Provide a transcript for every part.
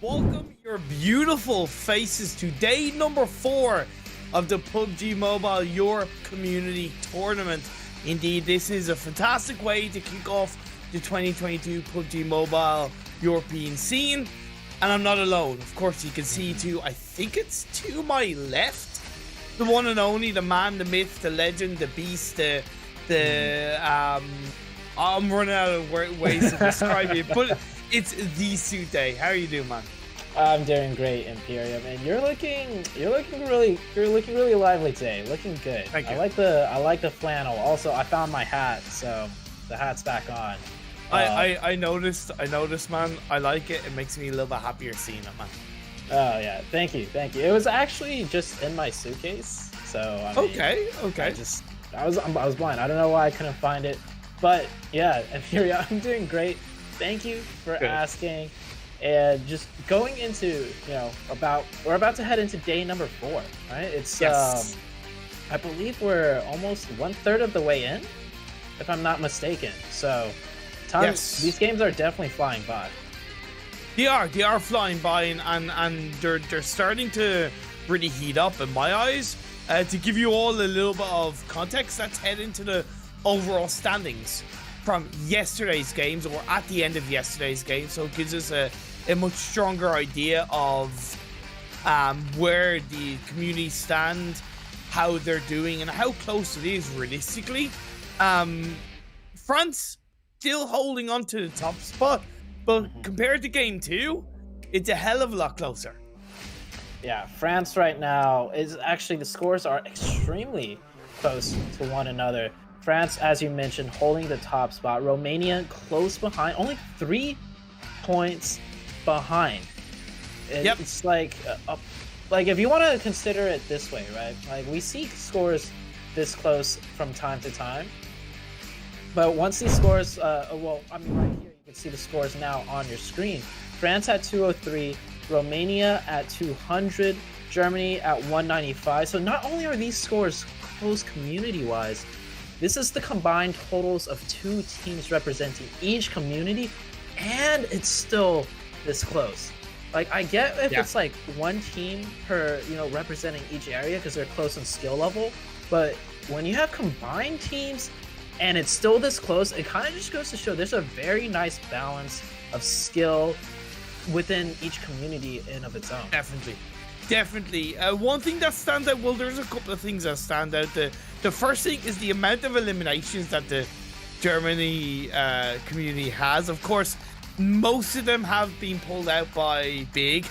Welcome your beautiful faces to day number 4 of the PUBG Mobile Europe Community Tournament. Indeed, this is a fantastic way to kick off the 2022 PUBG Mobile European scene. And I'm not alone. Of course, you can see I think it's to my left, the one and only, the man, the myth, the legend, the beast, I'm running out of ways to describe it, but it's the Sute. How are you doing, man? I'm doing great, Imperium, and you're looking really lively today. Looking good. Thank you. I like the flannel. Also, I found my hat, so the hat's back on. I noticed, man. I like it. It makes me a little bit happier seeing it, man. Oh yeah, thank you. It was actually just in my suitcase, so I mean, okay. I was blind. I don't know why I couldn't find it, but yeah, Imperium, I'm doing great. Thank you for asking. And just going into, we're about to head into day number 4, right? It's yes. I believe we're almost 1/3 of the way in, if I'm not mistaken. So, these games are definitely flying by. They are flying by, and they're starting to really heat up in my eyes. To give you all a little bit of context, let's head into the overall standings from yesterday's games, or at the end of yesterday's game, so it gives us a much stronger idea of where the community stand, how they're doing, and how close it is realistically. France still holding on to the top spot, but compared to game 2, it's a hell of a lot closer. Yeah, France right now is actually, the scores are extremely close to one another. France, as you mentioned, holding the top spot. Romania close behind, only 3 points behind. It's like if you want to consider it this way, right? Like, we see scores this close from time to time, but once these scores, right here you can see the scores now on your screen. France at 203, Romania at 200, Germany at 195. So not only are these scores close community-wise, this is the combined totals of 2 teams representing each community, and it's still this close. Like, I get if it's like 1 team per, representing each area because they're close in skill level, but when you have combined teams and it's still this close, it kind of just goes to show there's a very nice balance of skill within each community in of its own. Definitely. One thing that stands out, well, there's a couple of things that stand out. The first thing is the amount of eliminations that the Germany community has. Of course, most of them have been pulled out by Big.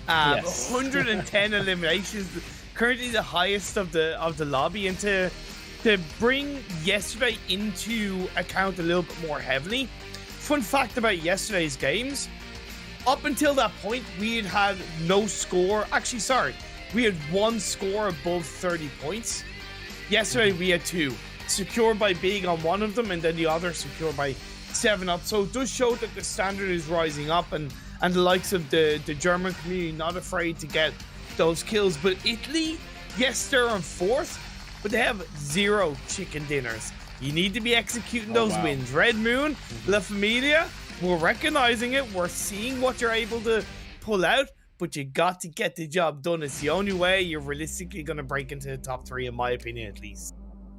110 eliminations, currently the highest of the lobby. And to bring yesterday into account a little bit more heavily, fun fact about yesterday's games, up until that point, we had no score. Actually, sorry, we had 1 score above 30 points. Yesterday, we had 2. Secured by Big on one of them, and then the other secured by 7up. So it does show that the standard is rising up, and the likes of the German community not afraid to get those kills. But Italy, yes, they're on 4th, but they have 0 chicken dinners. You need to be executing those wins. Red Moon, La Familia, we're recognizing it. We're seeing what you're able to pull out, but you got to get the job done. It's the only way you're realistically going to break into the top 3, in my opinion, at least.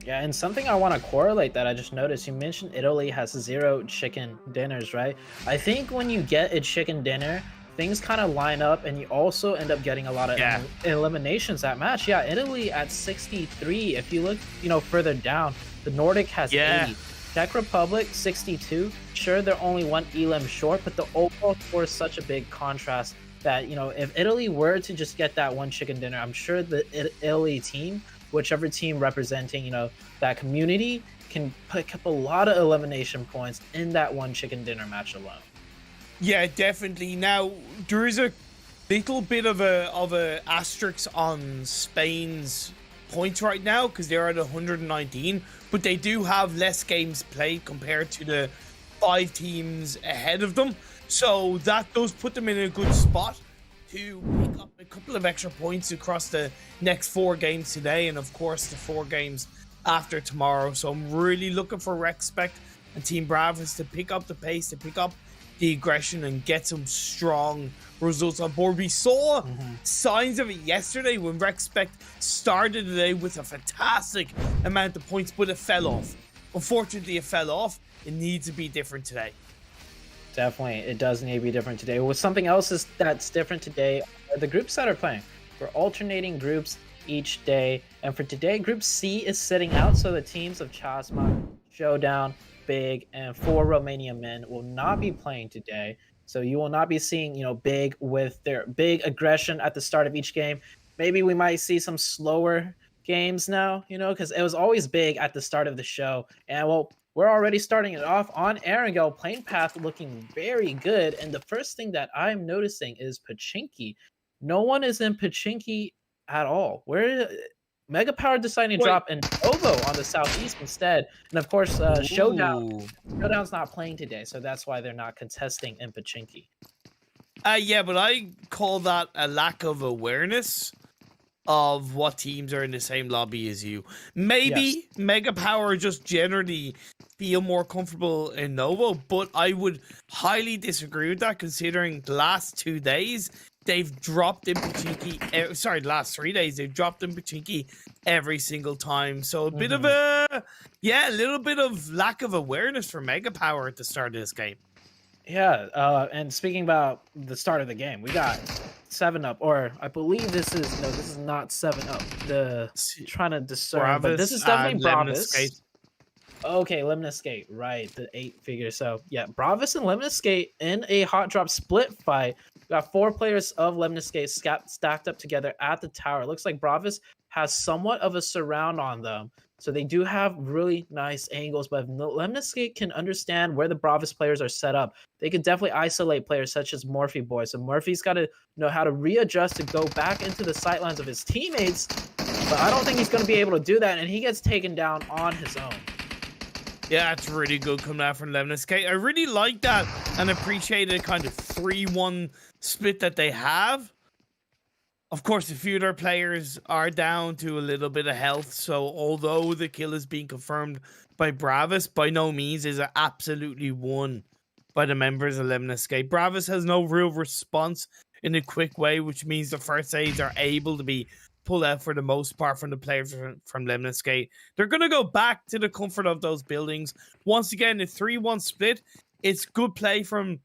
Yeah, and something I want to correlate that I just noticed, you mentioned Italy has 0 chicken dinners, right? I think when you get a chicken dinner, things kind of line up, and you also end up getting a lot of eliminations that match. Yeah, Italy at 63. If you look, further down, the Nordic has 80. Czech Republic 62. Sure, they're only 1 elim short, but the overall score is such a big contrast that, if Italy were to just get that 1 chicken dinner, I'm sure the Italy team, whichever team representing, that community, can pick up a lot of elimination points in that 1 chicken dinner match alone. Yeah, definitely. Now, there is a little bit of a asterisk on Spain's points right now, because they're at 119, but they do have less games played compared to the 5 teams ahead of them. So that does put them in a good spot to pick up a couple of extra points across the next 4 games today, and of course the 4 games after tomorrow. So I'm really looking for Respect and Team Bravos to pick up the pace, to pick up the aggression and get some strong results on board. We saw signs of it yesterday when Rexpect started the day with a fantastic amount of points, but it fell off. Unfortunately, it fell off. It needs to be different today. Definitely, it does need to be different today. With something else that's different today, the groups that are playing. We're alternating groups each day, and for today, Group C is sitting out, so the teams of Chasma, Showdown, Big, and 4 Romania men will not be playing today. So you will not be seeing, Big with their big aggression at the start of each game. Maybe we might see some slower games now, because it was always Big at the start of the show. And well, we're already starting it off on Erangel. Plane path looking very good. And the first thing that I'm noticing is Pachinki. No one is in Pachinki at all. Where Mega Power deciding to drop an Ovo on the southeast instead. And of course, Showdown's not playing today, so that's why they're not contesting in Pachinki. Yeah, but I call that a lack of awareness of what teams are in the same lobby as you. Maybe Mega Power just generally feel more comfortable in Novo, but I would highly disagree with that considering the last 2 days they've dropped in Pachinki. Sorry, the last 3 days they've dropped in Pachinki every single time. So a bit of a little bit of lack of awareness for Mega Power at the start of this game. Yeah, and speaking about the start of the game, we got 7-Up, or I believe this is not 7-Up. Trying to discern, but this is definitely Bravis. Okay, Lemniscate, right, the 8-figure. So yeah, Bravis and Lemniscate in a hot drop split fight. We got 4 players of Lemniscate stacked up together at the tower. It looks like Bravis has somewhat of a surround on them. So they do have really nice angles, but if Lemniscate can understand where the Bravis players are set up, they could definitely isolate players such as Morphe Boy. So Murphy's got to know how to readjust to go back into the sightlines of his teammates, but I don't think he's going to be able to do that, and he gets taken down on his own. Yeah, it's really good coming out from Lemniscate. I really like that and appreciate the kind of 3-1 split that they have. Of course, a few of their players are down to a little bit of health, so although the kill is being confirmed by Bravis, by no means is it absolutely won by the members of Lemniscate. Bravis has no real response in a quick way, which means the first aids are able to be pulled out for the most part from the players from Lemniscate. They're going to go back to the comfort of those buildings. Once again, the 3-1 split, it's good play from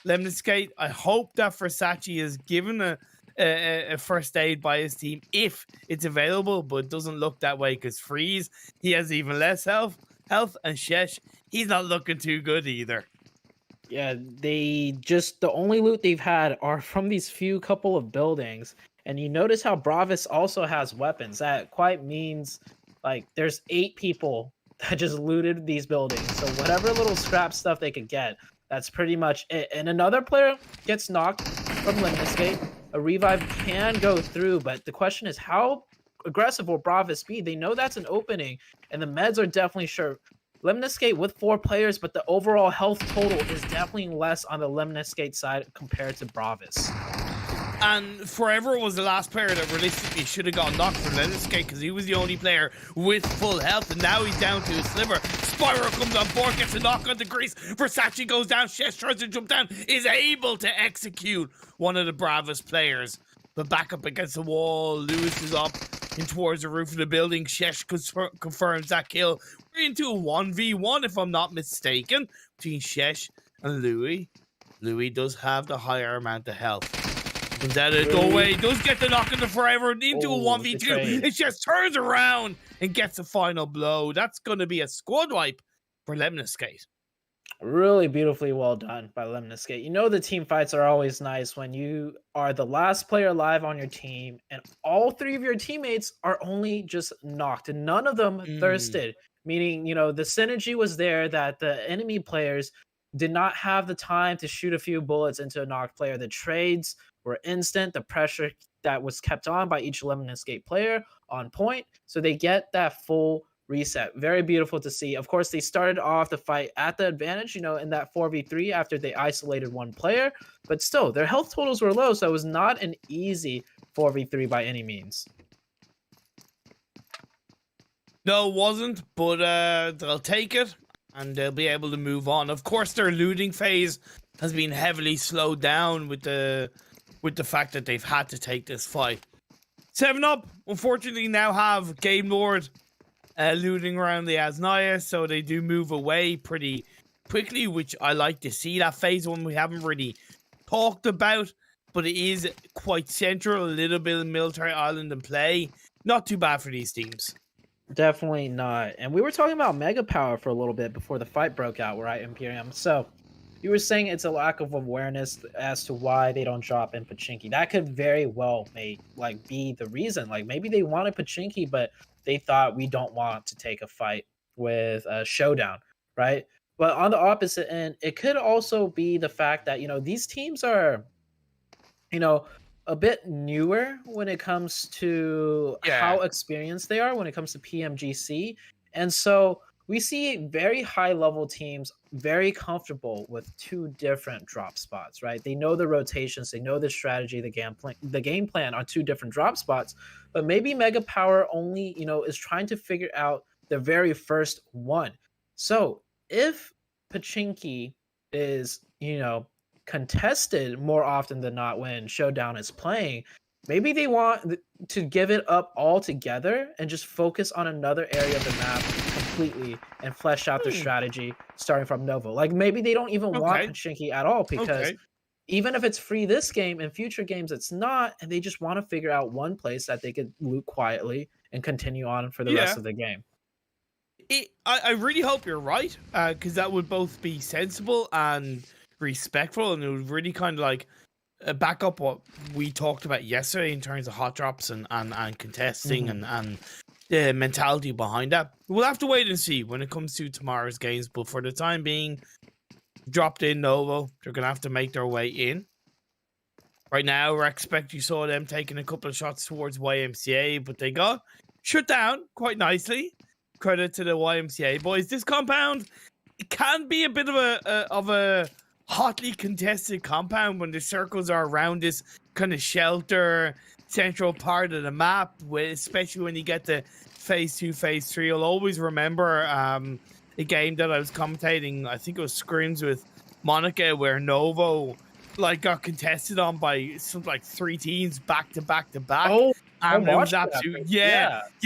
Lemniscate. I hope that Versace is given a first aid by his team if it's available, but it doesn't look that way because Freeze, he has even less health, and Shesh, he's not looking too good either. Yeah, the only loot they've had are from these few couple of buildings, and you notice how Bravis also has weapons. That quite means like there's 8 people that just looted these buildings, so whatever little scrap stuff they could get, that's pretty much it. And another player gets knocked from Lemniscate. A revive can go through, but the question is how aggressive will Bravis be? They know that's an opening, and the meds are definitely sure. Lemniscate with 4 players, but the overall health total is definitely less on the Lemniscate side compared to Bravis. And Forever was the last player that realistically should have got knocked from Lemniscate because he was the only player with full health, and now he's down to a sliver. Spyro comes on board, gets a knock on the Grease. Versace goes down, Shesh tries to jump down, is able to execute one of the Bravis players. But back up against the wall, Lewis is up in towards the roof of the building. Shesh confirms that kill. We're into a 1v1 if I'm not mistaken between Shesh and Louis. Louis does have the higher amount of health. Comes out of the doorway, does get the knock on the Forever into a 1v2. It just turns around and gets a final blow. That's going to be a squad wipe for Lemniscate. Really beautifully well done by Lemniscate. You know the team fights are always nice when you are the last player alive on your team and all 3 of your teammates are only just knocked and none of them thirsted. Meaning, the synergy was there that the enemy players did not have the time to shoot a few bullets into a knocked player. The trades were instant. The pressure that was kept on by each Lemniscate player on point. So they get that full reset. Very beautiful to see. Of course, they started off the fight at the advantage, in that 4v3 after they isolated 1 player. But still, their health totals were low, so it was not an easy 4v3 by any means. No, it wasn't, but they'll take it and they'll be able to move on. Of course, their looting phase has been heavily slowed down with the fact that they've had to take this fight. 7-Up, unfortunately, now have Game Lord looting around the Asnaya, so they do move away pretty quickly, which I like to see. That phase 1 we haven't really talked about, but it is quite central, a little bit of military island in play. Not too bad for these teams. Definitely not. And we were talking about Mega Power for a little bit before the fight broke out, right, Imperium? So you were saying it's a lack of awareness as to why they don't drop in Pachinki. That could very well be the reason. Like maybe they wanted Pachinki, but they thought we don't want to take a fight with a Showdown, right? But on the opposite end, it could also be the fact that, these teams are, a bit newer when it comes to how experienced they are when it comes to PMGC. And so we see very high level teams very comfortable with 2 different drop spots, right? They know the rotations, they know the strategy, the game plan on 2 different drop spots, but maybe Mega Power only, is trying to figure out the very first one. So if Pachinki is, contested more often than not when Showdown is playing, maybe they want to give it up altogether and just focus on another area of the map completely and flesh out their strategy starting from Novo. Like maybe they don't even want Pachinki at all because even if it's free this game, in future games it's not, and they just want to figure out one place that they could loot quietly and continue on for the rest of the game. I really hope you're right, because that would both be sensible and respectful, and it would really kind of like back up what we talked about yesterday in terms of hot drops and contesting and the mentality behind that. We'll have to wait and see when it comes to tomorrow's games, but for the time being, dropped in Novo, they're gonna have to make their way in. Right now, I expect you saw them taking a couple of shots towards YMCA, but they got shut down quite nicely. Credit to the YMCA boys. This compound, it can be a bit of a hotly contested compound when the circles are around this kind of shelter central part of the map, especially when you get to phase 2, phase 3. I'll always remember a game that I was commentating, I think it was Scrims with Monica, where Novo got contested on by something like 3 teams back to back to back. And it was absolute, you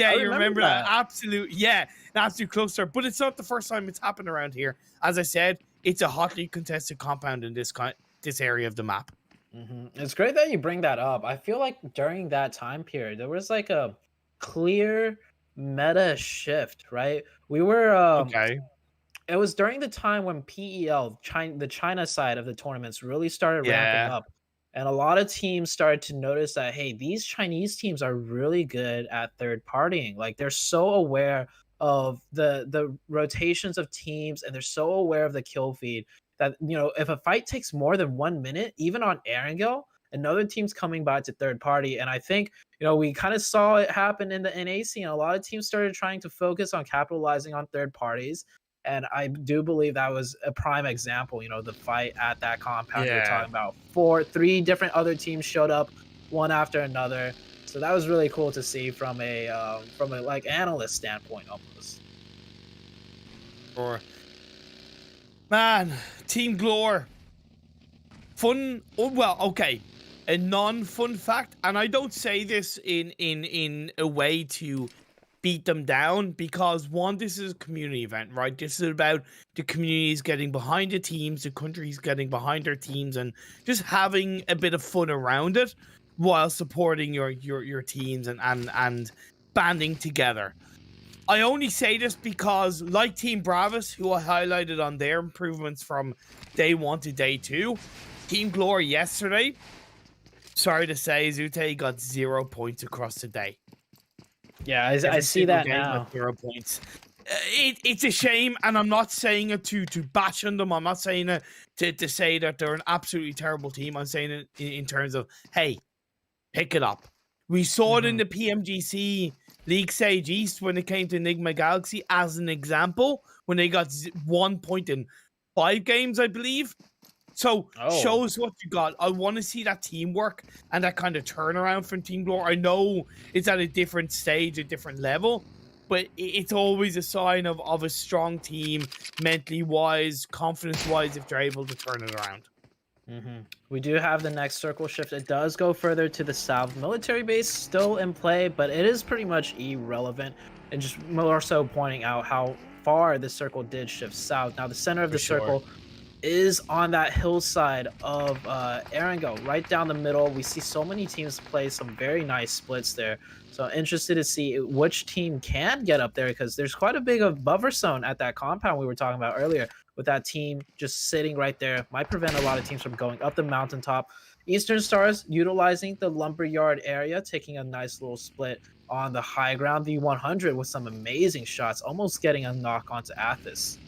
remember that? Absolute cluster. But it's not the first time it's happened around here. As I said, it's a hotly contested compound in this area of the map. It's great that you bring that up. I feel like during that time period, there was like a clear meta shift, right? We were it was during the time when PEL, the China side of the tournaments, really started ramping up. And a lot of teams started to notice that, hey, these Chinese teams are really good at third partying. Like they're so aware of the rotations of teams, and they're so aware of the kill feed that, if a fight takes more than 1 minute, even on Erangel, another team's coming by to third party. And I think, we kind of saw it happen in the NA scene. A lot of teams started trying to focus on capitalizing on third parties. And I do believe that was a prime example, the fight at that compound you're talking about. 3 different other teams showed up, one after another. So that was really cool to see from a like analyst standpoint almost. Or man, Team Glore. Fun. Oh, well, okay. A non-fun fact, and I don't say this in a way to beat them down, because one, this is a community event, right? This is about the communities getting behind the teams, the countries getting behind their teams, and just having a bit of fun around it while supporting your teams and banding together. I only say this because, like Team Bravos, who I highlighted on their improvements from day 1 to day 2, Team Glory yesterday, sorry to say, Zute got 0 points across the day. Yeah, I see that now. 0 points. It's a shame, and I'm not saying it to bash on them. I'm not saying it to say that they're an absolutely terrible team. I'm saying it in terms of, hey, pick it up. We saw it in the PMGC League Stage East when it came to Enigma Galaxy as an example, when they got 1 point in 5 games, I believe. So shows what you got. I want to see that teamwork and that kind of turnaround from Team Glory. I know it's at a different stage, a different level, but it's always a sign of a strong team, mentally wise, confidence wise, if they're able to turn it around. We do have the next circle shift. It does go further to the south. Military base still in play, but it is pretty much irrelevant. And just more so pointing out how far the circle did shift south. Now the center of the circle is on that hillside of Erangel, right down the middle. We see so many teams play some very nice splits there. So interested to see which team can get up there, because there's quite a big of buffer zone at that compound we were talking about earlier. With that team just sitting right there, might prevent a lot of teams from going up the mountaintop. Eastern Stars utilizing the lumberyard area, taking a nice little split on the high ground V100 with some amazing shots, almost getting a knock onto Athos.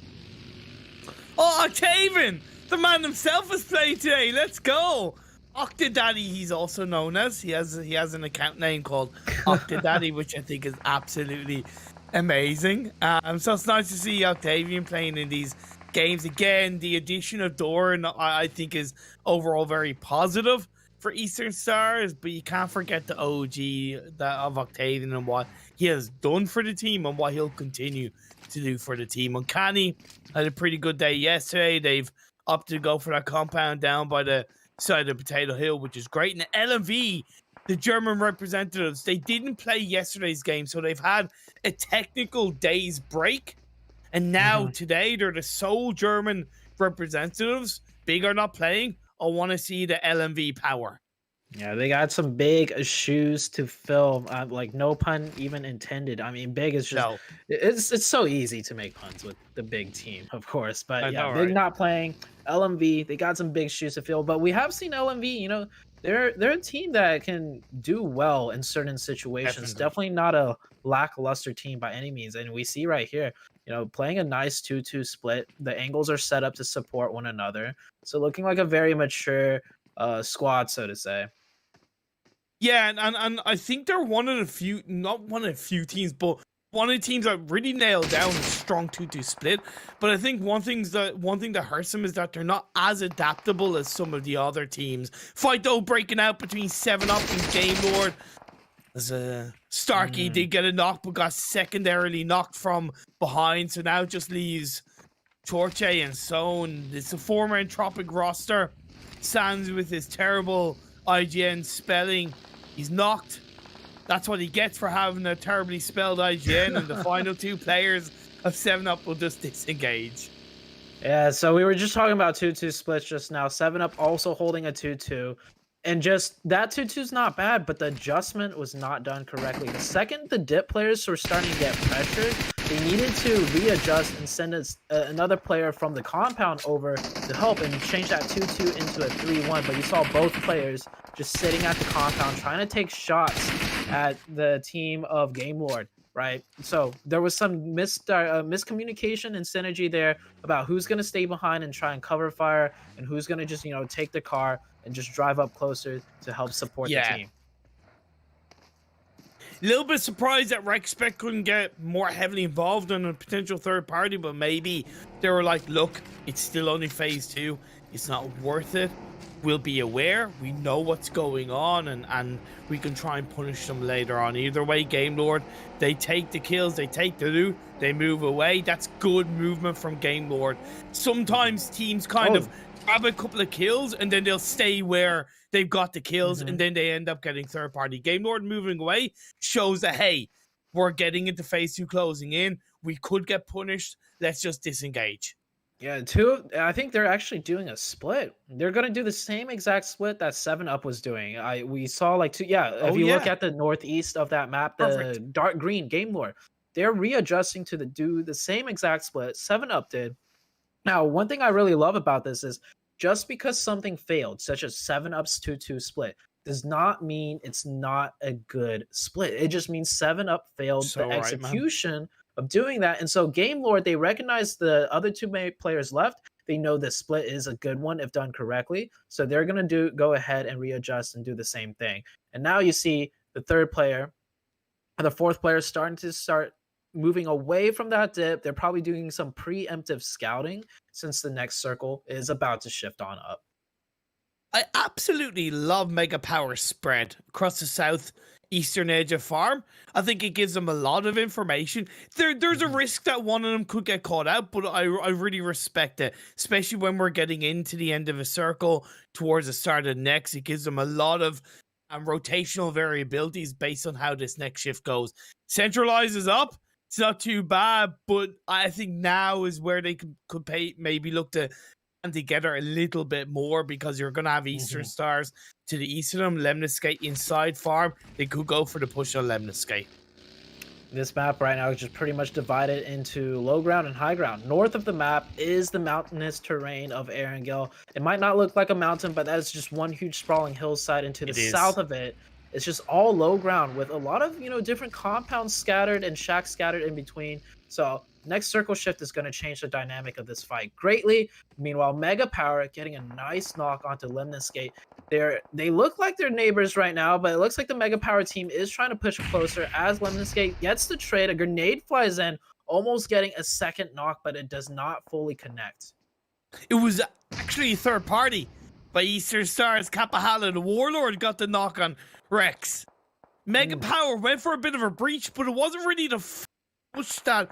Oh, Octavian, the man himself is playing today. Let's go. Octadaddy, he's also known as. He has an account name called Octadaddy, which I think is absolutely amazing. So it's nice to see Octavian playing in these games again. The addition of Doran, I think, is overall very positive for Eastern Stars, but you can't forget the OG of Octavian and what he has done for the team and what he'll continue to do for the team. Uncanny had a pretty good day yesterday. They've opted to go for that compound down by the side of Potato Hill, which is great. And LMV, the German representatives, they didn't play yesterday's game, so they've had a technical day's break. And now today, they're the sole German representatives. Big are not playing. I want to see the LMV power. Yeah, they got some big shoes to fill. Like, no pun even intended. I mean, big is just it's so easy to make puns with the big team, of course. But yeah, big not playing. LMV, they got some big shoes to fill. But we have seen LMV. You know, they're a team that can do well in certain situations. Definitely not a lackluster team by any means. And we see right here, you know, playing a nice 2-2 split. The angles are set up to support one another. So looking like a very mature squad, so to say. Yeah, and I think they're one of the few, not one of the few teams, but one of the teams that really nailed down a strong 2-2 split. But I think one thing that hurts them is that they're not as adaptable as some of the other teams. Fight though breaking out between 7UP and Game Lord. As Starkey did get a knock, but got secondarily knocked from behind. So now it just leaves Chorche and Sohn. It's a former Entropic roster. Sands with his terrible IGN spelling. He's knocked. That's what he gets for having a terribly spelled IGN. And the final two players of 7UP will just disengage. Yeah, so we were just talking about 2-2 splits just now. 7UP also holding a 2-2. And just that 2-2 is not bad, but the adjustment was not done correctly. The second the dip players were starting to get pressured, they needed to readjust and send another player from the compound over to help and change that 2-2 into a 3-1. But you saw both players just sitting at the compound trying to take shots at the team of Game Lord, right? So there was some miscommunication and synergy there about who's going to stay behind and try and cover fire and who's going to just, you know, take the car and just drive up closer to help support the team. A little bit surprised that RexSpec couldn't get more heavily involved in a potential third party, but maybe they were like, look, it's still only phase 2. It's not worth it. We'll be aware. We know what's going on, and we can try and punish them later on. Either way, Game Lord, they take the kills, they take the loot, they move away. That's good movement from Game Lord. Sometimes teams kind of grab a couple of kills and then they'll stay where they've got the kills and then they end up getting third party. Game Lord moving away shows that, hey, we're getting into phase 2 closing in. We could get punished. Let's just disengage. Yeah, I think they're actually doing a split. They're going to do the same exact split that 7UP was doing. We saw like if you look at the northeast of that map, the dark green Game Lord, they're readjusting to do the same exact split 7UP did. Now, one thing I really love about this is just because something failed, such as 7UP's 2-2 split, does not mean it's not a good split. It just means 7UP failed the execution of doing that. And so Game Lord, they recognize the other two players left. They know the split is a good one if done correctly. So they're going to go ahead and readjust and do the same thing. And now you see the third player and the fourth player starting to moving away from that dip. They're probably doing some preemptive scouting since the next circle is about to shift on up. I absolutely love Mega Power spread across the south eastern edge of farm. I think it gives them a lot of information. There's a risk that one of them could get caught out, but I really respect it, especially when we're getting into the end of a circle towards the start of the next. It gives them a lot of rotational variabilities based on how this next shift goes. Centralizes up. It's not too bad, but I think now is where they could maybe look to band together a little bit more, because you're going to have Eastern Stars to the east of them, Lemniscate inside farm. They could go for the push on Lemniscate. This map right now is just pretty much divided into low ground and high ground. North of the map is the mountainous terrain of Erangel. It might not look like a mountain, but that's just one huge sprawling hillside. And to the south of it, it's just all low ground with a lot of, different compounds scattered and shacks scattered in between. So next circle shift is going to change the dynamic of this fight greatly. Meanwhile, Mega Power getting a nice knock onto Lemniscate. They look like they're neighbors right now, but it looks like the Mega Power team is trying to push closer as Lemniscate gets the trade. A grenade flies in, almost getting a second knock, but it does not fully connect. It was actually a third party by Eastern Stars. Kapahala, the Warlord, got the knock on Rex. Mega Power went for a bit of a breach, but it wasn't really the push that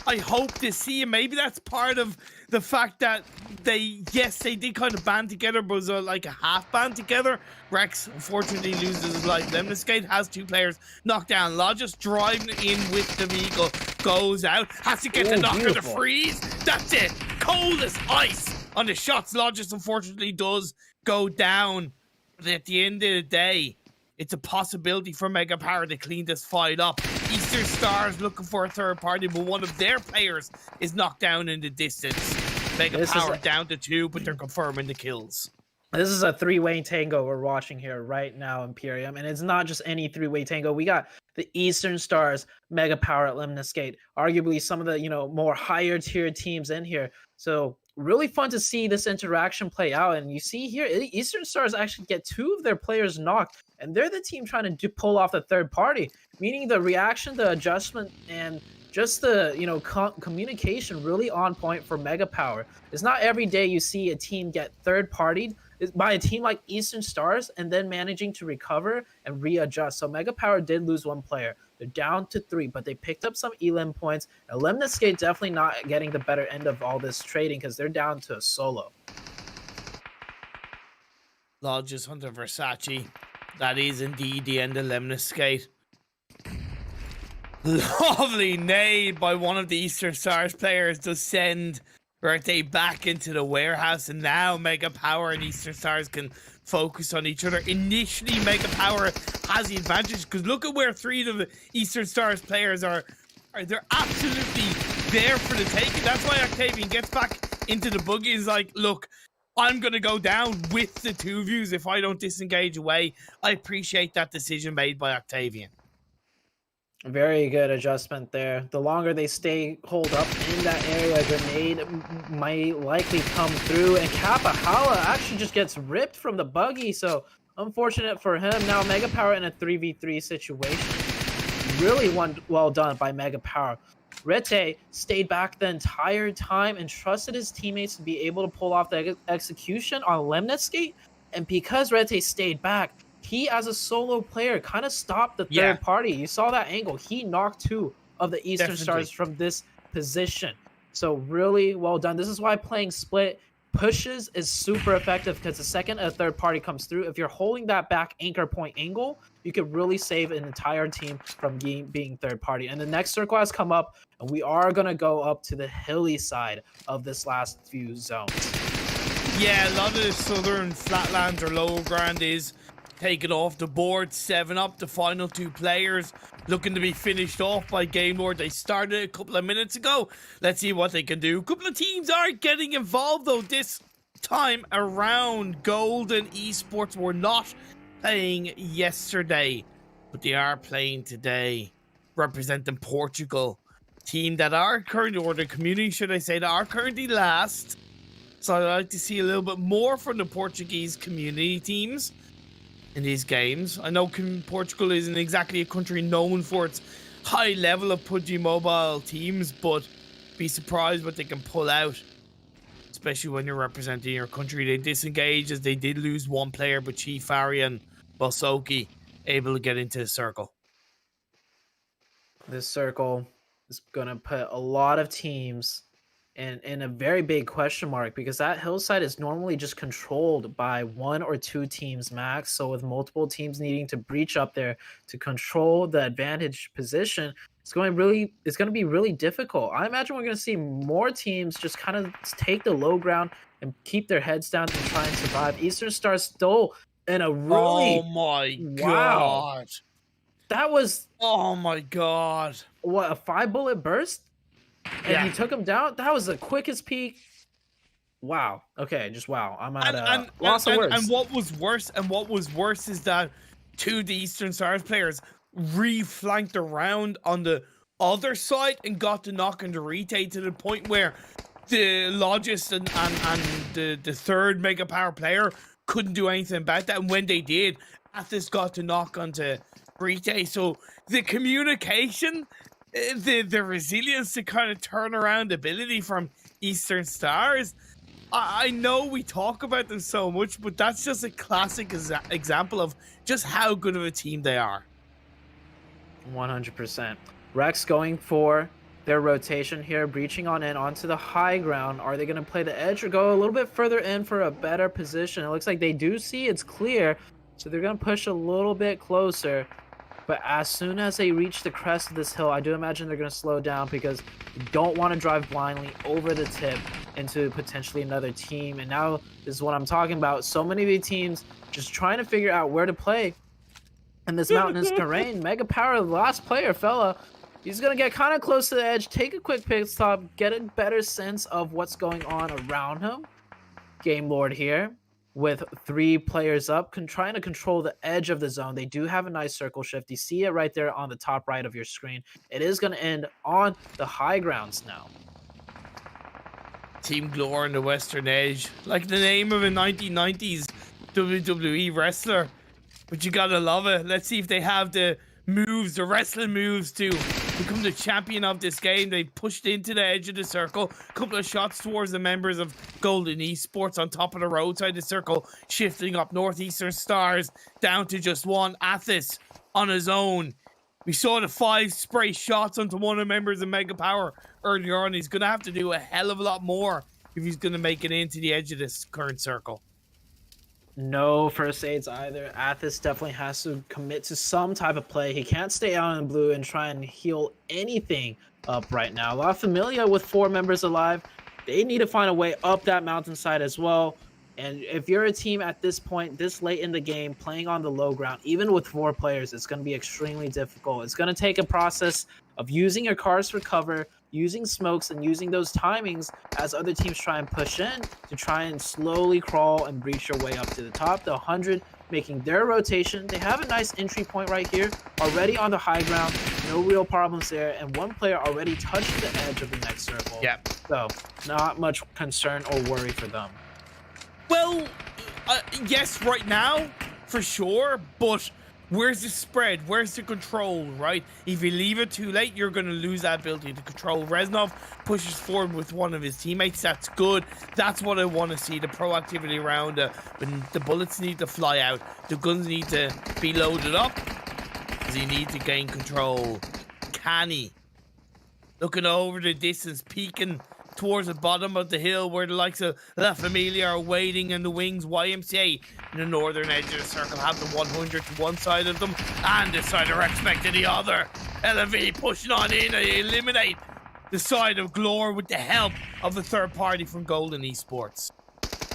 I hope to see. And maybe that's part of the fact that they did kind of band together, but it was like a half band together. Rex unfortunately loses his life. Lemniscate has 2 players knocked down. Lodge's driving in with the vehicle, goes out, has to get the knock on the freeze. That's it. Cold as ice on the shots. Lodge's unfortunately does go down. But at the end of the day, it's a possibility for Mega Power to clean this fight up. Eastern Stars looking for a third party, but one of their players is knocked down in the distance. Mega Power down to 2, but they're confirming the kills. This is a 3-way tango we're watching here right now, Imperium, and it's not just any 3-way tango. We got the Eastern Stars, Mega Power at Lemniscate, arguably some of the more higher tier teams in here. So really fun to see this interaction play out. And you see here, Eastern Stars actually get 2 of their players knocked, and they're the team trying to pull off the third party, meaning the reaction, the adjustment, and just the communication really on point for Mega Power. It's not every day you see a team get third partied by a team like Eastern Stars and then managing to recover and readjust. So Mega Power did lose 1 player. They're down to 3, but they picked up some elim points. And Lemniscate definitely not getting the better end of all this trading because they're down to a solo. Lodge's Hunter Versace. That is indeed the end of Lemniscate. Lovely nade by one of the Eastern Stars players to send Birthday back into the warehouse, and now Mega Power and Eastern Stars can focus on each other. Initially, Mega Power has the advantage because look at where 3 of the Eastern Stars players are. They're absolutely there for the taking. That's why Octavian gets back into the buggy. He's like, look, I'm going to go down with the 2 views if I don't disengage away. I appreciate that decision made by Octavian. Very good adjustment there. The longer they stay holed up in that area, a grenade might likely come through, and Kapahala actually just gets ripped from the buggy, so unfortunate for him. Now Mega Power in a 3v3 situation. Really well done by Mega Power. Rete stayed back the entire time and trusted his teammates to be able to pull off the execution on Lemniscate, and because Rete stayed back, he, as a solo player, kind of stopped the third party. You saw that angle. He knocked 2 of the Eastern Stars from this position. So really well done. This is why playing split pushes is super effective, because the second a third party comes through, if you're holding that back anchor point angle, you could really save an entire team from being third party. And the next circle has come up, and we are going to go up to the hilly side of this last few zones. Yeah, a lot of the southern flatlands or low ground is taken off the board. 7 up, the final 2 players looking to be finished off by Game Lord. They started a couple of minutes ago. Let's see what they can do. A couple of teams are getting involved though this time around. Golden Esports were not playing yesterday, but they are playing today, representing Portugal. Team that are currently, or the community should I say, that are currently last. So I'd like to see a little bit more from the Portuguese community teams in these games. I know Portugal isn't exactly a country known for its high level of PUBG Mobile teams, but be surprised what they can pull out, especially when you're representing your country. They disengaged as they did lose 1 player, but Chief Ari and Bosoki able to get into the circle. This circle is going to put a lot of teams in a very big question mark, because that hillside is normally just controlled by 1 or 2 teams max. So with multiple teams needing to breach up there to control the advantage position, it's going to be really difficult. I imagine we're going to see more teams just kind of take the low ground and keep their heads down to try and survive. Eastern Star still in a really... Oh my god. That was... Oh my god. What, a 5-bullet burst? And Yeah. he took him down? That was the quickest peak. Wow. Okay, just wow. I'm at lots of words. And what was worse is that 2 of the Eastern Stars players re-flanked around on the other side and got the knock and the retake to the point where the Logist and the third Mega Power player couldn't do anything about that. And when they did, Athos got the knock onto Brite. So the communication, the resilience to kind of turn around ability from Eastern Stars, I know we talk about them so much, but that's just a classic example of just how good of a team they are. 100%. Rex going for their rotation here, breaching on in onto the high ground. Are they going to play the edge or go a little bit further in for a better position? It looks like they do see it's clear, so they're going to push a little bit closer. But as soon as they reach the crest of this hill, I do imagine they're going to slow down, because you don't want to drive blindly over the tip into potentially another team. And now this is what I'm talking about. So many of the teams just trying to figure out where to play in this mountainous terrain. Mega Power, the last player, fella, he's going to get kind of close to the edge, take a quick pit stop, get a better sense of what's going on around him. Game Lord here with 3 players up, trying to control the edge of the zone. They do have a nice circle shift. You see it right there on the top right of your screen. It is going to end on the high grounds now. Team Glore on the Western Edge, like the name of a 1990s WWE wrestler, but you gotta love it. Let's see if they have the moves, the wrestling moves to become the champion of this game. They pushed into the edge of the circle, a couple of shots towards the members of Golden Esports on top of the roadside, the circle shifting up. Northeastern Stars down to just 1. Athos on his own. We saw the 5 spray shots onto one of the members of Mega Power earlier on. He's gonna have to do a hell of a lot more if he's gonna make it into the edge of this current circle. No first aids either. Athos definitely has to commit to some type of play. He can't stay out in blue and try and heal anything up right now. La Familia with 4 members alive. They need to find a way up that mountainside as well. And if you're a team at this point, this late in the game, playing on the low ground, even with 4 players, it's going to be extremely difficult. It's going to take a process of using your cars for cover, using smokes, and using those timings as other teams try and push in to try and slowly crawl and breach your way up to the top. The 100 making their rotation. They have a nice entry point right here, already on the high ground. No real problems there. And 1 player already touched the edge of the next circle. Yep. So not much concern or worry for them. Well, yes, right now, for sure, but where's the spread? Where's the control, right? If you leave it too late, you're going to lose that ability to control. Reznov pushes forward with one of his teammates. That's good. That's what I want to see, the proactivity around when the bullets need to fly out. The guns need to be loaded up, because he needs to gain control. Can he? Looking over the distance, peeking towards the bottom of the hill where the likes of La Familia are waiting in the wings. YMCA in the northern edge of the circle have the 100 to one side of them, and the side of Respect to the other. LV pushing on in and eliminate the side of Glore with the help of the third party from Golden Esports.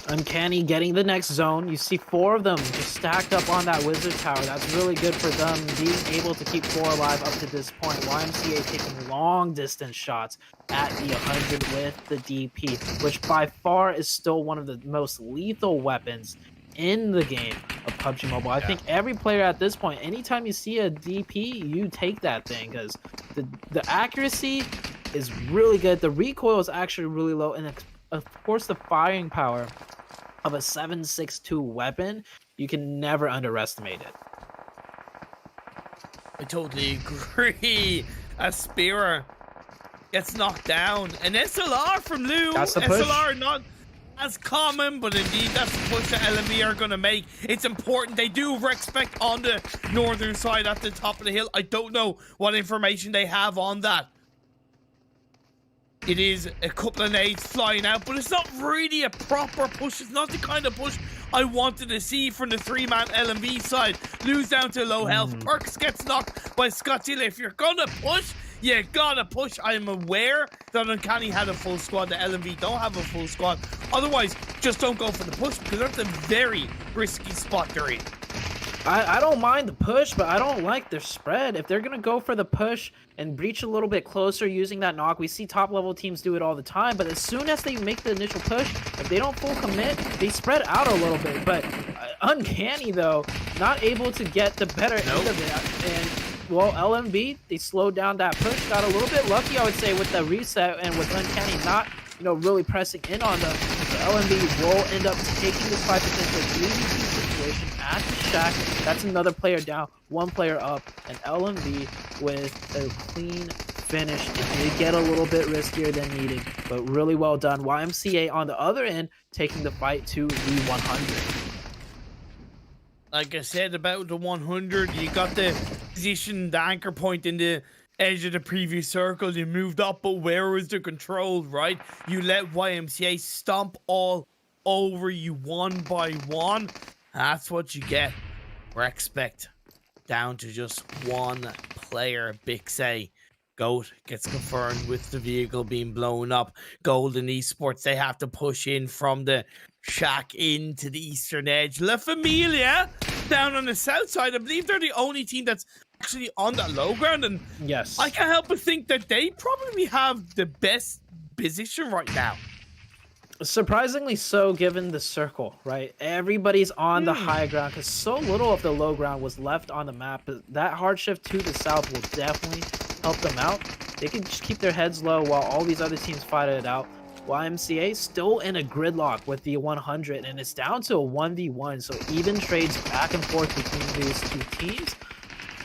Uncanny getting the next zone. You see 4 of them just stacked up on that wizard tower. That's really good for them, being able to keep 4 alive up to this point. YMCA taking long distance shots at the 100 with the DP, which by far is still one of the most lethal weapons in the game of PUBG Mobile. I think every player at this point, anytime you see a DP, you take that thing, because the accuracy is really good. The recoil is actually really low, and of course the firing power of a 7.62 weapon, you can never underestimate it. I totally agree. A Spieler gets knocked down. An SLR from Lou. That's the push. SLR not as common, but indeed that's the push that LME are going to make. It's important. They do respect on the northern side at the top of the hill. I don't know what information they have on that. It is a couple of nades flying out, but it's not really a proper push. It's not the kind of push I wanted to see from the three-man LMV side. Lose down to low health. Perks gets knocked by Scotty. If you're going to push, you gotta push. I am aware that Uncanny had a full squad. The LMV don't have a full squad. Otherwise, just don't go for the push because that's a very risky spot they're in. I don't mind the push, but I don't like their spread. If they're going to go for the push and breach a little bit closer using that knock, we see top-level teams do it all the time, but as soon as they make the initial push, if they don't full commit, they spread out a little bit. But Uncanny, though, not able to get the better end of it. And, well, LMB, they slowed down that push, got a little bit lucky, I would say, with the reset, and with Uncanny not, you know, really pressing in on them. So LMB will end up taking this fight potentially 3v2 situation at the shack. That's another player down, one player up, and LMB with a clean finish. It did get a little bit riskier than needed, but really well done. YMCA on the other end taking the fight to the 100. Like I said about the 100, you got the position, the anchor point in the edge of the previous circle. You moved up, but where was the control, right? You let YMCA stomp all over you one by one. That's what you get. Expect down to just one player. Bixay Goat gets confirmed with the vehicle being blown up. Golden Esports, they have to push in from the shack into the eastern edge. La Familia down on the south side. I believe they're the only team that's actually on that low ground, and yes, I can't help but think that they probably have the best position right now. Surprisingly so, given the circle, right? Everybody's on the high ground because so little of the low ground was left on the map. But that hard shift to the south will definitely help them out. They can just keep their heads low while all these other teams fight it out. YMCA still in a gridlock with the 100, and it's down to a 1v1, so even trades back and forth between these two teams.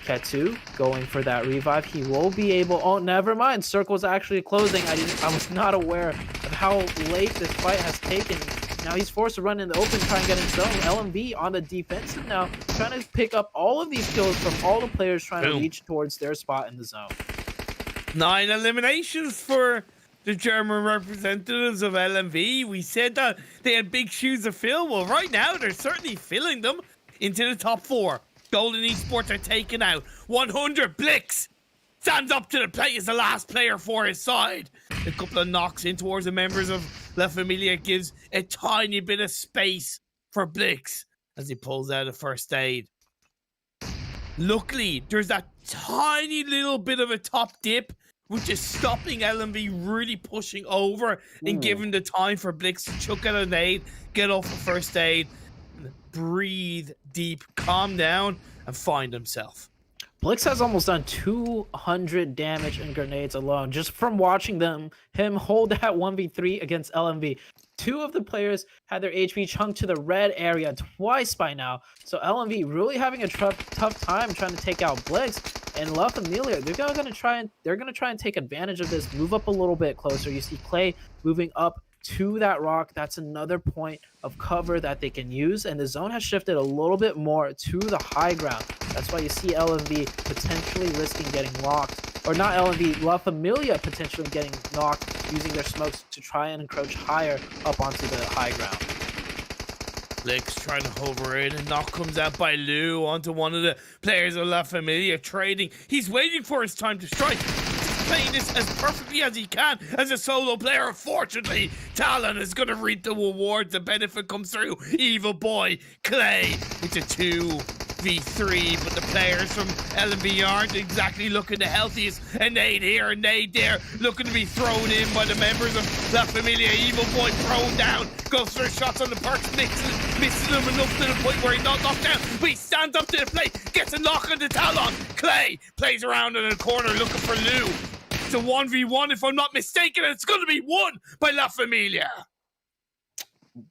Ketu going for that revive. He will be able... Oh, never mind. Circle's actually closing. I was not aware of how late this fight has taken. Now he's forced to run in the open, try and get in zone. LMV on the defensive now, trying to pick up all of these kills from all the players trying to reach towards their spot in the zone. 9 eliminations for the German representatives of LMV. We said that they had big shoes to fill. Well, right now, they're certainly filling them into the top 4. Golden Esports are taken out. 100, Blix stands up to the plate as the last player for his side. A couple of knocks in towards the members of La Familia gives a tiny bit of space for Blix as he pulls out a first aid. Luckily, there's that tiny little bit of a top dip, which is stopping LMV really pushing over and giving the time for Blix to chuck out an aid, get off a first aid, breathe deep, calm down, and find himself. Blix has almost done 200 damage in grenades alone, just from watching him hold that 1v3 against LMV. 2 of the players had their HP chunked to the red area twice by now, so LMV really having a tough time trying to take out Blix. And La Familia, they're gonna try and take advantage of this, move up a little bit closer. You see Clay moving up to that rock. That's another point of cover that they can use, and the zone has shifted a little bit more to the high ground. That's why you see LMV potentially risking getting locked, or not LMV, La Familia potentially getting knocked using their smokes to try and encroach higher up onto the high ground. Blix trying to hover in, and knock comes out by Lou onto one of the players of La Familia trading. He's waiting for his time to strike. Playing this as perfectly as he can as a solo player. Unfortunately, Talon is going to reap the rewards. The benefit comes through. Evil Boy, Clay. It's a 2v3, but the players from LMV aren't exactly looking the healthiest. A nade here, a nade there, looking to be thrown in by the members of La Familia. Evil Boy thrown down, goes for shots on the perks, misses him enough to the point where he's not knocked down, but he stands up to the plate, gets a knock on the Talon. Clay plays around in the corner looking for Lou. It's a 1v1 if I'm not mistaken, and it's going to be won by La Familia.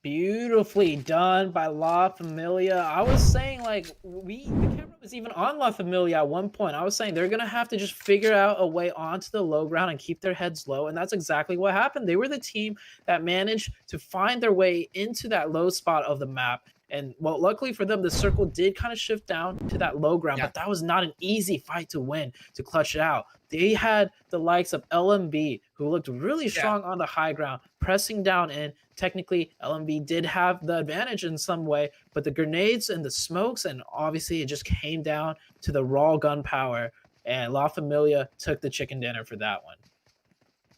Beautifully done by La Familia. I was saying like the camera was even on La Familia at one point. I was saying they're gonna have to just figure out a way onto the low ground and keep their heads low, and that's exactly what happened. They were the team that managed to find their way into that low spot of the map. And well, luckily for them, the circle did kind of shift down to that low ground, but that was not an easy fight to win, to clutch it out. They had the likes of LMB, who looked really strong on the high ground, pressing down in. Technically, LMB did have the advantage in some way, but the grenades and the smokes, and obviously it just came down to the raw gunpowder, and La Familia took the chicken dinner for that one.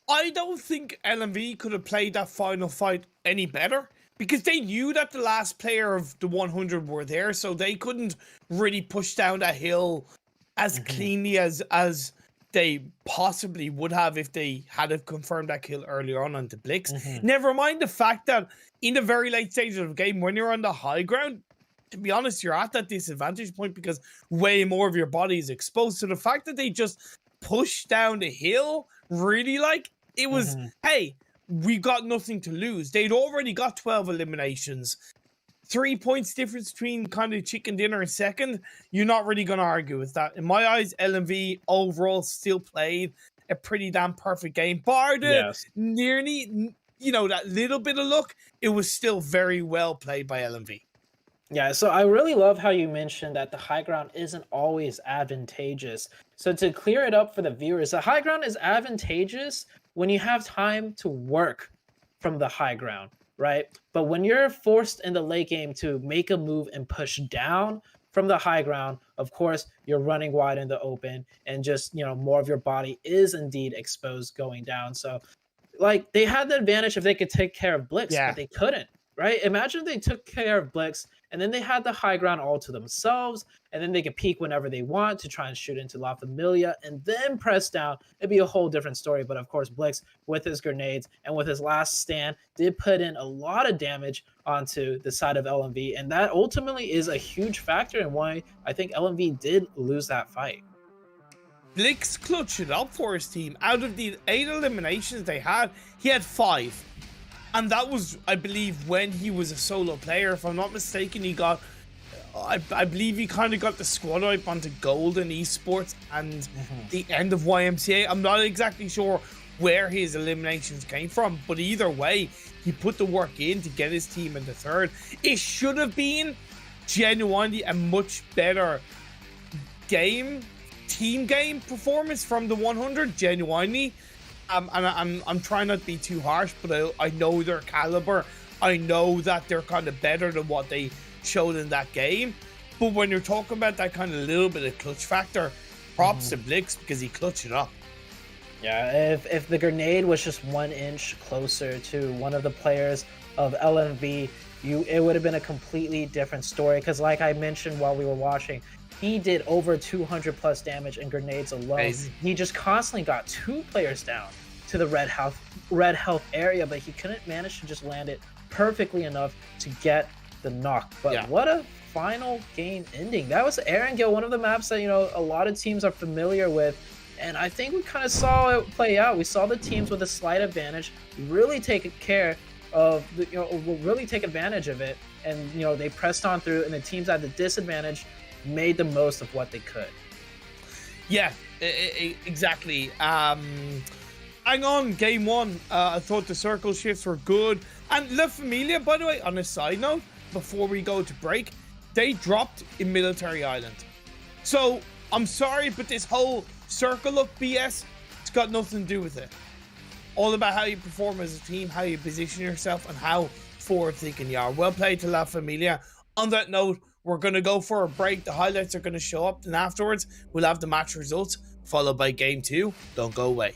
I don't think LMV could have played that final fight any better, because they knew that the last player of the 100 were there, so they couldn't really push down that hill as cleanly as they possibly would have if they had have confirmed that kill earlier on the Blix. Never mind the fact that in the very late stages of the game, when you're on the high ground, to be honest, you're at that disadvantage point because way more of your body is exposed. So the fact that they just pushed down the hill, really, like, it was, hey, we got nothing to lose. They'd already got 12 eliminations. 3 points difference between kind of chicken dinner and second. You're not really going to argue with that. In my eyes, LMV overall still played a pretty damn perfect game. Bar the nearly, you know, that little bit of luck, it was still very well played by LMV. Yeah, so I really love how you mentioned that the high ground isn't always advantageous. So to clear it up for the viewers, the high ground is advantageous when you have time to work from the high ground, right? But when you're forced in the late game to make a move and push down from the high ground, of course, you're running wide in the open, and just, you know, more of your body is indeed exposed going down. So, like, they had the advantage if they could take care of Blix, but they couldn't, right? Imagine if they took care of Blix, and then they had the high ground all to themselves, and then they could peek whenever they want to try and shoot into La Familia, and then press down. It'd be a whole different story. But of course, Blix, with his grenades and with his last stand, did put in a lot of damage onto the side of LMV, and that ultimately is a huge factor in why I think LMV did lose that fight. Blix clutched it up for his team. Out of the 8 eliminations they had, he had 5. And that was, I believe, when he was a solo player. If I'm not mistaken, he got, I believe he kind of got the squad up onto Golden Esports and the end of YMCA. I'm not exactly sure where his eliminations came from, but either way, he put the work in to get his team into third. It should have been genuinely a much better team game performance from the 100, genuinely. And I'm trying not to be too harsh, but I know their caliber. I know that they're kind of better than what they showed in that game. But when you're talking about that kind of little bit of clutch factor, props to Blix, because he clutched it up. Yeah, if the grenade was just 1 inch closer to one of the players of LMV, it would have been a completely different story. Because like I mentioned while we were watching, he did over 200 plus damage in grenades alone. Crazy. He just constantly got 2 players down to the red health area, but he couldn't manage to just land it perfectly enough to get the knock. But what a final game ending. That was Erangel, one of the maps that, you know, a lot of teams are familiar with. And I think we kind of saw it play out. We saw the teams with a slight advantage really take care of, really take advantage of it. And, you know, they pressed on through, and the teams at the disadvantage made the most of what they could. Yeah, exactly. Hang on, game 1. I thought the circle shifts were good. And La Familia, by the way, on a side note, before we go to break, they dropped in Military Island. So, I'm sorry, but this whole circle up BS, it's got nothing to do with it. All about how you perform as a team, how you position yourself, and how forward thinking you are. Well played to La Familia. On that note, we're going to go for a break. The highlights are going to show up, and afterwards we'll have the match results, followed by game 2. Don't go away.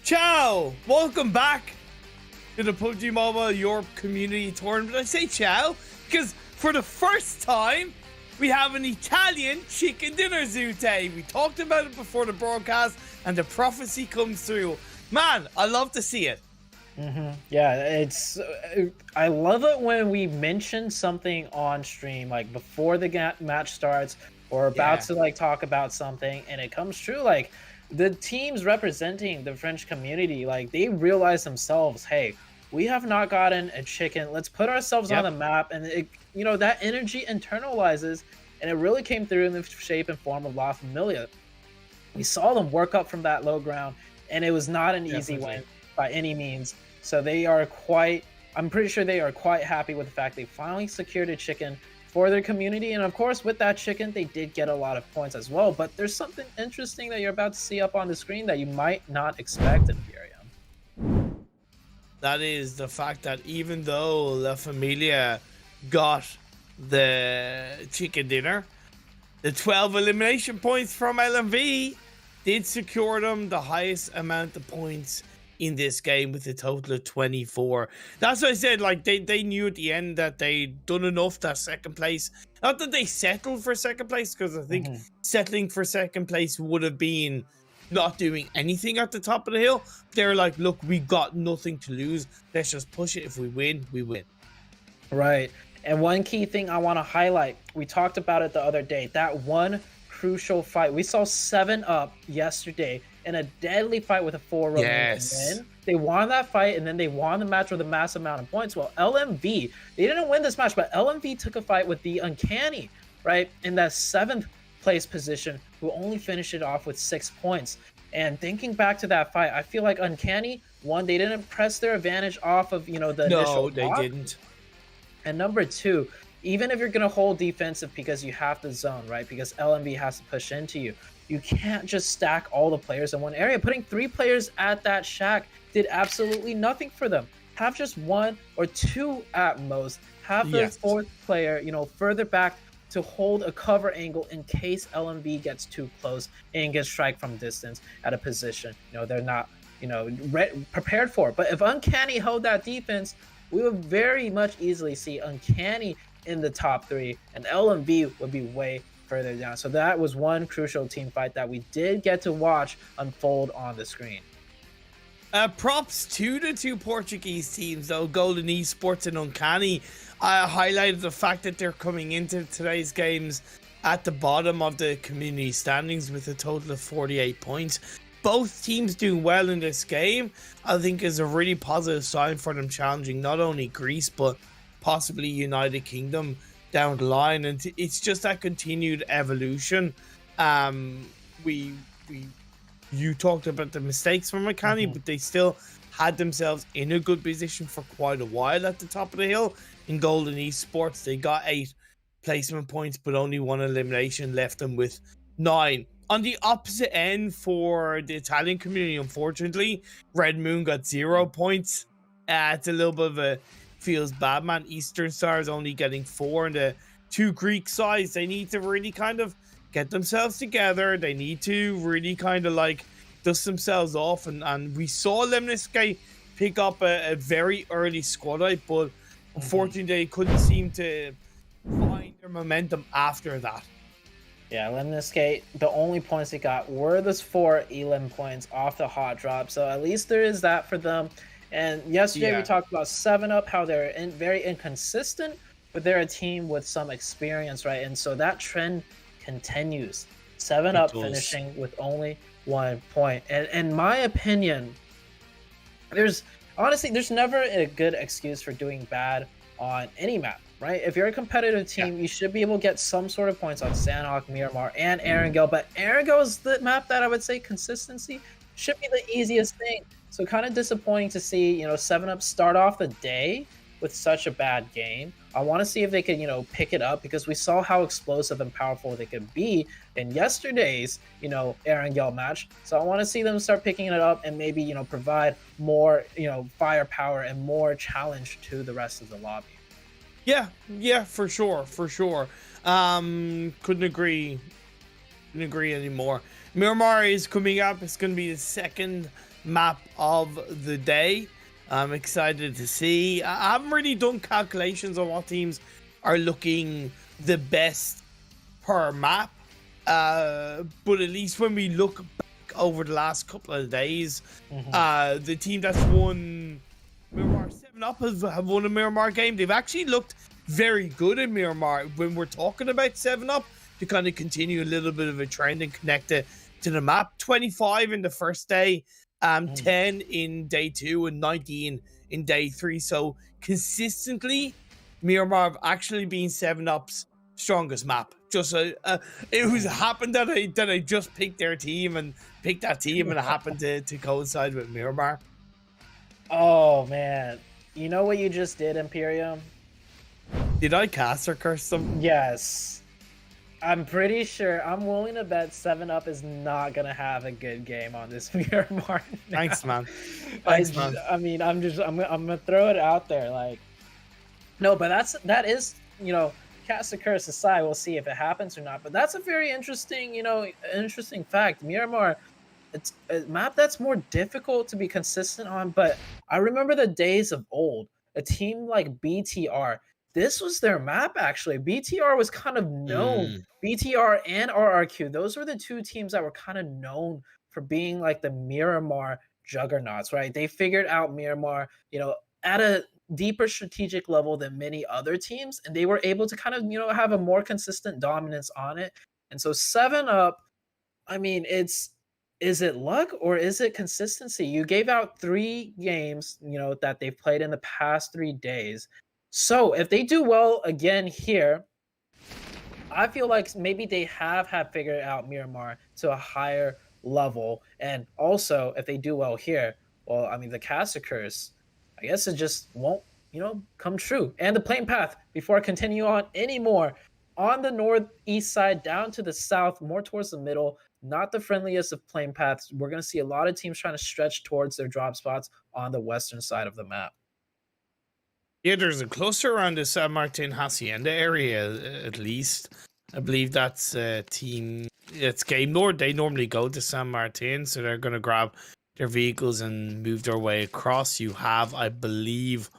Ciao! Welcome back to the PUBG Mobile Europe Community Tournament. I say ciao because for the first time we have an Italian chicken dinner Zute. We talked about it before the broadcast and the prophecy comes through. Man, I love to see it. Yeah, it's I love it when we mention something on stream, like before the match starts or about to like talk about something, and it comes true. Like the teams representing the French community, like they realize themselves, hey, we have not gotten a chicken. Let's put ourselves on the map, and it, you know, that energy internalizes, and it really came through in the shape and form of La Familia. We saw them work up from that low ground, and it was not an easy win by any means. So they are quite, I'm pretty sure they are quite happy with the fact they finally secured a chicken for their community. And of course, with that chicken, they did get a lot of points as well. But there's something interesting that you're about to see up on the screen that you might not expect in Ethereum. That is the fact that even though La Familia got the chicken dinner, the 12 elimination points from LMV did secure them the highest amount of points in this game with a total of 24. That's what I said, like they knew at the end that they'd done enough that second place. Not that they settled for second place, because I think settling for second place would have been not doing anything at the top of the hill. They're like, look, we got nothing to lose. Let's just push it. If we win, we win. Right. And one key thing I want to highlight, we talked about it the other day, that one crucial fight. We saw 7UP yesterday in a deadly fight with a 4 remaining win. They won that fight, and then they won the match with a massive amount of points. Well, LMV, they didn't win this match, but LMV took a fight with the Uncanny, right, in that 7th place position, who only finished it off with 6 points. And thinking back to that fight, I feel like Uncanny, one, they didn't press their advantage off of, you know, the initial block. No, they didn't. And number 2, even if you're going to hold defensive because you have the zone, right, because LMV has to push into you, you can't just stack all the players in one area. Putting 3 players at that shack did absolutely nothing for them. Have just 1 or 2 at most. Have the 4th player, you know, further back to hold a cover angle in case LMV gets too close and gets strike from distance at a position, you know, they're not, you know, prepared for. But if Uncanny held that defense, we would very much easily see Uncanny in the top 3, and LMV would be way further down. So that was one crucial team fight that we did get to watch unfold on the screen. Props to the 2 Portuguese teams though, Golden Esports and Uncanny. I highlighted the fact that they're coming into today's games at the bottom of the community standings with a total of 48 points. Both teams doing well in this game, I think, is a really positive sign for them, challenging not only Greece but possibly United Kingdom down the line. And it's just that continued evolution. You talked about the mistakes from Uncanny, but they still had themselves in a good position for quite a while at the top of the hill. In Golden Esports, they got 8 placement points, but only 1 elimination, left them with 9. On the opposite end for the Italian community, unfortunately, Red Moon got 0 points. It's a little bit of a feels bad, man. Eastern Stars only getting 4, and the 2 Greek sides, they need to really kind of get themselves together. They need to really kind of like dust themselves off, and we saw Lemnisky pick up a very early squad out, but unfortunately they couldn't seem to find their momentum after that. Yeah, Lemnisky, the only points they got were those 4 elim points off the hot drop, so at least there is that for them. And yesterday we talked about 7UP, how they're very inconsistent, but they're a team with some experience, right? And so that trend continues. 7UP finishing with only 1 point. And in my opinion, there's never a good excuse for doing bad on any map, right? If you're a competitive team, you should be able to get some sort of points on Sanhok, Miramar, and Erangel. But Erangel is the map that I would say consistency should be the easiest thing. So kind of disappointing to see, you know, 7UP start off the day with such a bad game. I want to see if they could, you know, pick it up, because we saw how explosive and powerful they could be in yesterday's, you know, Erangel match. So I want to see them start picking it up and maybe, you know, provide more, you know, firepower and more challenge to the rest of the lobby. Yeah, for sure. Couldn't agree anymore. Miramar is coming up. It's going to be the second map of the day. I'm excited to see. I haven't really done calculations on what teams are looking the best per map, but at least when we look back over the last couple of days, the team that's won Miramar 7-Up have won a Miramar game. They've actually looked very good in Miramar when we're talking about 7-Up, to kind of continue a little bit of a trend and connect it to the map. 25 in the first day, 10 in day 2, and 19 in day 3. So consistently, Miramar have actually been 7-Up's strongest map. Just it was happened that I just picked their team and picked that team, and it happened to coincide with Miramar. Oh man, you know what you just did, Imperium? Did I cast or curse them? Yes. I'm pretty sure, I'm willing to bet 7-Up is not gonna have a good game on this Miramar. Thanks, man. Thanks, man. I mean, I'm gonna throw it out there, like, no, but that is, you know, cast a curse aside, we'll see if it happens or not. But that's a very interesting, you know, interesting fact. Miramar, it's a map that's more difficult to be consistent on. But I remember the days of old, a team like BTR. This was their map, actually. BTR was kind of known. BTR and RRQ, those were the two teams that were kind of known for being like the Miramar juggernauts, right? They figured out Miramar, you know, at a deeper strategic level than many other teams, and they were able to kind of, you know, have a more consistent dominance on it. And so 7-Up, I mean, is it luck or is it consistency? You gave out 3 games, you know, that they've played in the past 3 days. So if they do well again here, I feel like maybe they have figured out Miramar to a higher level. And also, if they do well here, well, I mean, the Caster Curse, I guess it just won't, you know, come true. And the playing path, before I continue on anymore, on the northeast side, down to the south, more towards the middle, not the friendliest of playing paths. We're going to see a lot of teams trying to stretch towards their drop spots on the western side of the map. Yeah, there's a cluster around the San Martin Hacienda area, at least. I believe that's team. It's Game Nord. They normally go to San Martin, so they're going to grab their vehicles and move their way across. You have, I believe,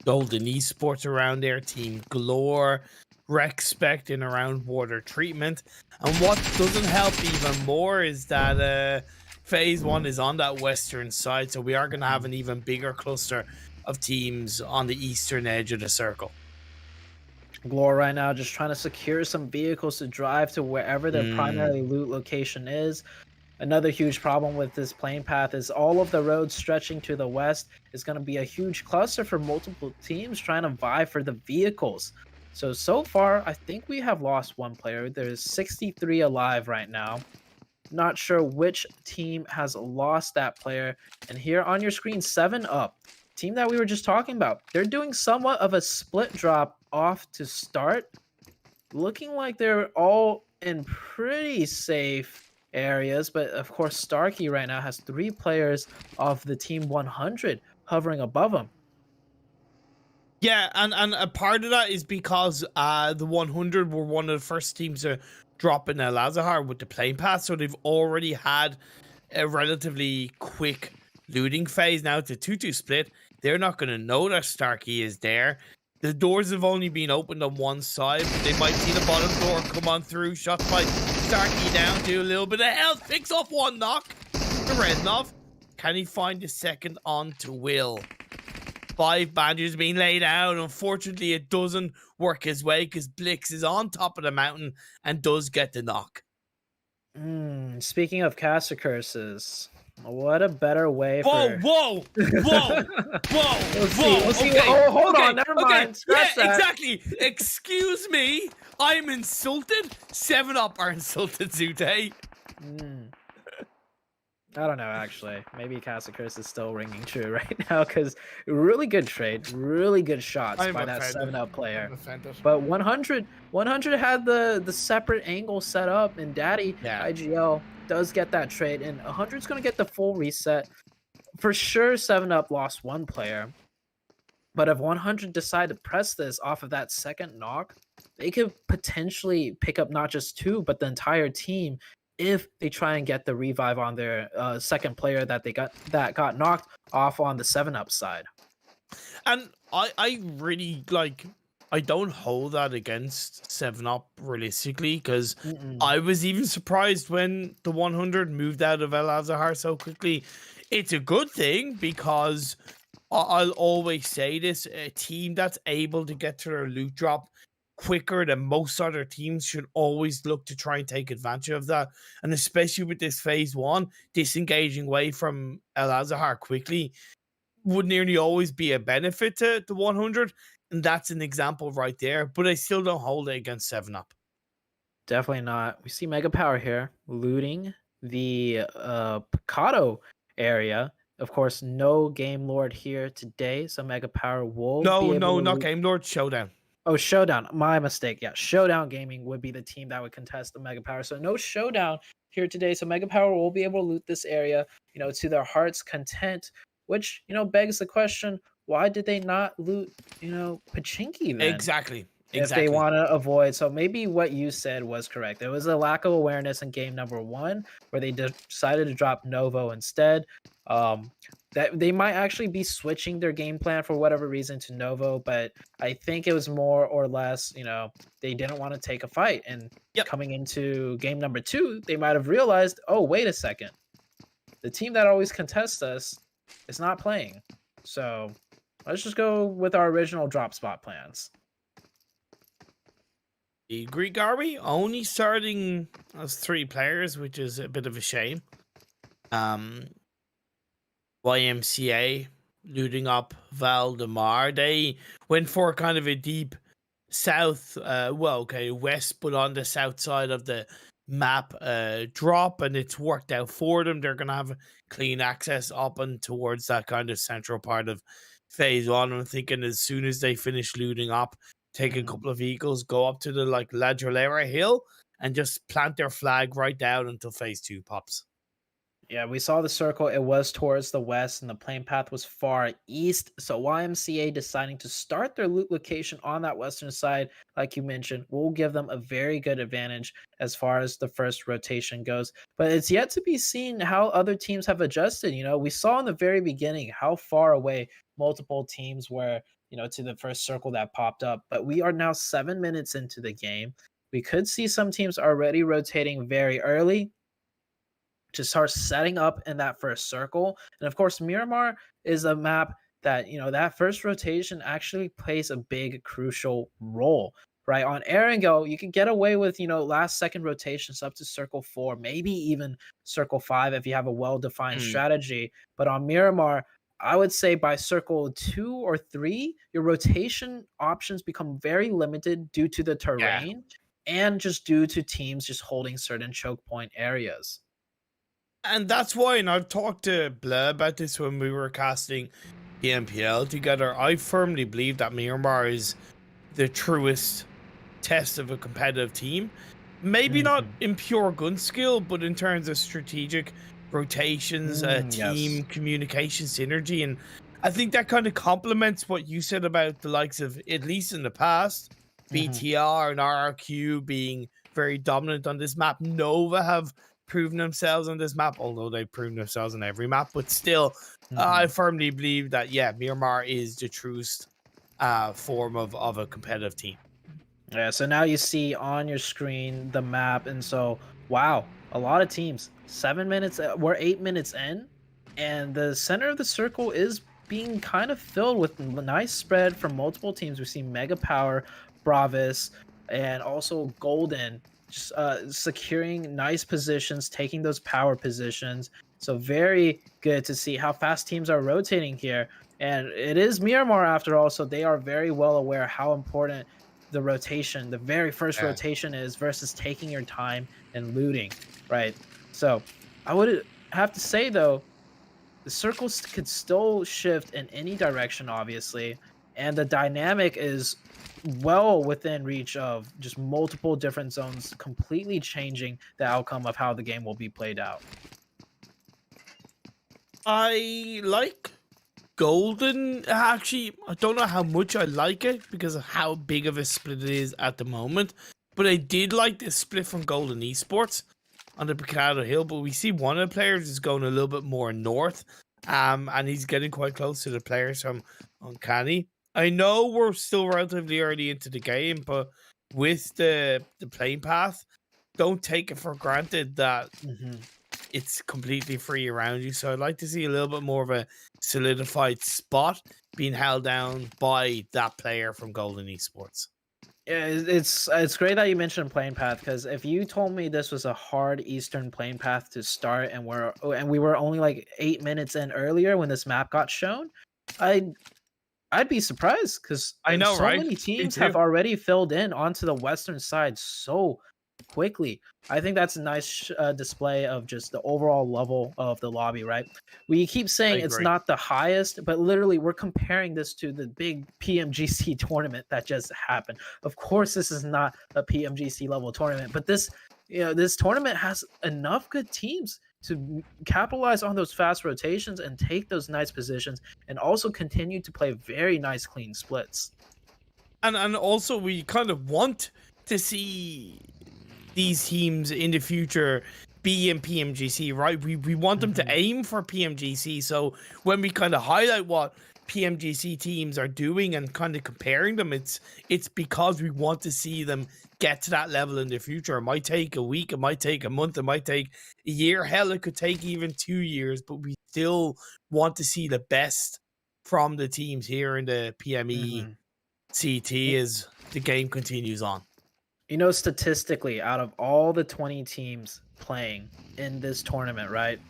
Golden Esports around there, Team Galore, Rexpect in around water treatment. And what doesn't help even more is that Phase 1 is on that western side, so we are going to have an even bigger cluster of teams on the eastern edge of the circle. Glore right now just trying to secure some vehicles to drive to wherever their primary loot location is. Another huge problem with this playing path is all of the roads stretching to the west is going to be a huge cluster for multiple teams trying to vie for the vehicles. So far, I think we have lost 1 player. There's 63 alive right now. Not sure which team has lost that player. And here on your screen, 7-Up, team that we were just talking about. They're doing somewhat of a split drop off to start. Looking like they're all in pretty safe areas, but of course Starkey right now has 3 players of the team 100 hovering above him. Yeah, and a part of that is because the 100 were one of the first teams to drop in El Azahar with the playing path, so they've already had a relatively quick looting phase. Now it's a 2-2 split. They're not going to know that Starkey is there. The doors have only been opened on one side, but they might see the bottom door come on through. Shots by Starkey down to a little bit of health. Picks off 1 knock to Rednov. Can he find a second on to Will? 5 bandages being laid out. Unfortunately, it doesn't work his way because Blix is on top of the mountain and does get the knock. Speaking of caster curses, what a better way Whoa! We'll see. Okay, oh, hold on, never mind. Scratch that. Exactly. Excuse me, I'm insulted. 7-Up are insulted, Zute. I don't know, actually. Maybe Caster Curse is still ringing true right now because really good trade, really good shots by that 7-Up player. But 100 had the separate angle set up, and Daddy IGL does get that trade, and 100's going to get the full reset. For sure, 7-Up lost 1 player, but if 100 decide to press this off of that second knock, they could potentially pick up not just 2, but the entire team if they try and get the revive on their second player that got knocked off on the 7-up side. And I really like, I don't hold that against 7-Up realistically, because I was even surprised when the 100 moved out of El Azahar so quickly. It's a good thing, because I'll always say this, a team that's able to get to their loot drop quicker than most other teams should always look to try and take advantage of that. And especially with this phase 1, disengaging away from El Azahar quickly would nearly always be a benefit to the 100, and that's an example right there. But I still don't hold it against 7-Up. Definitely not. We see Mega Power here looting the Picado area. Of course, no Game Lord here today, so Mega Power will be able to not loot. Game Lord, Showdown. Oh, Showdown. My mistake. Yeah, Showdown Gaming would be the team that would contest the Mega Power. So no Showdown here today. So Mega Power will be able to loot this area, to their heart's content, which, begs the question, why did they not loot, Pachinki then? Exactly. If they want to avoid. So maybe what you said was correct. There was a lack of awareness in game number 1 where they decided to drop Novo instead. That they might actually be switching their game plan for whatever reason to Novo, but I think it was more or less, they didn't want to take a fight. And coming into game number 2, they might have realized, oh, wait a second. The team that always contests us is not playing. So let's just go with our original drop spot plans. The Greek Army only starting as 3 players, which is a bit of a shame. YMCA looting up Valdemar. They went for kind of a deep south, west, but on the south side of the map drop, and it's worked out for them. They're gonna have clean access up and towards that kind of central part of phase 1. I'm thinking as soon as they finish looting up, take a couple of vehicles, go up to the La Drolera hill, and just plant their flag right down until phase 2 pops. Yeah, we saw the circle. It was towards the west, and the plane path was far east. So YMCA deciding to start their loot location on that western side, like you mentioned, will give them a very good advantage as far as the first rotation goes. But it's yet to be seen how other teams have adjusted. We saw in the very beginning how far away multiple teams were, to the first circle that popped up. But we are now 7 minutes into the game. We could see some teams already rotating very early to start setting up in that first circle. And of course, Miramar is a map that, that first rotation actually plays a big, crucial role, right? On Erangel, you can get away with, last second rotations up to circle 4, maybe even circle 5 if you have a well-defined strategy. But on Miramar, I would say by circle 2 or 3, your rotation options become very limited due to the terrain and just due to teams just holding certain choke point areas. And that's why, and I've talked to Blah about this when we were casting the MPL together, I firmly believe that Miramar is the truest test of a competitive team. Maybe not in pure gun skill, but in terms of strategic rotations, team communication synergy. And I think that kind of complements what you said about the likes of, at least in the past, BTR and RRQ being very dominant on this map. Nova have proven themselves on this map, although they've proven themselves on every map, but still, I firmly believe that, Miramar is the truest form of a competitive team. Yeah, so now you see on your screen the map, and so, wow, a lot of teams. 7 minutes, we're 8 minutes in, and the center of the circle is being kind of filled with a nice spread from multiple teams. We see Mega Power, Bravis, and also Golden just securing nice positions, taking those power positions. So very good to see how fast teams are rotating here. And it is Miramar after all, so they are very well aware how important the rotation, the very first rotation is versus taking your time and looting, right? So I would have to say, though, the circles could still shift in any direction, obviously, and the dynamic is well within reach of just multiple different zones completely changing the outcome of how the game will be played out. I like Golden. Actually, I don't know how much I like it because of how big of a split it is at the moment, but I did like this split from Golden Esports. on the Picado Hill, but we see one of the players is going a little bit more north, and he's getting quite close to the players from Uncanny. I know we're still relatively early into the game, but with the playing path, don't take it for granted that it's completely free around you. So I'd like to see a little bit more of a solidified spot being held down by that player from Golden Esports. Yeah, it's great that you mentioned playing path, because if you told me this was a hard Eastern playing path to start and we were only like 8 minutes in earlier when this map got shown, I'd be surprised, because I know, so right? many teams have already filled in onto the western side so quickly. I think that's a nice display of just the overall level of the lobby, right? We keep saying it's not the highest, but literally we're comparing this to the big PMGC tournament that just happened. Of course, this is not a PMGC level tournament, but this tournament has enough good teams to capitalize on those fast rotations and take those nice positions, and also continue to play very nice clean splits. And also we kind of want to see these teams in the future be in PMGC, right? We want them to aim for PMGC. So when we kind of highlight what PMGC teams are doing and kind of comparing them, it's because we want to see them get to that level in the future. It might take a week, it might take a month, it might take a year, hell, it could take even 2 years, but we still want to see the best from the teams here in the PMECT as the game continues on. You know, statistically, out of all the 20 teams playing in this tournament, right,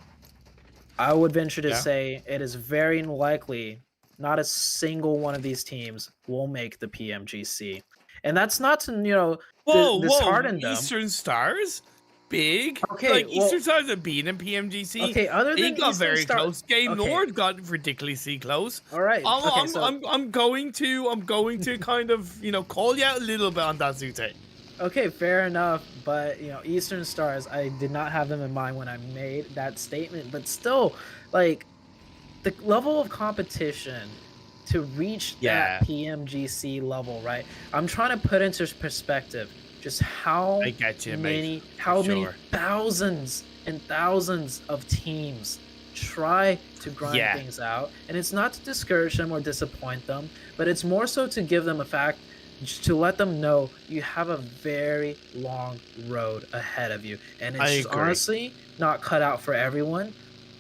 I would venture to say it is very likely not a single one of these teams will make the PMGC. And that's not to, dishearten them. Eastern Stars? Big? Okay, like, Eastern Stars have been in PMGC. Okay, other than they got Eastern very close. Game okay. Nord got ridiculously close. All right. I'm going to kind of, call you out a little bit on that, Zute. Okay, fair enough, but Eastern Stars, I did not have them in mind when I made that statement, but still, like, the level of competition to reach that PMGC level, right? I'm trying to put into perspective just how many thousands and thousands of teams try to grind things out, and it's not to discourage them or disappoint them, but it's more so to give them a fact, to let them know you have a very long road ahead of you, and it's honestly not cut out for everyone.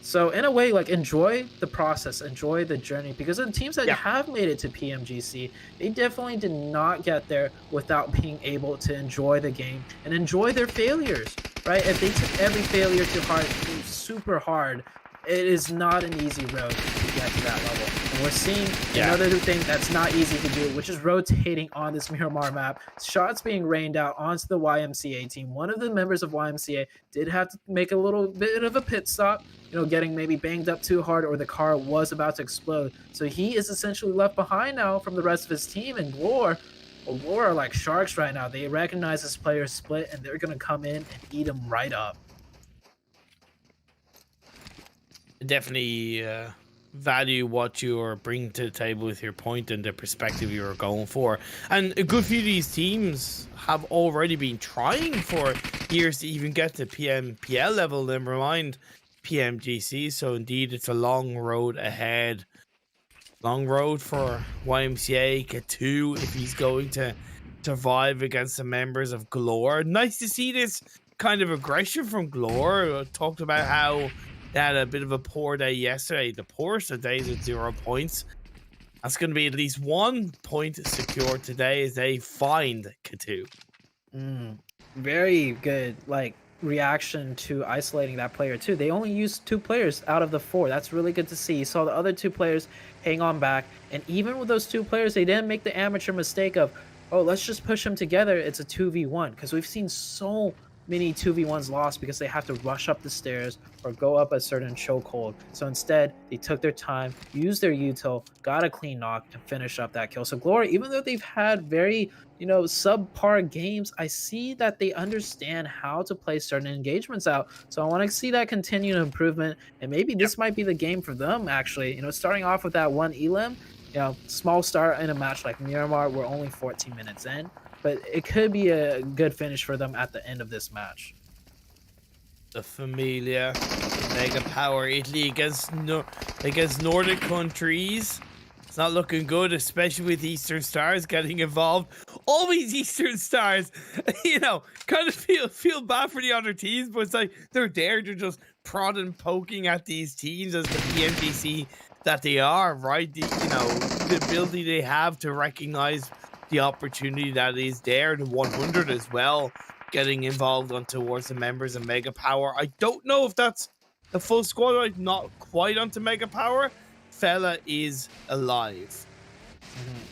So in a way, like, enjoy the process, enjoy the journey, because the teams that have made it to PMGC, they definitely did not get there without being able to enjoy the game and enjoy their failures, right? If they took every failure to heart super hard, it is not an easy road to get to that level. And we're seeing another thing that's not easy to do, which is rotating on this Miramar map. Shots being rained out onto the YMCA team. One of the members of YMCA did have to make a little bit of a pit stop, getting maybe banged up too hard, or the car was about to explode. So he is essentially left behind now from the rest of his team, and Glor are like sharks right now. They recognize this player's split, and they're going to come in and eat him right up. Definitely value what you're bringing to the table with your point and the perspective you're going for. And a good few of these teams have already been trying for years to even get to PMPL level, never mind PMGC. So indeed, it's a long road ahead. Long road for YMCA K2 if he's going to survive against the members of Glor. Nice to see this kind of aggression from Glor. Talked about how they had a bit of a poor day yesterday. The poorest of days with 0 points. That's going to be at least 1 point secured today as they find K2. Very good, reaction to isolating that player too. They only used 2 players out of the 4. That's really good to see. You saw the other 2 players hang on back, and even with those 2 players, they didn't make the amateur mistake of, oh, let's just push them together. It's a 2v1, because we've seen so many 2v1s lost because they have to rush up the stairs or go up a certain chokehold. So instead, they took their time, used their util, got a clean knock, and finished up that kill. So Glory, even though they've had very, subpar games, I see that they understand how to play certain engagements out. So I want to see that continued improvement, and maybe this might be the game for them, actually. Starting off with that 1 elim, small start in a match like Miramar, we're only 14 minutes in. But it could be a good finish for them at the end of this match. The Familia, Mega Power Italy against Nordic countries. It's not looking good, especially with Eastern Stars getting involved. Always Eastern Stars, kind of feel bad for the other teams, but it's like they're just prodding, poking at these teams as the PMDC that they are, right? The ability they have to recognize the opportunity that is there, the 100 as well, getting involved on towards the members of Mega Power. I don't know if that's the full squad, like not quite onto Mega Power. Fella is alive.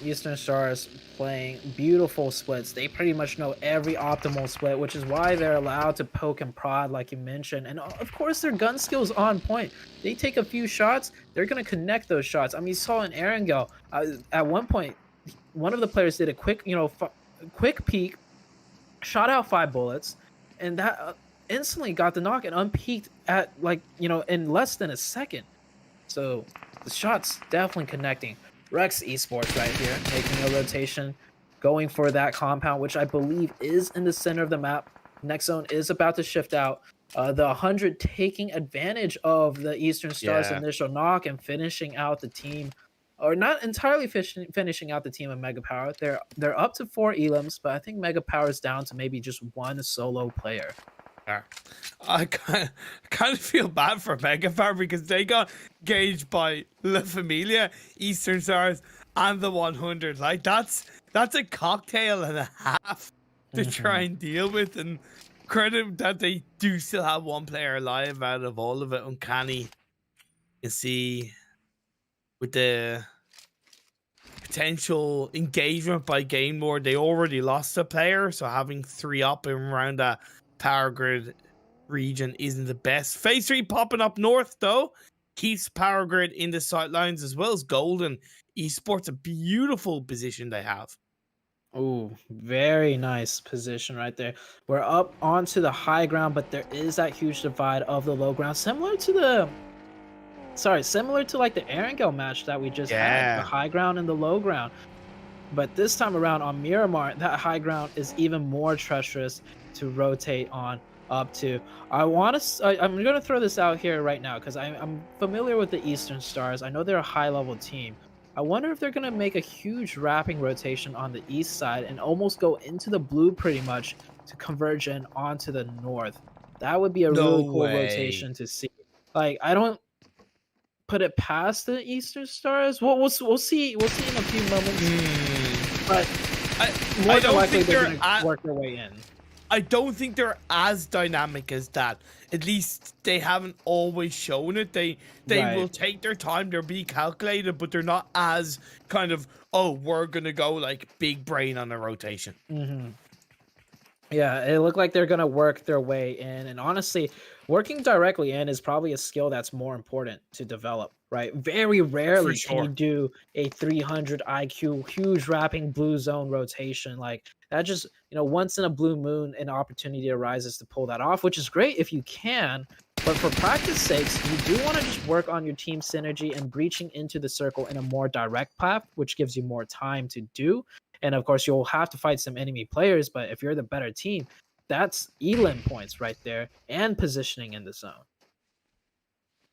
Eastern Stars playing beautiful splits. They pretty much know every optimal split, which is why they're allowed to poke and prod, like you mentioned. And of course, their gun skills on point. They take a few shots, they're going to connect those shots. I mean, you saw in Erangel, at one point, one of the players did a quick, quick peek, shot out 5 bullets, and that instantly got the knock and unpeaked at in less than a second. So the shots definitely connecting. Rex Esports right here, making a rotation, going for that compound, which I believe is in the center of the map. Next zone is about to shift out. The 100 taking advantage of the Eastern Stars' initial knock and finishing out the team, or not entirely finishing out the team of Mega Power. They're up to 4 elims, but I think Mega Power is down to maybe just 1 solo player. I kind of feel bad for Mega Power because they got gauged by La Familia, Eastern Stars, and the 100. Like that's a cocktail and a half to try and deal with. And credit that they do still have 1 player alive out of all of it. Uncanny. You see, with the potential engagement by Game Lord, they already lost a player, so having 3 up and around that power grid region isn't the best. Phase 3 popping up north though keeps power grid in the sightlines, as well as Golden Esports. A beautiful position they have. Oh, very nice position right there. We're up onto the high ground, but there is that huge divide of the low ground, similar to like the Erangel match that we just had, the high ground and the low ground. But this time around on Miramar, that high ground is even more treacherous to rotate on up to. I'm going to throw this out here right now because I'm familiar with the Eastern Stars. I know they're a high-level team. I wonder if they're going to make a huge wrapping rotation on the east side and almost go into the blue pretty much to converge in onto the north. That would be a really cool rotation to see. Like, I don't put it past the Eastern Stars. We'll see in a few moments. But more than likely they're going to work their way in. I don't think they're as dynamic as that. At least they haven't always shown it. They will take their time. They'll be calculated, but they're not as kind of, oh, we're going to go like big brain on a rotation. Yeah, it looked like they're going to work their way in. And honestly, working directly in is probably a skill that's more important to develop, right? Very rarely can you do a 300 IQ, huge wrapping blue zone rotation. Like that just, once in a blue moon, an opportunity arises to pull that off, which is great if you can. But for practice sakes, you do want to just work on your team synergy and breaching into the circle in a more direct path, which gives you more time to do. And of course, you'll have to fight some enemy players, but if you're the better team, that's elim points right there and positioning in the zone.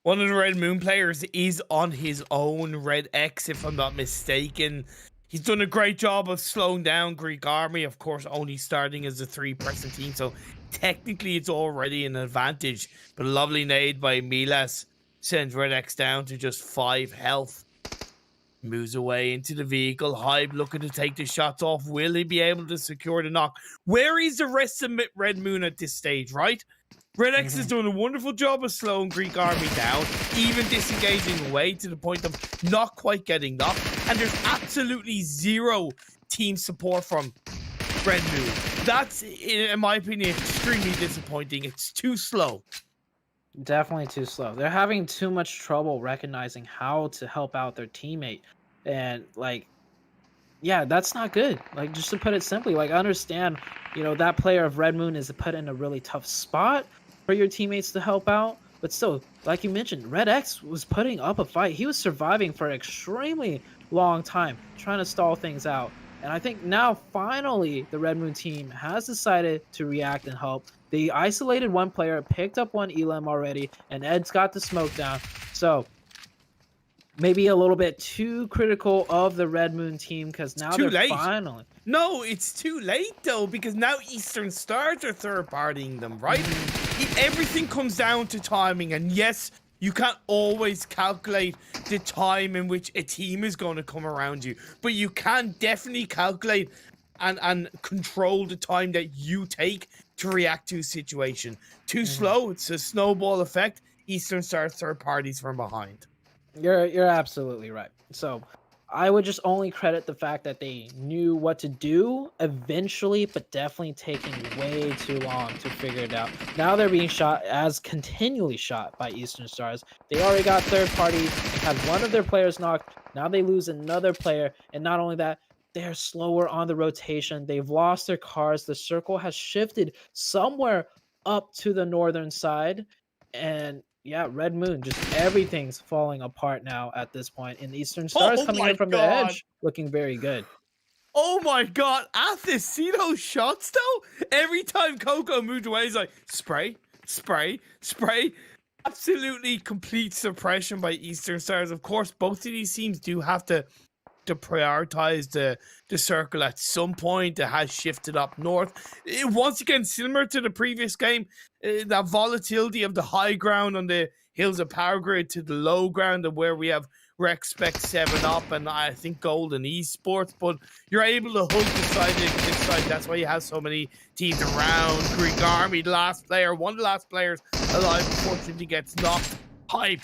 One of the Red Moon players is on his own, Red X, if I'm not mistaken. He's done a great job of slowing down Greek Army, of course, only starting as a 3-person team, so technically it's already an advantage. But a lovely nade by Milas sends Red X down to just 5 health. Moves away into the vehicle. Hybe looking to take the shots off. Will he be able to secure the knock? Where is the rest of Red Moon at this stage, right? Red X is doing a wonderful job of slowing Greek Army down, even disengaging away to the point of not quite getting knocked. And there's absolutely 0 team support from Red Moon. That's, in my opinion, extremely disappointing. It's too slow. Definitely too slow. They're having too much trouble recognizing how to help out their teammate. And that's not good. Like, just to put it simply, like, I understand, that player of Red Moon is put in a really tough spot for your teammates to help out. But still, like you mentioned, Red X was putting up a fight. He was surviving for an extremely long time, trying to stall things out. And I think now, finally, the Red Moon team has decided to react and help. They isolated one player, picked up one Elam already, and Ed's got the smoke down. So maybe a little bit too critical of the Red Moon team because now they're finally. No, it's too late though, because now Eastern Stars are third partying them, right? Everything comes down to timing, and yes, you can't always calculate the time in which a team is going to come around you, but you can definitely calculate and control the time that you take to react to a situation. Too slow, it's a snowball effect. Eastern Stars third parties from behind. You're absolutely right. So I would just only credit the fact that they knew what to do eventually, but definitely taking way too long to figure it out. Now they're being continually shot by Eastern Stars. They already got third party, they had one of their players knocked. Now they lose another player, and not only that, they're slower on the rotation. They've lost their cars. The circle has shifted somewhere up to the northern side, and yeah, Red Moon, just everything's falling apart now at this point. And Eastern Stars coming in from the edge, looking very good. Oh my god, Athos, see those shots though? Every time Coco moved away, he's like, spray, spray, spray. Absolutely complete suppression by Eastern Stars. Of course, both of these teams do have to prioritize the circle at some point. It has shifted up north. Once again, similar to the previous game, that volatility of the high ground on the hills of Power Grid to the low ground, and where we have Respect 7-Up and I think Golden Esports, but you're able to hold the side into this side. That's why you have so many teams around. Greek Army, the last player, one of the last players alive, unfortunately gets knocked. Hype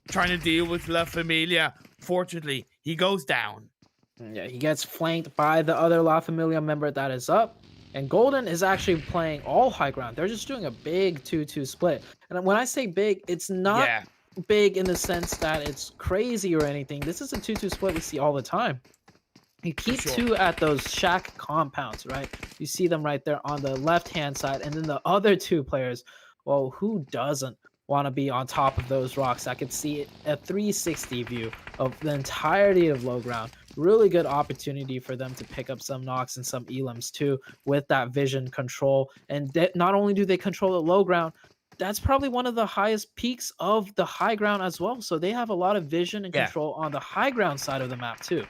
trying to deal with La Familia. Fortunately, he goes down. Yeah, he gets flanked by the other La Familia member that is up. And Golden is actually playing all high ground. They're just doing a big 2-2 split. And when I say big, it's not big in the sense that it's crazy or anything. This is a 2-2 split we see all the time. You keep two at those shack compounds, right? You see them right there on the left-hand side. And then the other two players, well, who doesn't want to be on top of those rocks? I could see a 360 view of the entirety of low ground. Really good opportunity for them to pick up some knocks and some elims too with that vision control. And not only do they control the low ground, that's probably one of the highest peaks of the high ground as well. So they have a lot of vision and control on the high ground side of the map too.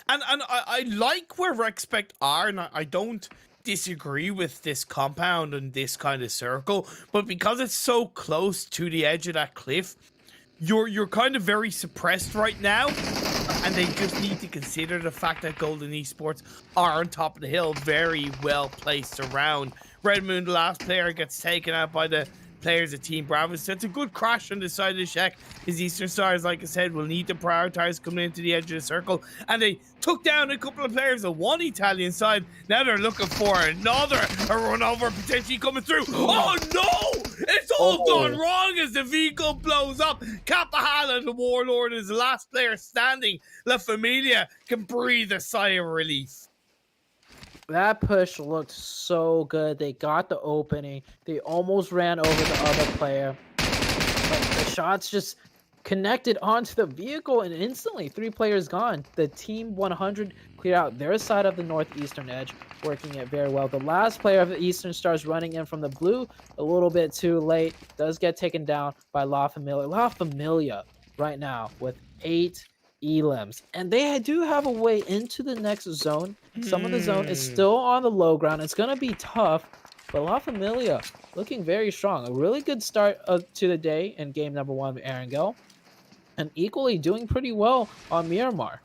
And I like where Respect are, and I don't disagree with this compound and this kind of circle, but because it's so close to the edge of that cliff, you're kind of very suppressed right now, and they just need to consider the fact that Golden Esports are on top of the hill, very well placed around. Red Moon, the last player, gets taken out by the players of Team Bravo, so it's a good crash on the side of the shack. His Eastern Stars, like I said, will need to prioritize coming into the edge of the circle, and they took down a couple of players on one Italian side. Now they're looking for another, a run over potentially coming through. Oh no! It's all gone wrong as the vehicle blows up. Capahala, the Warlord, is the last player standing. La Familia can breathe a sigh of relief. That push looked so good. They got the opening. They almost ran over the other player. But the shots just connected onto the vehicle, and instantly 3 players gone. The Team 100 cleared out their side of the northeastern edge, working it very well. The last player of the Eastern Stars running in from the blue, a little bit too late, does get taken down by La Familia. La Familia right now with 8 elims, and they do have a way into the next zone. Some of the zone is still on the low ground. It's going to be tough, but La Familia looking very strong. A really good start to the day in game number 1 with Erangel, and equally doing pretty well on Miramar.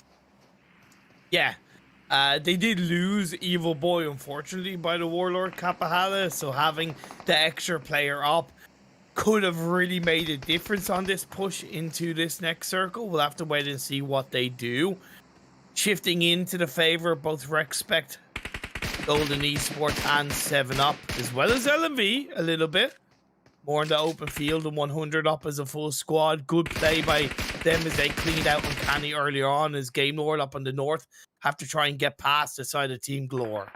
Yeah, they did lose Evil Boy, unfortunately, by the Warlord Capahala, so having the extra player up could have really made a difference on this push into this next circle. We'll have to wait and see what they do. Shifting into the favor of both Respect, Golden Esports, and 7-Up, as well as LMV a little bit. More in the open field, and 100 up as a full squad. Good play by them as they cleaned out Uncanny earlier on, as Game Lord up on the north have to try and get past the side of Team Glore.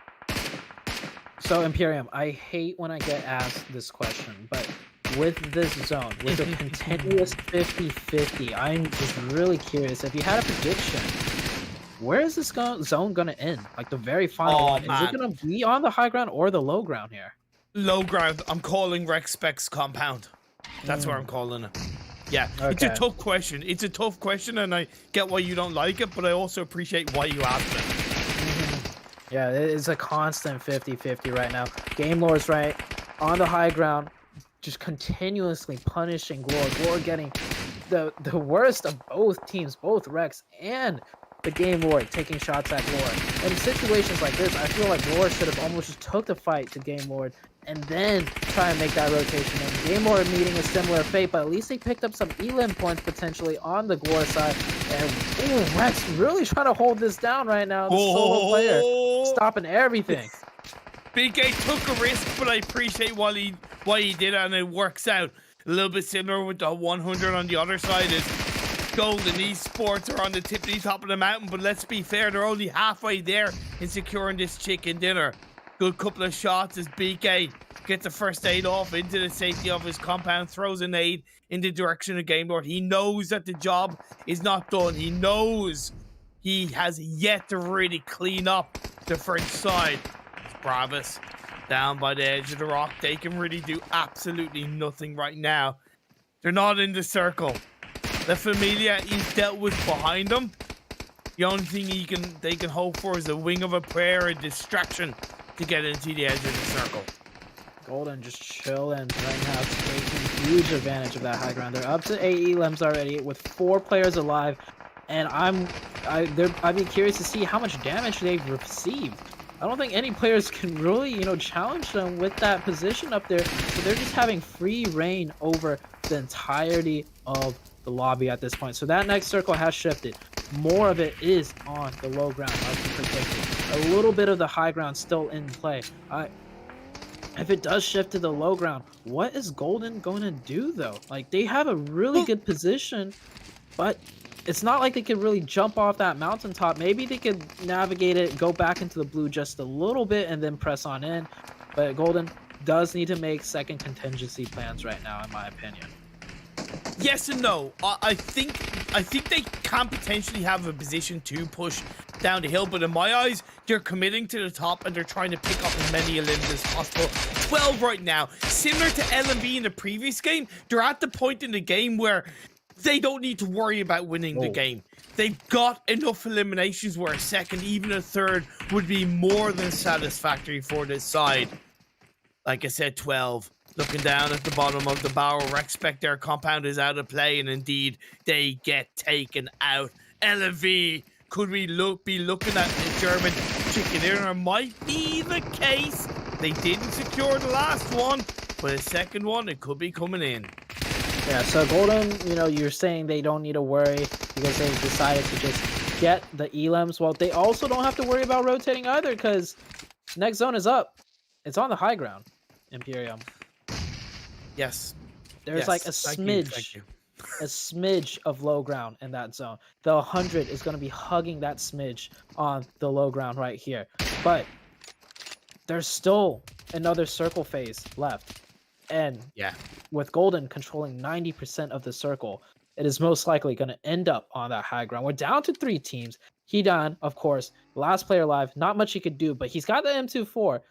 So Imperium, I hate when I get asked this question, but with this zone, with a continuous 50-50, I'm just really curious. If you had a prediction, where is this zone going to end? Like the very final one. Is it going to be on the high ground or the low ground here? Low ground. I'm calling Rex Specs compound. That's where I'm calling it. Yeah, it's a tough question. It's a tough question, and I get why you don't like it, but I also appreciate why you asked it. Yeah, it's a constant 50-50 right now. Game Lord's right on the high ground, just continuously punishing Glor. Glor getting the worst of both teams, both Rex and the Game Lord taking shots at Glor. And in situations like this, I feel like Glor should have almost just took the fight to Game Lord and then try and make that rotation. And Game Lord meeting a similar fate, but at least they picked up some elim points potentially on the Glor side. And ooh, Rex really trying to hold this down right now. The solo player stopping everything. BK took a risk, but I appreciate why he did it, and it works out. A little bit similar with the 100 on the other side is Golden Esports are on the tippity top of the mountain, but let's be fair, they're only halfway there in securing this chicken dinner. Good couple of shots as BK gets the first aid off into the safety of his compound, throws an aid in the direction of Game Lord. He knows that the job is not done. He knows he has yet to really clean up the French side. It's Bravis down by the edge of the rock. They can really do absolutely nothing right now. They're not in the circle. The Familia is dealt with behind them. The only thing they can hope for is a wing of a prayer, a distraction to get into the edge of the circle. Golden just chilling right now, taking huge advantage of that high ground. They're up to 8 elims already with 4 players alive, and I'd be curious to see how much damage they've received. I don't think any players can really, challenge them with that position up there. So they're just having free reign over the entirety of the lobby at this point. So that next circle has shifted. More of it is on the low ground, like we predicted. A little bit of the high ground still in play. If it does shift to the low ground, what is Golden going to do though? Like, they have a really good position, but it's not like they could really jump off that mountaintop. Maybe they could navigate it, go back into the blue just a little bit, and then press on in. But Golden does need to make second contingency plans right now, in my opinion. Yes and no. I think they can potentially have a position to push down the hill, but in my eyes, they're committing to the top and they're trying to pick up as many elims as possible. 12 right now. Similar to LMB in the previous game, they're at the point in the game where they don't need to worry about winning the game. They've got enough eliminations where a second, even a third, would be more than satisfactory for this side. Like I said, 12. Looking down at the bottom of the barrel, Respect their compound is out of play, and indeed, they get taken out. LV, could we be looking at the German chicken dinner? Might be the case. They didn't secure the last one, but the second one, it could be coming in. Yeah, so Golden, you're saying they don't need to worry because they've decided to just get the elims. Well, they also don't have to worry about rotating either because next zone is up. It's on the high ground, Imperium. Yes. There's like a smidge, a smidge of low ground in that zone. The 100 is going to be hugging that smidge on the low ground right here. But there's still another circle phase left. And with Golden controlling 90% of the circle, it is most likely going to end up on that high ground. We're down to 3 teams. Hidan, of course, last player alive. Not much he could do, but he's got the M24.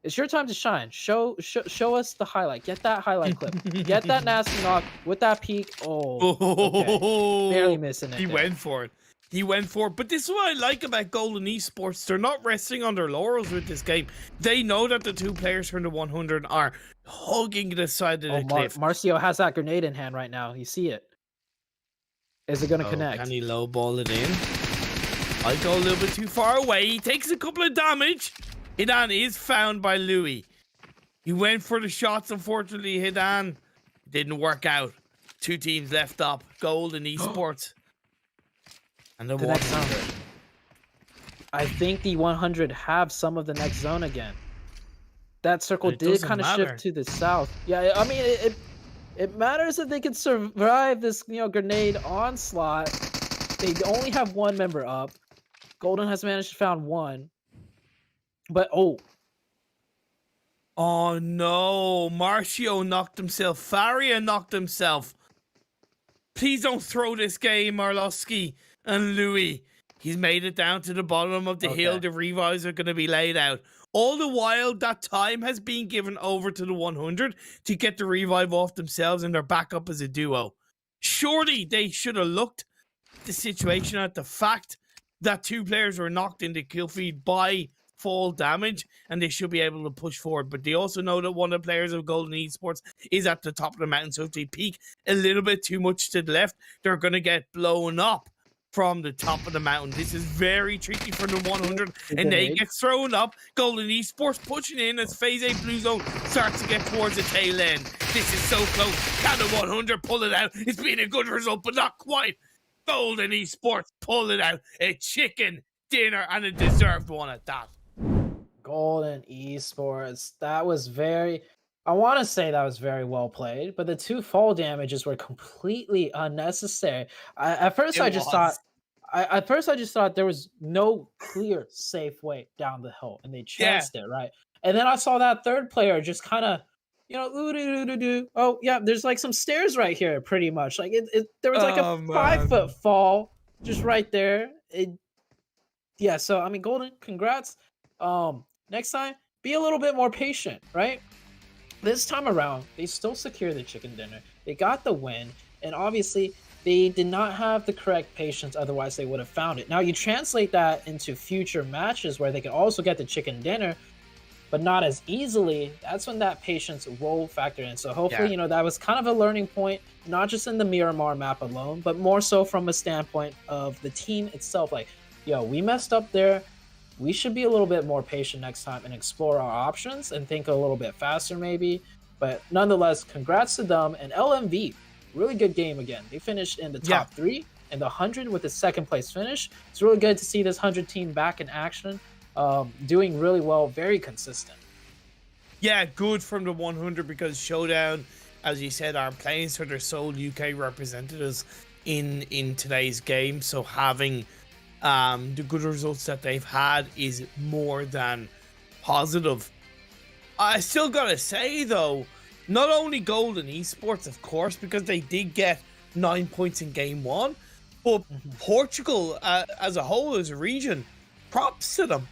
It's your time to shine. Show us the highlight. Get that highlight clip. Get that nasty knock with that peek. Okay. Barely missing it. He went for it. He went for it. But this is what I like about Golden Esports. They're not resting on their laurels with this game. They know that the 2 players from the 100 are hugging the side of the cliff. Marcio has that grenade in hand right now. You see it. Is it going to connect? Can he lowball it in? I go a little bit too far away. He takes a couple of damage. Hidan is found by Louis. He went for the shots. Unfortunately, Hidan didn't work out. 2 teams left up. Golden Esports. And the next zone. I think the 100 have some of the next zone again. That circle did kind of shift to the south. Yeah, I mean, it matters if they can survive this, grenade onslaught. They only have 1 member up. Golden has managed to found 1. But oh no, Marcio knocked himself. Faria knocked himself. Please don't throw this game, Marlowski and Louis. He's made it down to the bottom of the hill. The revives are going to be laid out. All the while, that time has been given over to the 100 to get the revive off themselves and their backup as a duo. Surely they should have looked at the situation, at the fact that 2 players were knocked into kill feed by fall damage, and they should be able to push forward. But they also know that one of the players of Golden Esports is at the top of the mountain, so if they peek a little bit too much to the left, they're going to get blown up from the top of the mountain. This is very tricky for the 100, and they get thrown up. Golden Esports pushing in as Phase 8 Blue Zone starts to get towards the tail end. This is so close. Can the 100 pull it out? It's been a good result, but not quite. Golden Esports pull it out. A chicken dinner, and a deserved one at that. Golden Esports. That was very, I want to say that was very well played, but the 2 fall damages were completely unnecessary. At first I just thought there was no clear safe way down the hill, and they chanced it, right? And then I saw that 3rd player just kind of, you know, oh yeah, there's like some stairs right here, pretty much. Like there was like a 5-foot fall just right there. Yeah, so I mean, Golden, congrats. Next time, be a little bit more patient, right? This time around, they still secure the chicken dinner. They got the win, and obviously, they did not have the correct patience, otherwise they would have found it. Now, you translate that into future matches where they can also get the chicken dinner, but not as easily. That's when that patience will factor in. So hopefully, you know, that was kind of a learning point, not just in the Miramar map alone, but more so from a standpoint of the team itself. Like, yo, we messed up there. We should be a little bit more patient next time and explore our options and think a little bit faster maybe. But nonetheless, congrats to them. And LMV, really good game again. They finished in the top 3 and the 100 with the 2nd place finish. It's really good to see this 100 team back in action, doing really well, very consistent. Yeah, good from the 100, because Showdown, as you said, are playing for their sole UK representatives in today's game. So having the good results that they've had is more than positive. I still gotta say though, not only Golden Esports, of course, because they did get 9 points in game 1, but Portugal as a whole, as a region, props to them.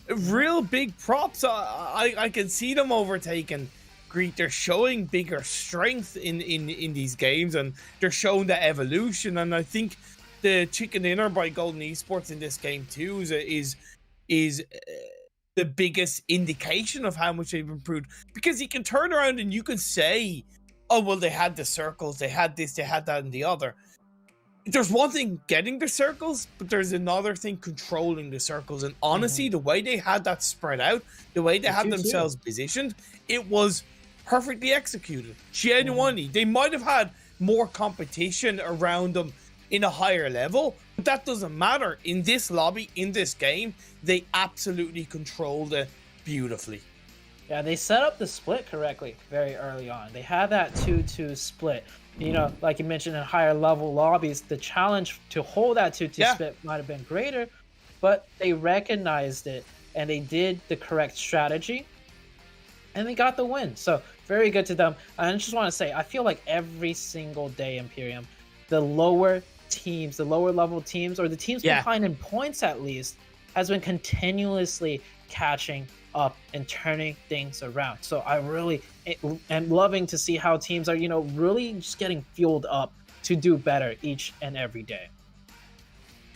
Real big props. I can see them overtaking Greek. They're showing bigger strength in these games, and they're showing the evolution. And I think the chicken dinner by Golden Esports in this game too is the biggest indication of how much they've improved, because you can turn around and you can say, oh well, they had the circles, they had this, they had that, and the other. There's one thing getting the circles, but there's another thing controlling the circles. And honestly, the way they had that spread out, the way they had themselves positioned, it was perfectly executed. Genuinely, they might have had more competition around them in a higher level, but that doesn't matter. In this lobby, in this game, they absolutely controlled it beautifully. Yeah, they set up the split correctly very early on. They had that 2-2 split. You know, like you mentioned, in higher level lobbies, the challenge to hold that 2-2 split might have been greater, but they recognized it and they did the correct strategy and they got the win. So very good to them. And I just want to say, I feel like every single day, Imperium, the lower teams, the lower level teams, or the teams behind in points at least, has been continuously catching up and turning things around. So I really am loving to see how teams are, you know, really just getting fueled up to do better each and every day.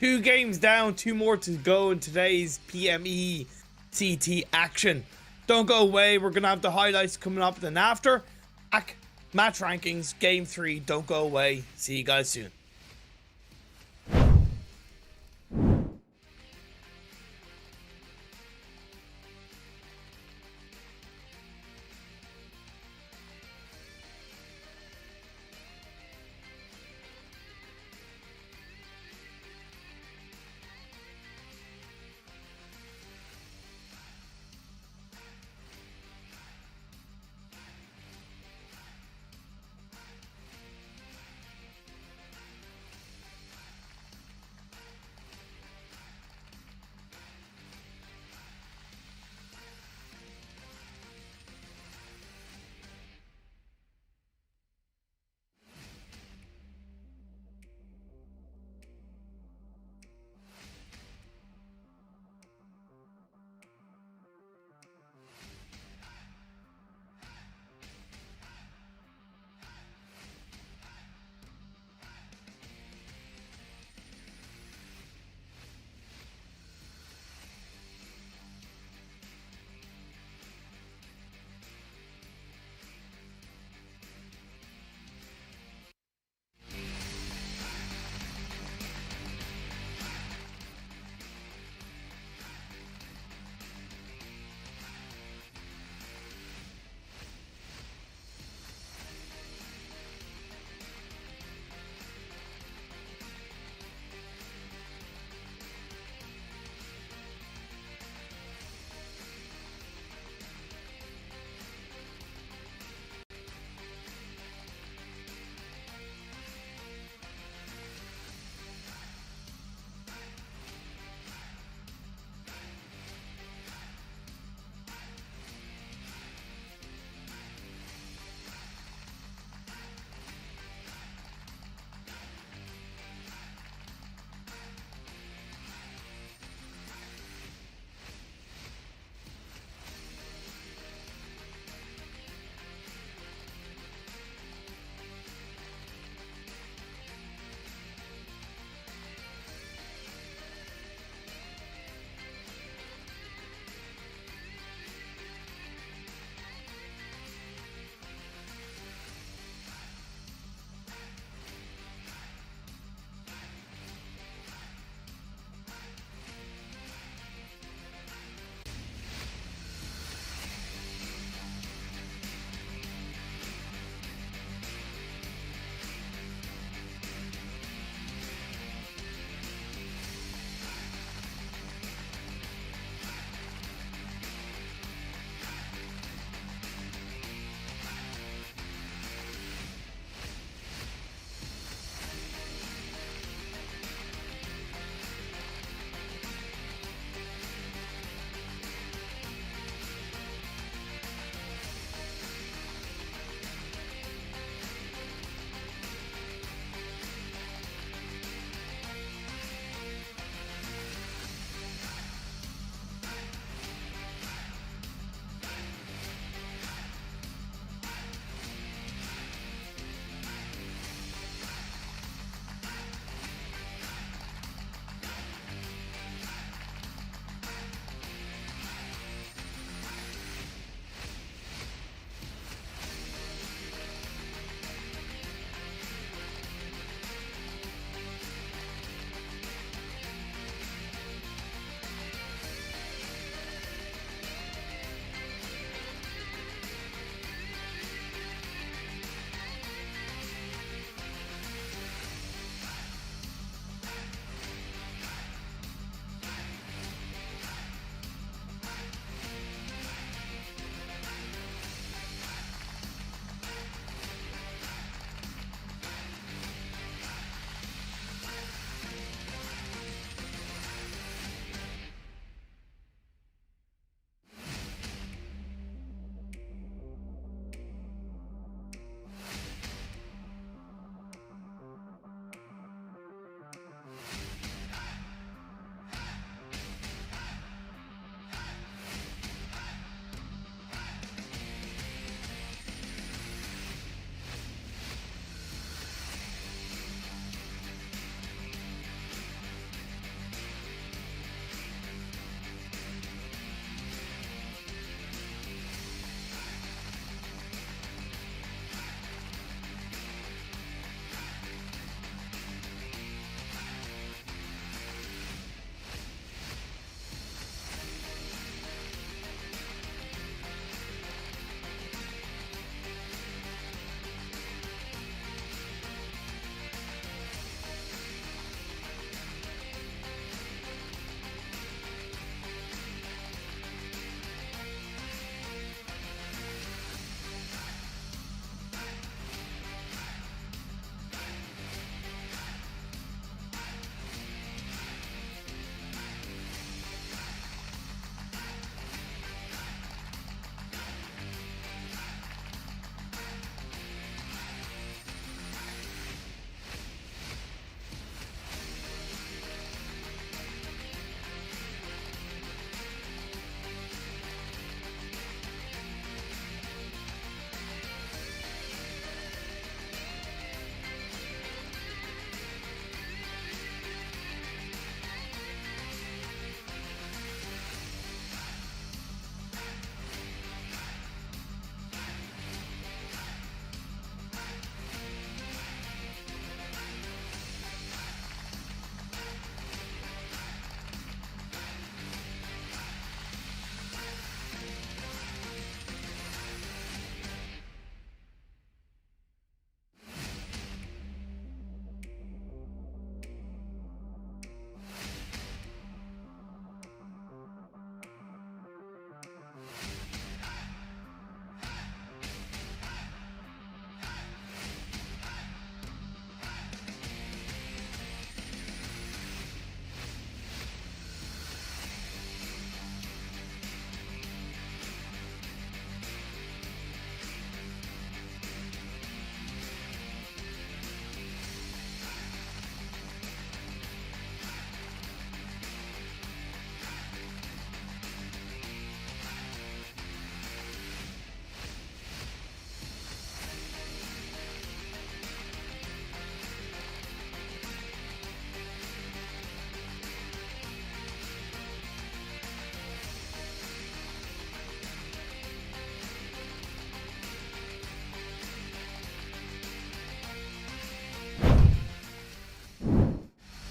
2 games down, 2 more to go in today's PMECT action. Don't go away. We're gonna have the highlights coming up. Then after match rankings, game 3. Don't go away. See you guys soon.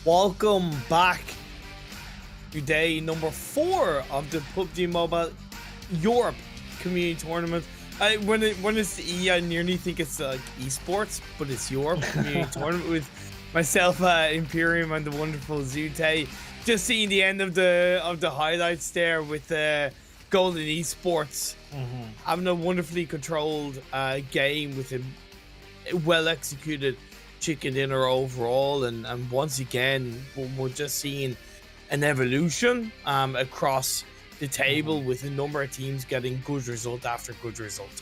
Welcome back to day number 4 of the PUBG Mobile Europe Community Tournament. When it's the E, I nearly think it's like esports, but it's Europe Community Tournament with myself, Imperium, and the wonderful Zute. Just seeing the end of the highlights there with Golden Esports having a wonderfully controlled game with a well executed chicken dinner overall, and once again we're just seeing an evolution across the table with a number of teams getting good result after good result.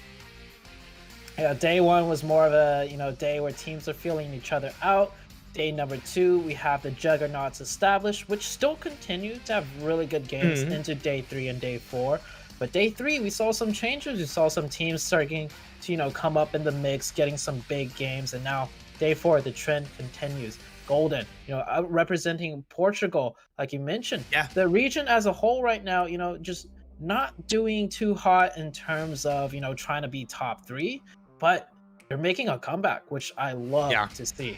Yeah, day 1 was more of a day where teams are feeling each other out. Day number 2, we have the juggernauts established, which still continue to have really good games into day 3 and day 4. But day 3, we saw some changes. We saw some teams starting to come up in the mix, getting some big games, and now day 4, the trend continues. Golden, representing Portugal, like you mentioned. Yeah. The region as a whole right now, just not doing too hot in terms of, trying to be top 3, but they're making a comeback, which I love to see.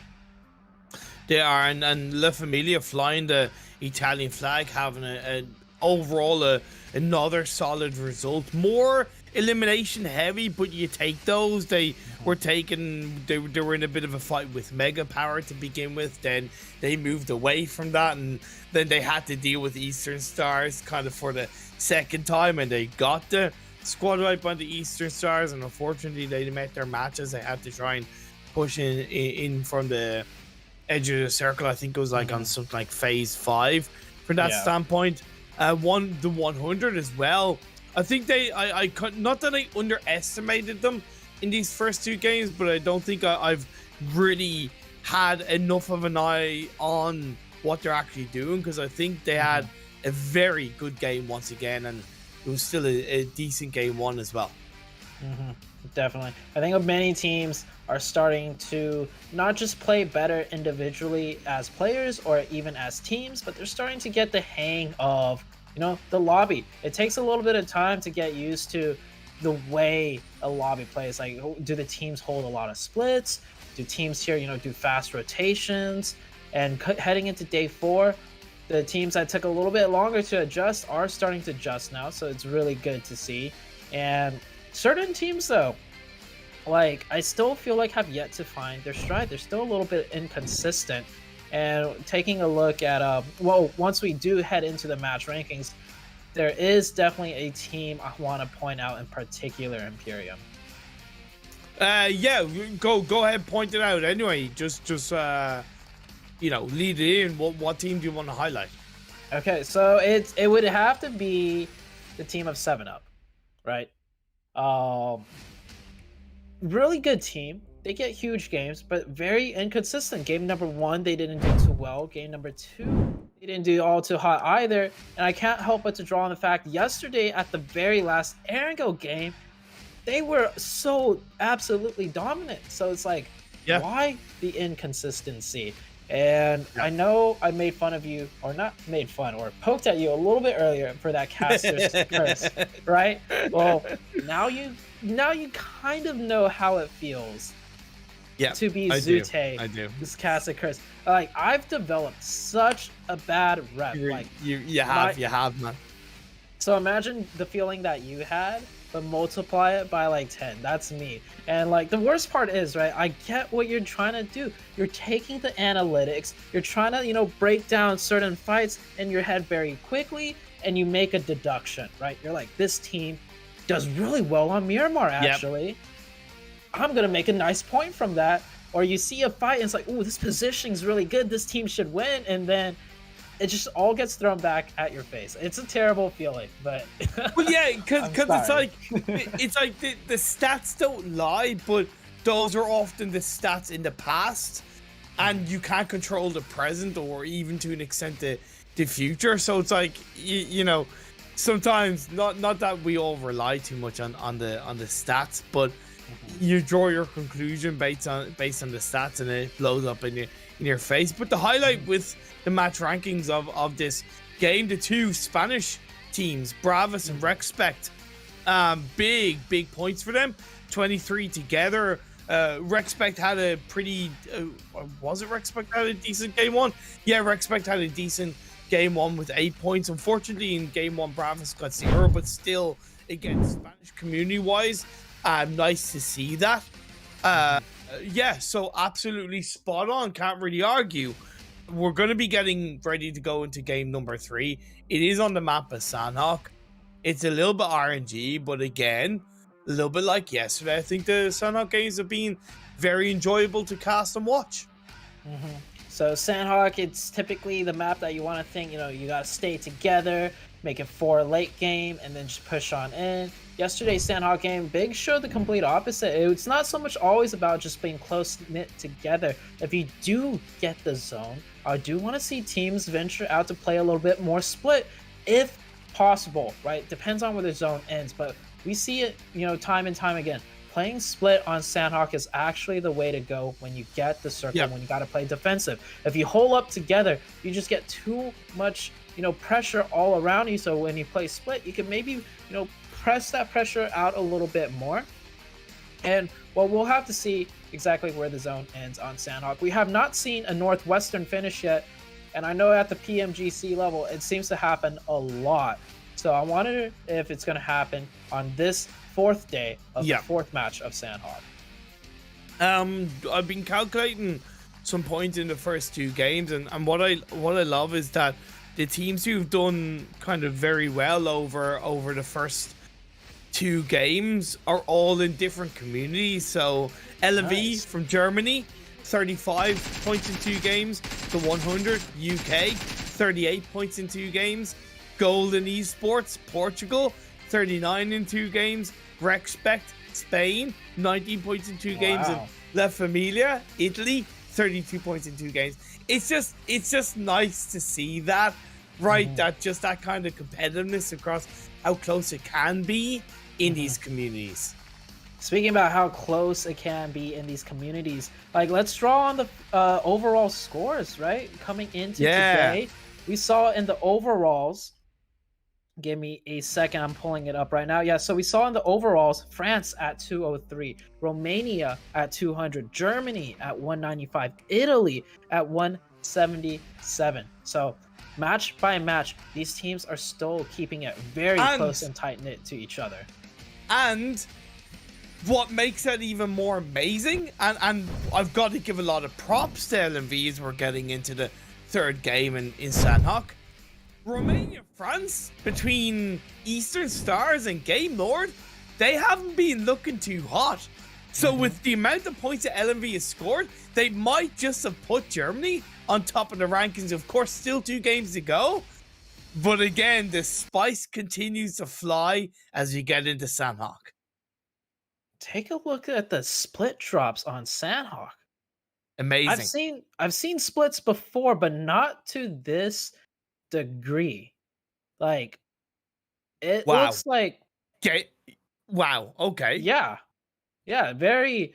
They are, and La Familia flying the Italian flag, having overall another solid result. More elimination heavy, but you take those. They were in a bit of a fight with Mega Power to begin with, then they moved away from that, and then they had to deal with Eastern Stars kind of for the second time, and they got the squad wipe on the Eastern Stars, and unfortunately they met their matches. They had to try and push in from the edge of the circle. I think it was like on something like phase 5 from that standpoint. Won the 100 as well. I think I not that I underestimated them in these first 2 games, but I don't think I've really had enough of an eye on what they're actually doing, because I think they had a very good game once again, and it was still a decent game 1 as well. Definitely. I think many teams are starting to not just play better individually as players or even as teams, but they're starting to get the hang of the lobby. It takes a little bit of time to get used to the way a lobby plays. Like, do the teams hold a lot of splits? Do teams here do fast rotations? And heading into day 4, the teams that took a little bit longer to adjust are starting to adjust now, so it's really good to see. And certain teams, though, like, I still feel like have yet to find their stride. They're still a little bit inconsistent. And taking a look at once we do head into the match rankings, there is definitely a team I want to point out in particular, Imperium. Yeah, go ahead, point it out anyway. Just lead it in. What team do you want to highlight? Okay, so it would have to be the team of 7UP, right? Really good team. They get huge games, but very inconsistent. Game number 1, they didn't do too well. Game number 2, they didn't do all too hot either. And I can't help but to draw on the fact yesterday at the very last Ergo game, they were so absolutely dominant. So it's like, why the inconsistency? And I know I made fun of you, or not made fun, or poked at you a little bit earlier for that caster's curse, right? Well, now you kind of know how it feels. To be Zute, I do. This caster curse. Like, I've developed such a bad rep. You have, man. So imagine the feeling that you had, but multiply it by like 10. That's me. And like, the worst part is, right, I get what you're trying to do. You're taking the analytics, you're trying to, break down certain fights in your head very quickly, and you make a deduction, right? You're like, this team does really well on Miramar, actually. I'm gonna make a nice point from that. Or you see a fight and it's like, ooh, this positioning's really good, this team should win, and then it just all gets thrown back at your face. It's a terrible feeling, but well, yeah, because it's like the stats don't lie, but those are often the stats in the past, and you can't control the present or even to an extent the future. So it's like sometimes not that we all rely too much on the stats, but you draw your conclusion based on the stats, and it blows up in your face. But the highlight with the match rankings of this game, the 2 Spanish teams, Bravos and Rexpect, big points for them, 23 together. Rexpect had a pretty, was it Rexpect had a decent game one? Yeah, Rexpect had a decent game one with 8 points. Unfortunately, in game one, Bravos got 0, but still, again, Spanish community-wise, nice to see that. Yeah, so absolutely spot on. Can't really argue. We're going to be getting ready to go into game number 3. It is on the map of Sanhok. It's a little bit RNG, but again, a little bit like yesterday. I think the Sanhok games have been very enjoyable to cast and watch. So Sanhok, it's typically the map that you want to think, you know, you got to stay together, make it 4 late game, and then just push on in. Yesterday's Sanhok game, Big showed the complete opposite. It's not so much always about just being close-knit together. If you do get the zone, I do want to see teams venture out to play a little bit more split, if possible, right? Depends on where the zone ends, but we see it, you know, time and time again. Playing split on Sanhok is actually the way to go when you get the circle, when you got to play defensive. If you hold up together, you just get too much, you know, pressure all around you. So when you play split, you can maybe, you know, press that pressure out a little bit more. And well, we'll have to see exactly where the zone ends on Sanhok. We have not seen a Northwestern finish yet. And I know at the PMGC level, it seems to happen a lot. So I wonder if it's going to happen on this 4th day of the 4th match of Sanhok. I've been calculating some points in the first 2 games, and what I love is that the teams who've done kind of very well over the first 2 games are all in different communities. So LV from Germany, 35 points in 2 games. The 100 UK, 38 points in 2 games. Golden Esports Portugal, 39 in 2 games. Rexpect Spain, 19 points in 2 games. And La Familia Italy, 32 points in 2 games. It's just nice to see that, right? That just that kind of competitiveness across how close it can be in these communities. Speaking about how close it can be in these communities, like let's draw on the overall scores, right? Coming into today, we saw in the overalls. Give me a second, I'm pulling it up right now. Yeah, so we saw in the overalls, France at 203, Romania at 200, Germany at 195, Italy at 177. So match by match, these teams are still keeping it very close and tight-knit to each other. And what makes it even more amazing, and I've got to give a lot of props to LMV as we're getting into the 3rd game in Sanhok. Romania, France, between Eastern Stars and Game Lord, they haven't been looking too hot. So with the amount of points that LMV has scored, they might just have put Germany on top of the rankings. Of course, still 2 games to go. But again, the spice continues to fly as you get into Sanhok. Take a look at the split drops on Sanhok. Amazing. I've seen splits before, but not to this degree. Like it looks like wow, okay. Yeah, very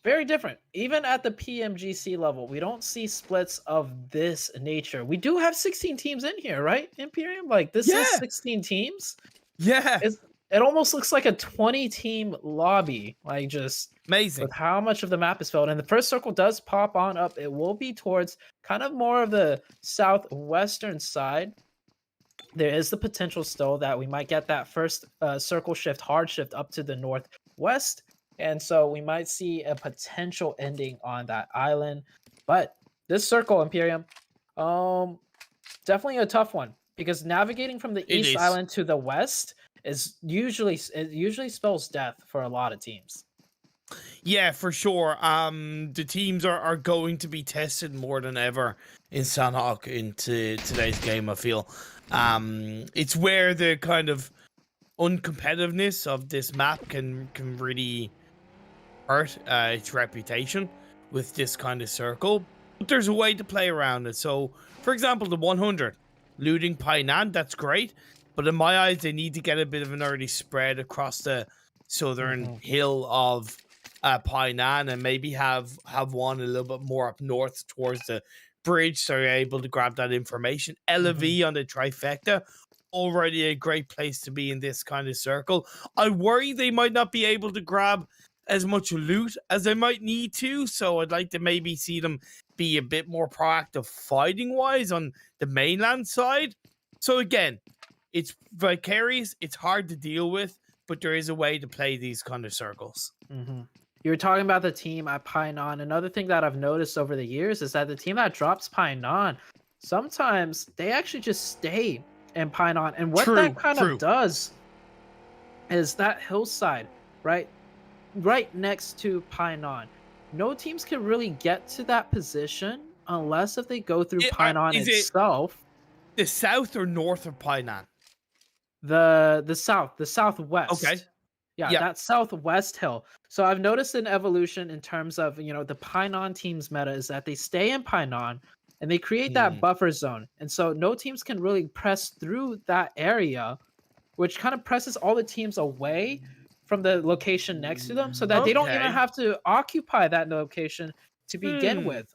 different. Even at the PMGC level, we don't see splits of this nature. We do have 16 teams in here, right, Imperium? Like this is 16 teams. It almost looks like a 20-team lobby, like just amazing with how much of the map is filled. And the first circle does pop on up. It will be towards kind of more of the southwestern side. There is the potential still that we might get that first circle shift, hard shift up to the northwest. And so we might see a potential ending on that island. But this circle, Imperium, definitely a tough one, because navigating from the east island to the west is usually spells death for a lot of teams. Yeah, for sure. The teams are going to be tested more than ever in Sanhok into today's game, I feel. It's where the kind of uncompetitiveness of this map can really hurt its reputation with this kind of circle. But there's a way to play around it. So, for example, the 100, looting Painan, that's great. But in my eyes, they need to get a bit of an early spread across the southern hill of Painan, and maybe have one a little bit more up north towards the bridge, so you're able to grab that information. LV on the trifecta, already a great place to be in this kind of circle. I worry they might not be able to grab as much loot as they might need to. So I'd like to maybe see them be a bit more proactive fighting wise on the mainland side. So again, it's vicarious, it's hard to deal with, but there is a way to play these kind of circles. You were talking about the team at Painan. Another thing that I've noticed over the years is that the team that drops Painan, sometimes they actually just stay in Painan. And what that kind of does is that hillside, right next to Painan. No teams can really get to that position unless if they go through Painan itself. The south or north of Painan? The southwest. Okay. Yeah, that southwest hill. So I've noticed an evolution in terms of, you know, the Painan team's meta is that they stay in Painan and they create that buffer zone. And so no teams can really press through that area, which kind of presses all the teams away from the location next to them so that they don't even have to occupy that location to begin with.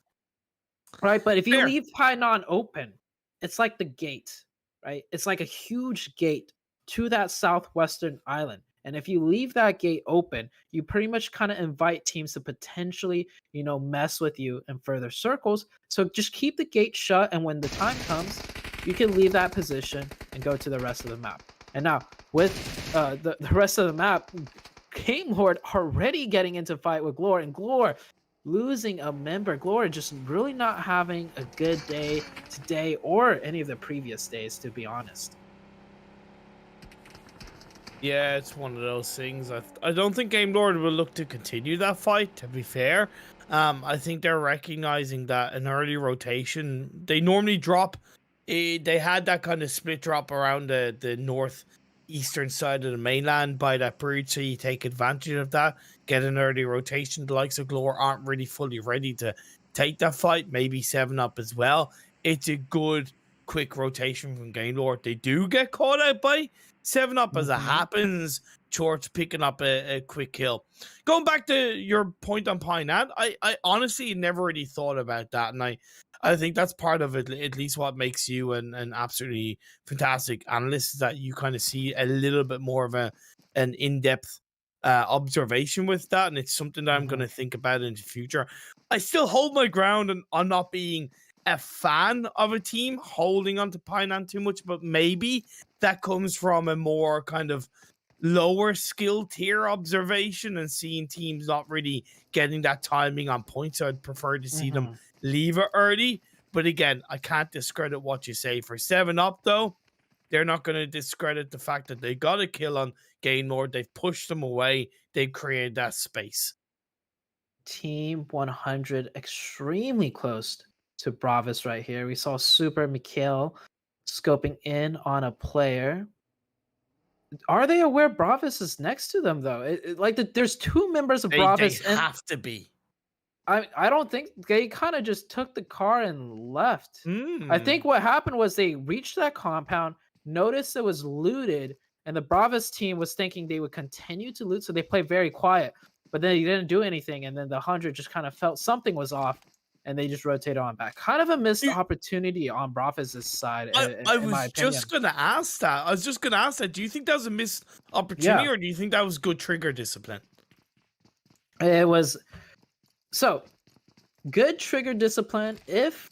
Right? But if you leave Painan open, it's like the gate, right? It's like a huge gate to that southwestern island. And if you leave that gate open, you pretty much kind of invite teams to potentially, you know, mess with you in further circles. So just keep the gate shut, and when the time comes, you can leave that position and go to the rest of the map. And now, with the rest of the map, Game Lord already getting into fight with Glor, and Glor losing a member. Glor just really not having a good day today or any of the previous days, to be honest. Yeah, it's one of those things. I don't think Game Lord will look to continue that fight, to be fair. I think they're recognizing that an early rotation, they normally drop. They had that kind of split drop around the northeastern side of the mainland by that bridge, so you take advantage of that, get an early rotation. The likes of Glor aren't really fully ready to take that fight. Maybe 7-Up as well. It's a good, quick rotation from Game Lord. They do get caught out by 7-Up as it happens. George picking up a quick kill. Going back to your point on Painan, I honestly never really thought about that, and I think that's part of it, at least what makes you an absolutely fantastic analyst, is that you kind of see a little bit more of an in-depth observation with that, and it's something that I'm going to think about in the future. I still hold my ground on not being a fan of a team holding on to Painan too much, but maybe that comes from a more kind of lower skill tier observation and seeing teams not really getting that timing on point. So I'd prefer to see them leave it early. But again, I can't discredit what you say. For 7-Up, though, they're not going to discredit the fact that they got a kill on Game Lord. They've pushed them away. They've created that space. Team 100 extremely close to Bravos right here. We saw Super Mikhail scoping in on a player. Are they aware Bravos is next to them, though? There's two members of Bravos. They have to be. I don't think they kind of just took the car and left. I think what happened was they reached that compound, noticed it was looted, and the Bravos team was thinking they would continue to loot, so they played very quiet. But then they didn't do anything, and then the 100 just kind of felt something was off, and they just rotated on back. Kind of a missed opportunity on Bravos' side. I was just going to ask that. Do you think that was a missed opportunity, or do you think that was good trigger discipline? It was... So, good trigger discipline if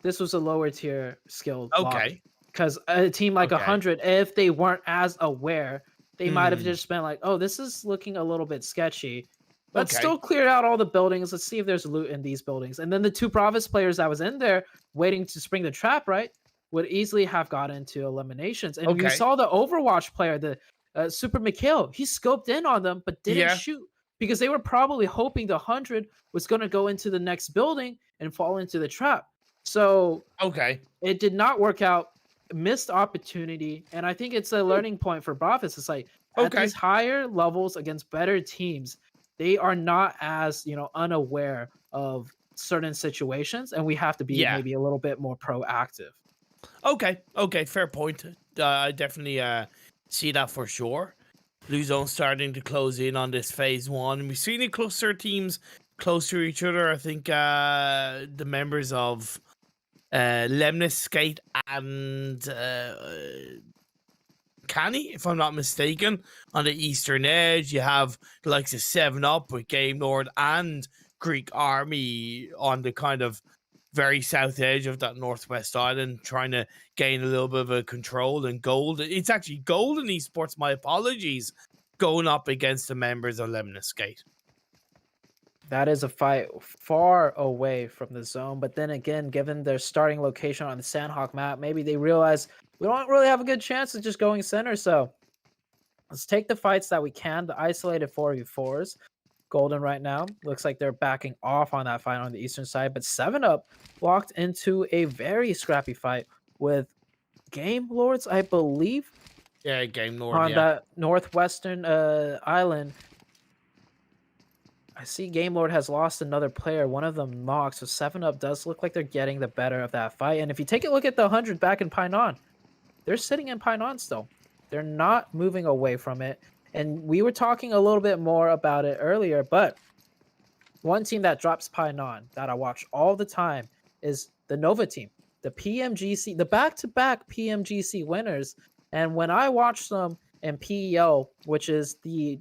this was a lower tier skill. Okay. Because a team like 100, if they weren't as aware, they might have just been like, oh, this is looking a little bit sketchy. Let's still clear out all the buildings. Let's see if there's loot in these buildings. And then the two Bravos players that was in there waiting to spring the trap, right, would easily have got into eliminations. And you saw the Overwatch player, the Super Mikhail, he scoped in on them, but didn't shoot. Because they were probably hoping the 100 was going to go into the next building and fall into the trap. So it did not work out. Missed opportunity. And I think it's a learning point for Bravos. It's like at these higher levels against better teams, they are not as, unaware of certain situations. And we have to be maybe a little bit more proactive. Okay. Fair point. I definitely see that for sure. Blue Zone starting to close in on this phase 1, and we've seen it cluster teams close to each other. I think the members of Lemnis, Skate, and uncanny, if I'm not mistaken. On the eastern edge, you have the likes of 7 Up with Game Lord and Greek Army on the kind of very south edge of that northwest island, trying to gain a little bit of a control. And gold, it's actually Golden Esports, my apologies, going up against the members of Lemnis Gate. That is a fight far away from the zone, but then again, given their starting location on the Sandhawk map, maybe they realize we don't really have a good chance of just going center, so let's take the fights that we can, the isolated 4v4s. Golden right now looks like they're backing off on that fight on the eastern side, but 7 Up walked into a very scrappy fight with Game Lords, I believe. Yeah, Game Lord on that northwestern island. I see Game Lord has lost another player. One of them knocked, so 7 Up does look like they're getting the better of that fight. And if you take a look at the 100 back in Painan, they're sitting in Painan still. They're not moving away from it. And we were talking a little bit more about it earlier, but one team that drops Painan that I watch all the time is the Nova team, the PMGC, the back-to-back PMGC winners. And when I watch them in PEO, which is the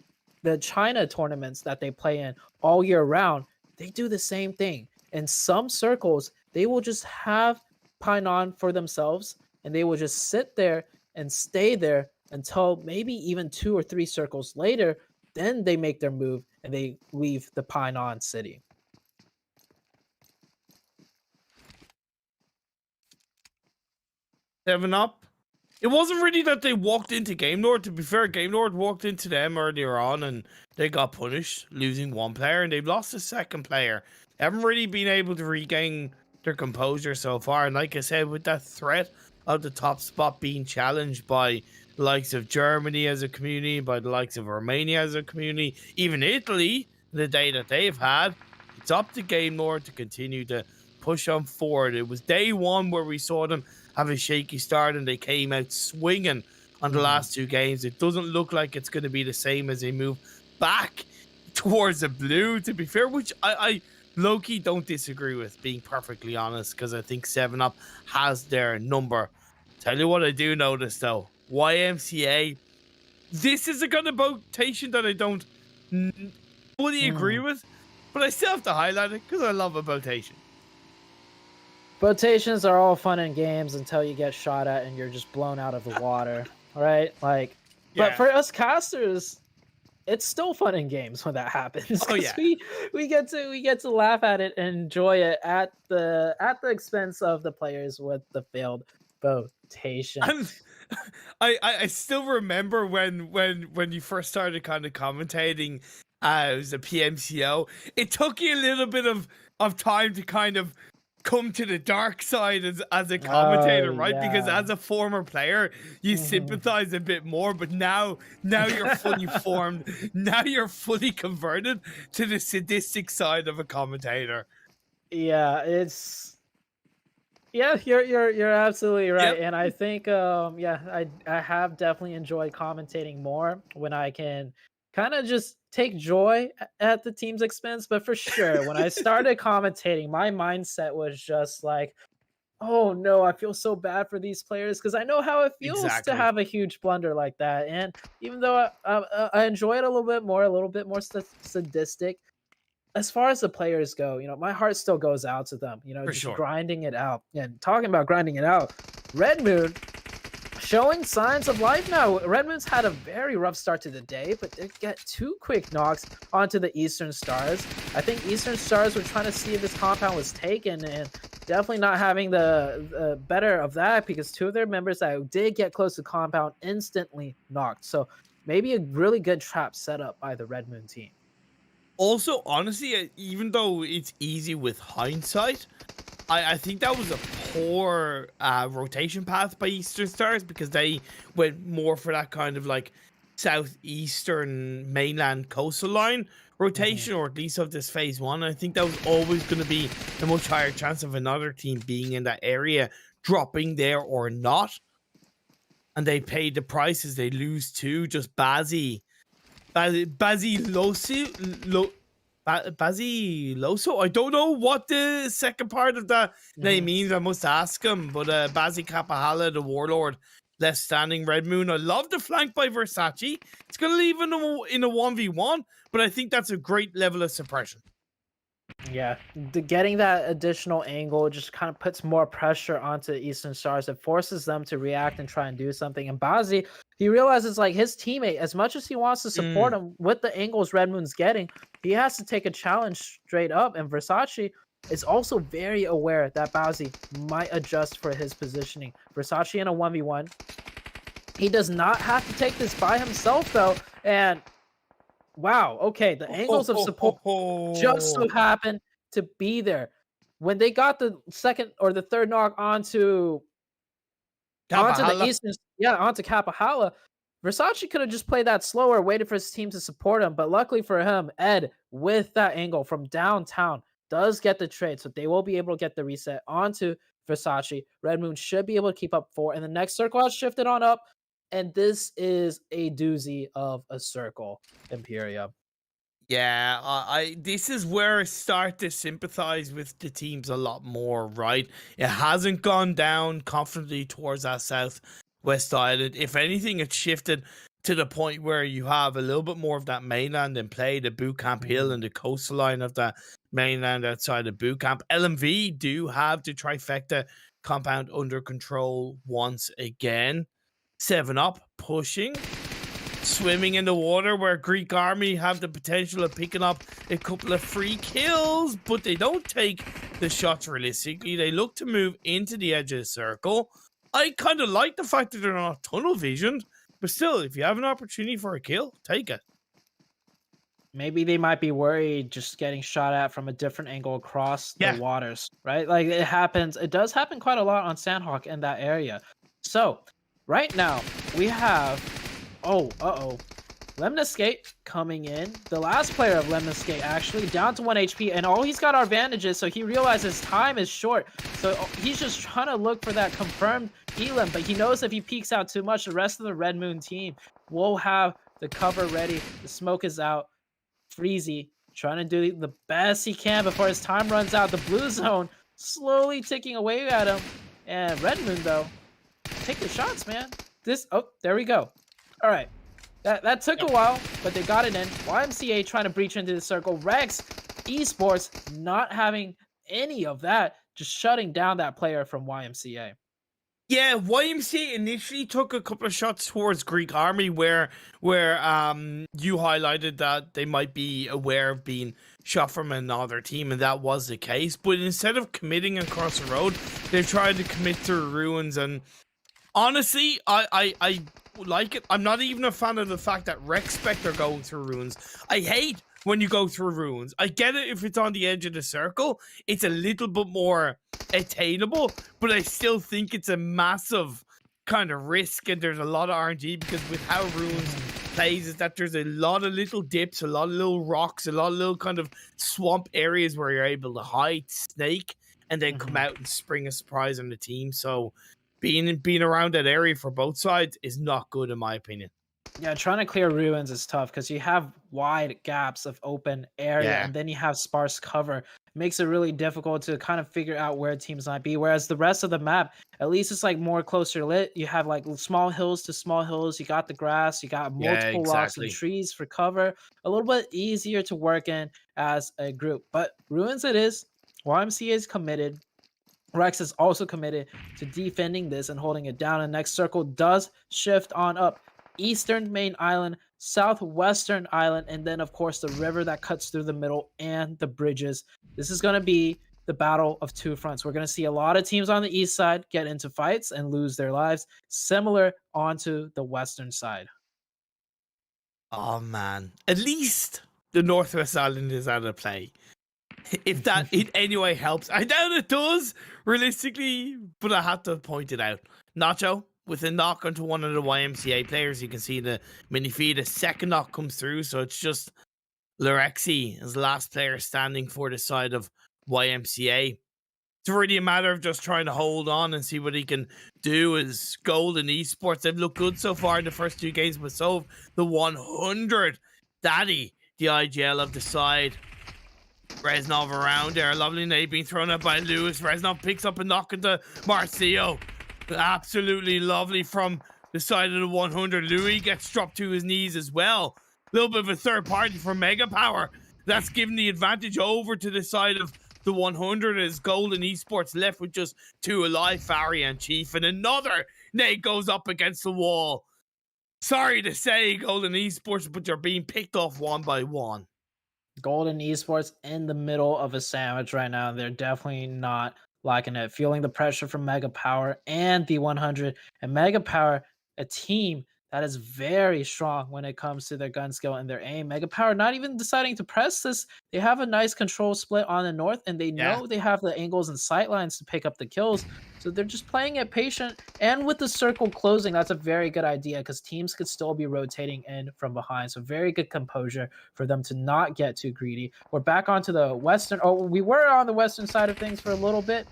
China tournaments that they play in all year round, they do the same thing. In some circles, they will just have Painan for themselves, and they will just sit there and stay there until maybe even 2 or 3 circles later. Then they make their move and they leave the Painan city. Seven Up. It wasn't really that they walked into Game Lord. To be fair, Game Lord walked into them earlier on and they got punished, losing 1 player, and they've lost a 2nd player. They haven't really been able to regain their composure so far. And like I said, with that threat of the top spot being challenged by the likes of Germany as a community, by the likes of Romania as a community, even Italy, the day that they've had, it's up to Game Lord to continue to push on forward. It was day 1 where we saw them have a shaky start and they came out swinging on the last 2 games. It doesn't look like it's going to be the same as they move back towards the blue, to be fair, which I low-key don't disagree with, being perfectly honest, because I think 7 Up has their number. Tell you what I do notice though, YMCA, this is a kind of rotation that I don't fully agree with, but I still have to highlight it because I love a rotation. Rotations are all fun and games until you get shot at and you're just blown out of the water. All right, like, yeah. But for us casters, it's still fun and games when that happens. Oh yeah, we get to laugh at it and enjoy it at the expense of the players with the failed rotation. I still remember when you first started kind of commentating as a PMCO. It took you a little bit of time to kind of come to the dark side as a commentator, right? Yeah. Because as a former player, you sympathize a bit more, but now you're fully formed. Now you're fully converted to the sadistic side of a commentator. Yeah, you're absolutely right. Yep. And I think I have definitely enjoyed commentating more when I can kind of just take joy at the team's expense. But for sure, when I started commentating, my mindset was just like, oh no, I feel so bad for these players, because I know how it feels to have a huge blunder like that. And even though I enjoy it a little bit more sadistic, as far as the players go, my heart still goes out to them, just grinding it out. And talking about grinding it out, Red Moon showing signs of life now. Red Moon's had a very rough start to the day, but they get 2 quick knocks onto the Eastern Stars. I think Eastern Stars were trying to see if this compound was taken, and definitely not having the better of that, because 2 of their members that did get close to compound instantly knocked. So maybe a really good trap set up by the Red Moon team. Also, honestly, even though it's easy with hindsight, I think that was a poor rotation path by Eastern Stars, because they went more for that kind of like southeastern mainland coastal line rotation, or at least of this phase 1. I think that was always going to be a much higher chance of another team being in that area, dropping there or not. And they paid the prices. They lose to just Baziloso. I don't know what the second part of that name means. I must ask him. But Bazi Kapahala, the warlord, left standing. Red Moon, I love the flank by Versace. It's going to leave in a 1v1, but I think that's a great level of suppression. Yeah, getting that additional angle just kind of puts more pressure onto Eastern Stars. It forces them to react and try and do something. And Bazzi, he realizes like his teammate, as much as he wants to support him with the angles Red Moon's getting, he has to take a challenge straight up. And Versace is also very aware that Bazzi might adjust for his positioning. Versace in a 1v1. He does not have to take this by himself though. And wow, okay, the angles of support just so happen to be there. When they got the second or the third knock onto the Eastern, onto Kapahala, Versace could have just played that slower, waited for his team to support him. But luckily for him, Ed, with that angle from downtown, does get the trade. So they will be able to get the reset onto Versace. Red Moon should be able to keep up 4. And the next circle has shifted on up. And this is a doozy of a circle, Imperium. Yeah, this is where I start to sympathize with the teams a lot more, right? It hasn't gone down confidently towards that southwest island. If anything, it's shifted to the point where you have a little bit more of that mainland in play, the boot camp hill and the coastline of that mainland outside of boot camp. LMV do have the trifecta compound under control once again. 7-Up pushing, swimming in the water where Greek army have the potential of picking up a couple of free kills, but they don't take the shots realistically. They look to move into the edge of the circle. I kind of like the fact that they're not tunnel visioned, but still, if you have an opportunity for a kill, take it. Maybe they might be worried just getting shot at from a different angle across the waters, right? Like it happens. It does happen quite a lot on Sandhawk in that area. So right now we have, Lemniscate coming in. The last player of Lemniscate actually down to 1 HP, and all he's got are bandages, so he realizes time is short. So he's just trying to look for that confirmed Elam, but he knows if he peeks out too much, the rest of the Red Moon team will have the cover ready. The smoke is out. Freezy trying to do the best he can before his time runs out. The blue zone slowly ticking away at him. And Red Moon, though, take the shots, man. There we go. All right. That took a while, but they got it in. YMCA trying to breach into the circle. Rex Esports not having any of that, just shutting down that player from YMCA. Yeah, YMCA initially took a couple of shots towards Greek army where you highlighted that they might be aware of being shot from another team, and that was the case. But instead of committing across the road, they tried to commit through ruins. And honestly, I like it. I'm not even a fan of the fact that Rexpect are going through ruins. I hate when you go through ruins. I get it if it's on the edge of the circle. It's a little bit more attainable, but I still think it's a massive kind of risk, and there's a lot of RNG because with how ruins plays is that there's a lot of little dips, a lot of little rocks, a lot of little kind of swamp areas where you're able to hide, snake, and then come out and spring a surprise on the team. So being around that area for both sides is not good in my opinion. Yeah, trying to clear ruins is tough because you have wide gaps of open area and then you have sparse cover. It makes it really difficult to kind of figure out where teams might be. Whereas the rest of the map, at least it's like more closer lit. You have like small hills to small hills. You got the grass. You got multiple rocks and trees for cover. A little bit easier to work in as a group. But ruins it is. YMCA is committed. Rex is also committed to defending this and holding it down. And next circle does shift on up. Eastern main island, southwestern island, and then of course the river that cuts through the middle and the bridges. This is going to be the battle of two fronts. We're going to see a lot of teams on the east side get into fights and lose their lives, similar onto the western side. Oh man, at least the northwest island is out of play. If that in any way helps, I doubt it does realistically, but I have to point it out. Nacho with a knock onto one of the YMCA players. You can see the mini feed. A second knock comes through, so it's just Lorexi as the last player standing for the side of YMCA. It's really a matter of just trying to hold on and see what he can do. As Golden Esports, they've looked good so far in the first two games, but so the 100 Daddy, the IGL of the side. Reznov around there. Lovely nade being thrown up by Lewis. Reznov picks up a knock into Marcio. Absolutely lovely from the side of the 100. Louis gets dropped to his knees as well. A little bit of a third party for Mega Power. That's giving the advantage over to the side of the 100 as Golden Esports left with just 2 alive, Fari and Chief. And another nade goes up against the wall. Sorry to say, Golden Esports, but you're being picked off one by one. Golden Esports in the middle of a sandwich right now. They're definitely not liking it. Feeling the pressure from Mega Power and the 100. And Mega Power, a team that is very strong when it comes to their gun skill and their aim. Mega Power not even deciding to press this. They have a nice control split on the north, and they know they have the angles and sight lines to pick up the kills. So they're just playing it patient. And with the circle closing, that's a very good idea because teams could still be rotating in from behind. So very good composure for them to not get too greedy. We're back onto the western. Oh, we were on the western side of things for a little bit.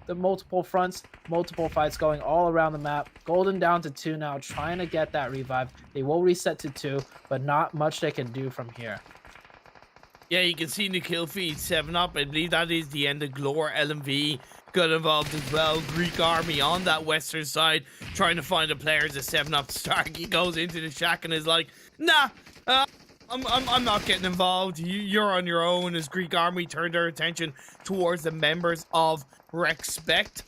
The multiple fronts, multiple fights going all around the map. Golden down to 2 now, trying to get that revive. They will reset to 2, but not much they can do from here. Yeah, you can see in the kill feed 7-Up. I believe that is the end of Glore. LMV got involved as well. Greek army on that western side, trying to find the players. A 7-Up Starkey goes into the shack and is like, nah, I'm not getting involved. You're on your own. As Greek army turned their attention towards the members of Respect.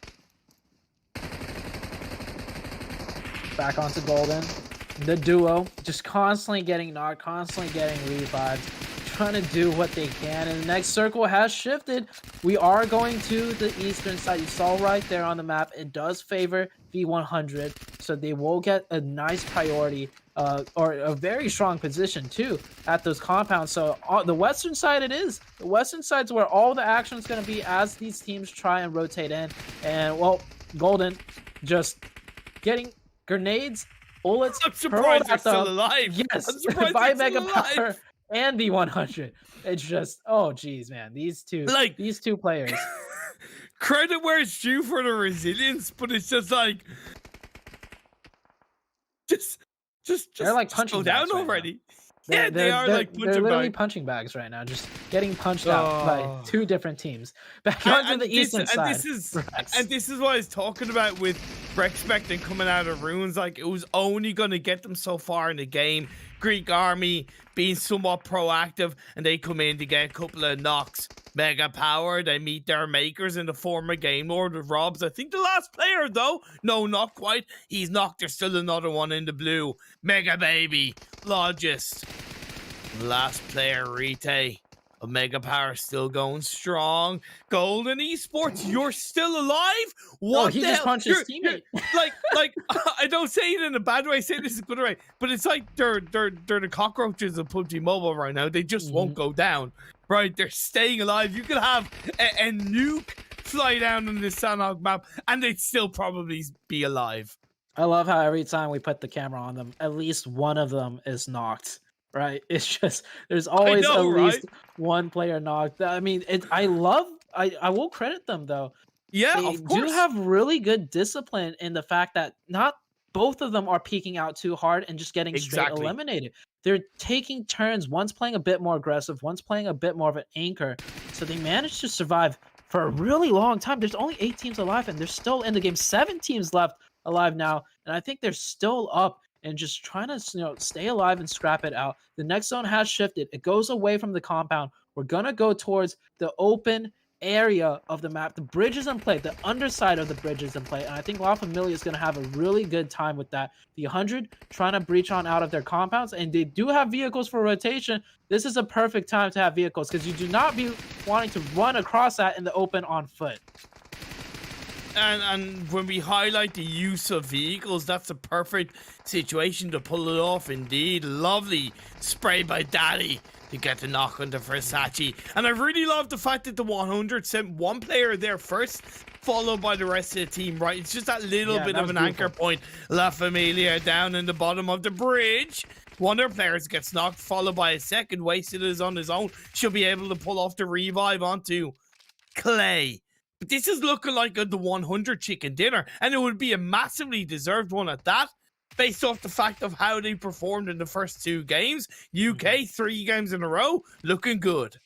Back onto Golden. The duo just constantly getting knocked, constantly getting revived, trying to do what they can. And the next circle has shifted. We are going to the eastern side. You saw right there on the map. It does favor V100, so they will get a nice priority or a very strong position too at those compounds. So the western side it is. The western side's where all the action is going to be as these teams try and rotate in. And well, Golden just getting grenades, bullets. I'm surprised they're still alive. Yes, by Mega Power and V100. It's just, oh geez, man, these two players. Credit where it's due for the resilience, but it's just like, they're like punching go down bags right already. Now. Yeah, they are like punching they're literally bags. punching bags right now, just getting punched out by 2 different teams. Back onto the eastern side. And this is what I was talking about with Respect and coming out of ruins. Like, it was only going to get them so far in the game. Greek army being somewhat proactive, and they come in to get a couple of knocks. Mega Power, they meet their makers in the former Game Lord with Robs. I think the last player, though. No, not quite. He's knocked. There's still another one in the blue. Mega Baby, Logist. Last player, Rite. Mega Power still going strong. Golden Esports, you're still alive? What he the just hell? punched his teammate. Like I don't say it in a bad way. I say this is a good way, but it's like they're the cockroaches of PUBG Mobile right now. They just won't go down. Right? They're staying alive. You could have a nuke fly down on this Sanhok map, and they'd still probably be alive. I love how every time we put the camera on them, at least one of them is knocked. Right? It's just there's always at least one player knocked. I mean, I will credit them though. Yeah, they of course. do have really good discipline in the fact that not both of them are peeking out too hard and just getting straight eliminated. They're taking turns, one's playing a bit more aggressive, one's playing a bit more of an anchor. So they managed to survive for a really long time. There's only 8 teams alive, and they're still in the game. 7 teams left alive now, and I think they're still up and just trying to stay alive and scrap it out. The next zone has shifted. It goes away from the compound. We're going to go towards the open area of the map. The bridge is in play. The underside of the bridge is in play. And I think La Familia is going to have a really good time with that. The 100 trying to breach on out of their compounds. And they do have vehicles for rotation. This is a perfect time to have vehicles because you do not be wanting to run across that in the open on foot. And when we highlight the use of vehicles, that's a perfect situation to pull it off indeed. Lovely spray by Daddy to get the knock on the Versace. And I really love the fact that the 100 sent one player there first, followed by the rest of the team, right? It's just that little bit of an anchor point. La Familia down in the bottom of the bridge. One of their players gets knocked, followed by a second. Wasted is on his own. She'll be able to pull off the revive onto Clay. But this is looking like the 100 chicken dinner, and it would be a massively deserved one at that, based off the fact of how they performed in the first 2 games. UK, 3 games in a row, looking good.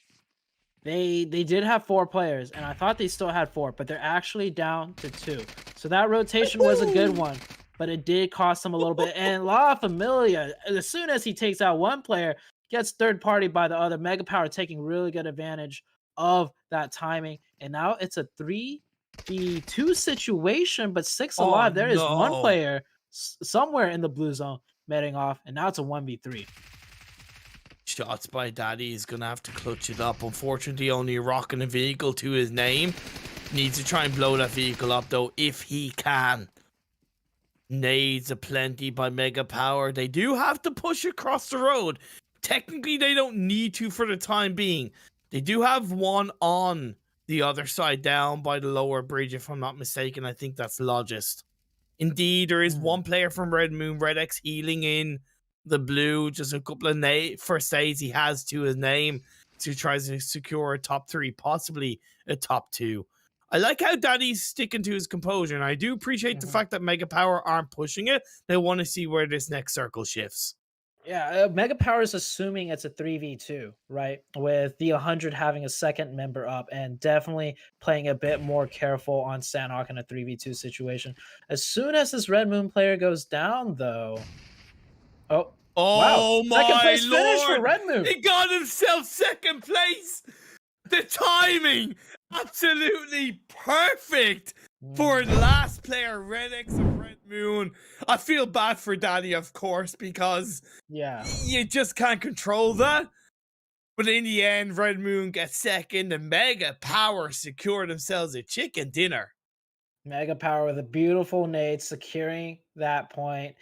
They did have 4 players, and I thought they still had 4, but they're actually down to 2. So that rotation was a good one, but it did cost him a little bit. And La Familia, as soon as he takes out one player, gets third party by the other. Mega Power taking really good advantage of that timing. And now it's a 3v2 situation, but 6 Oh, alive. There is one no. player somewhere in the blue zone meting off, and now it's a 1v3. Shots by Daddy is going to have to clutch it up. Unfortunately, only rocking a vehicle to his name. Needs to try and blow that vehicle up, though, if he can. Nades aplenty by Mega Power. They do have to push across the road. Technically, they don't need to for the time being. They do have one on the other side down by the lower bridge, if I'm not mistaken. I think that's Logist. Indeed, there is one player from Red Moon, Red X, healing in the blue. Just a couple of first aids he has to his name to try to secure a top 3, possibly a top 2. I like how Daddy's sticking to his composure, and I do appreciate the fact that Mega Power aren't pushing it. They want to see where this next circle shifts. Yeah, Mega Power is assuming it's a 3v2, right? With the 100 having a second member up and definitely playing a bit more careful on Sandhawk in a 3v2 situation. As soon as this Red Moon player goes down, though... Oh, wow. My second place Lord. finish for Red Moon. He got himself second place. The timing, absolutely perfect for the last player, Red X of Red Moon. I feel bad for Daddy, of course, because you just can't control that. But in the end, Red Moon gets second, and Mega Power secure themselves a chicken dinner. Mega Power with a beautiful nade securing that point.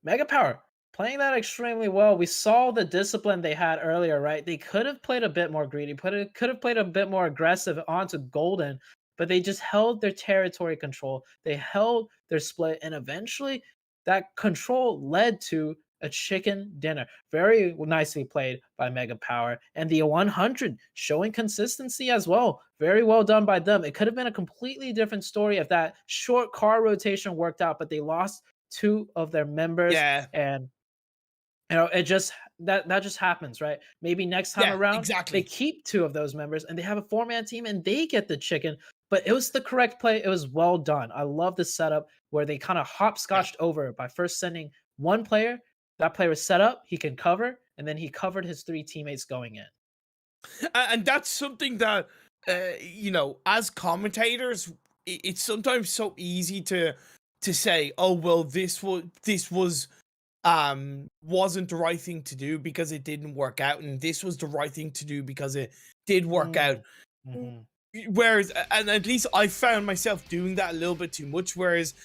Mega Power playing that extremely well. We saw the discipline they had earlier, right? They could have played a bit more greedy, could have played a bit more aggressive onto Golden, but they just held their territory control. They held their split, and eventually that control led to a chicken dinner. Very nicely played by Mega Power. And the 100 showing consistency as well. Very well done by them. It could have been a completely different story if that short car rotation worked out, but they lost 2 of their members. Yeah. And it just that just happens, right? Maybe next time around, they keep 2 of those members and they have a 4-man team and they get the chicken. But it was the correct play. It was well done. I love the setup where they kind of hopscotched over by first sending one player. That player was set up, he can cover, and then he covered his 3 teammates going in. And that's something that, you know, as commentators, it's sometimes so easy to say, oh, well, this was wasn't the right thing to do because it didn't work out, and this was the right thing to do because it did work out. Whereas, and at least I found myself doing that a little bit too much, whereas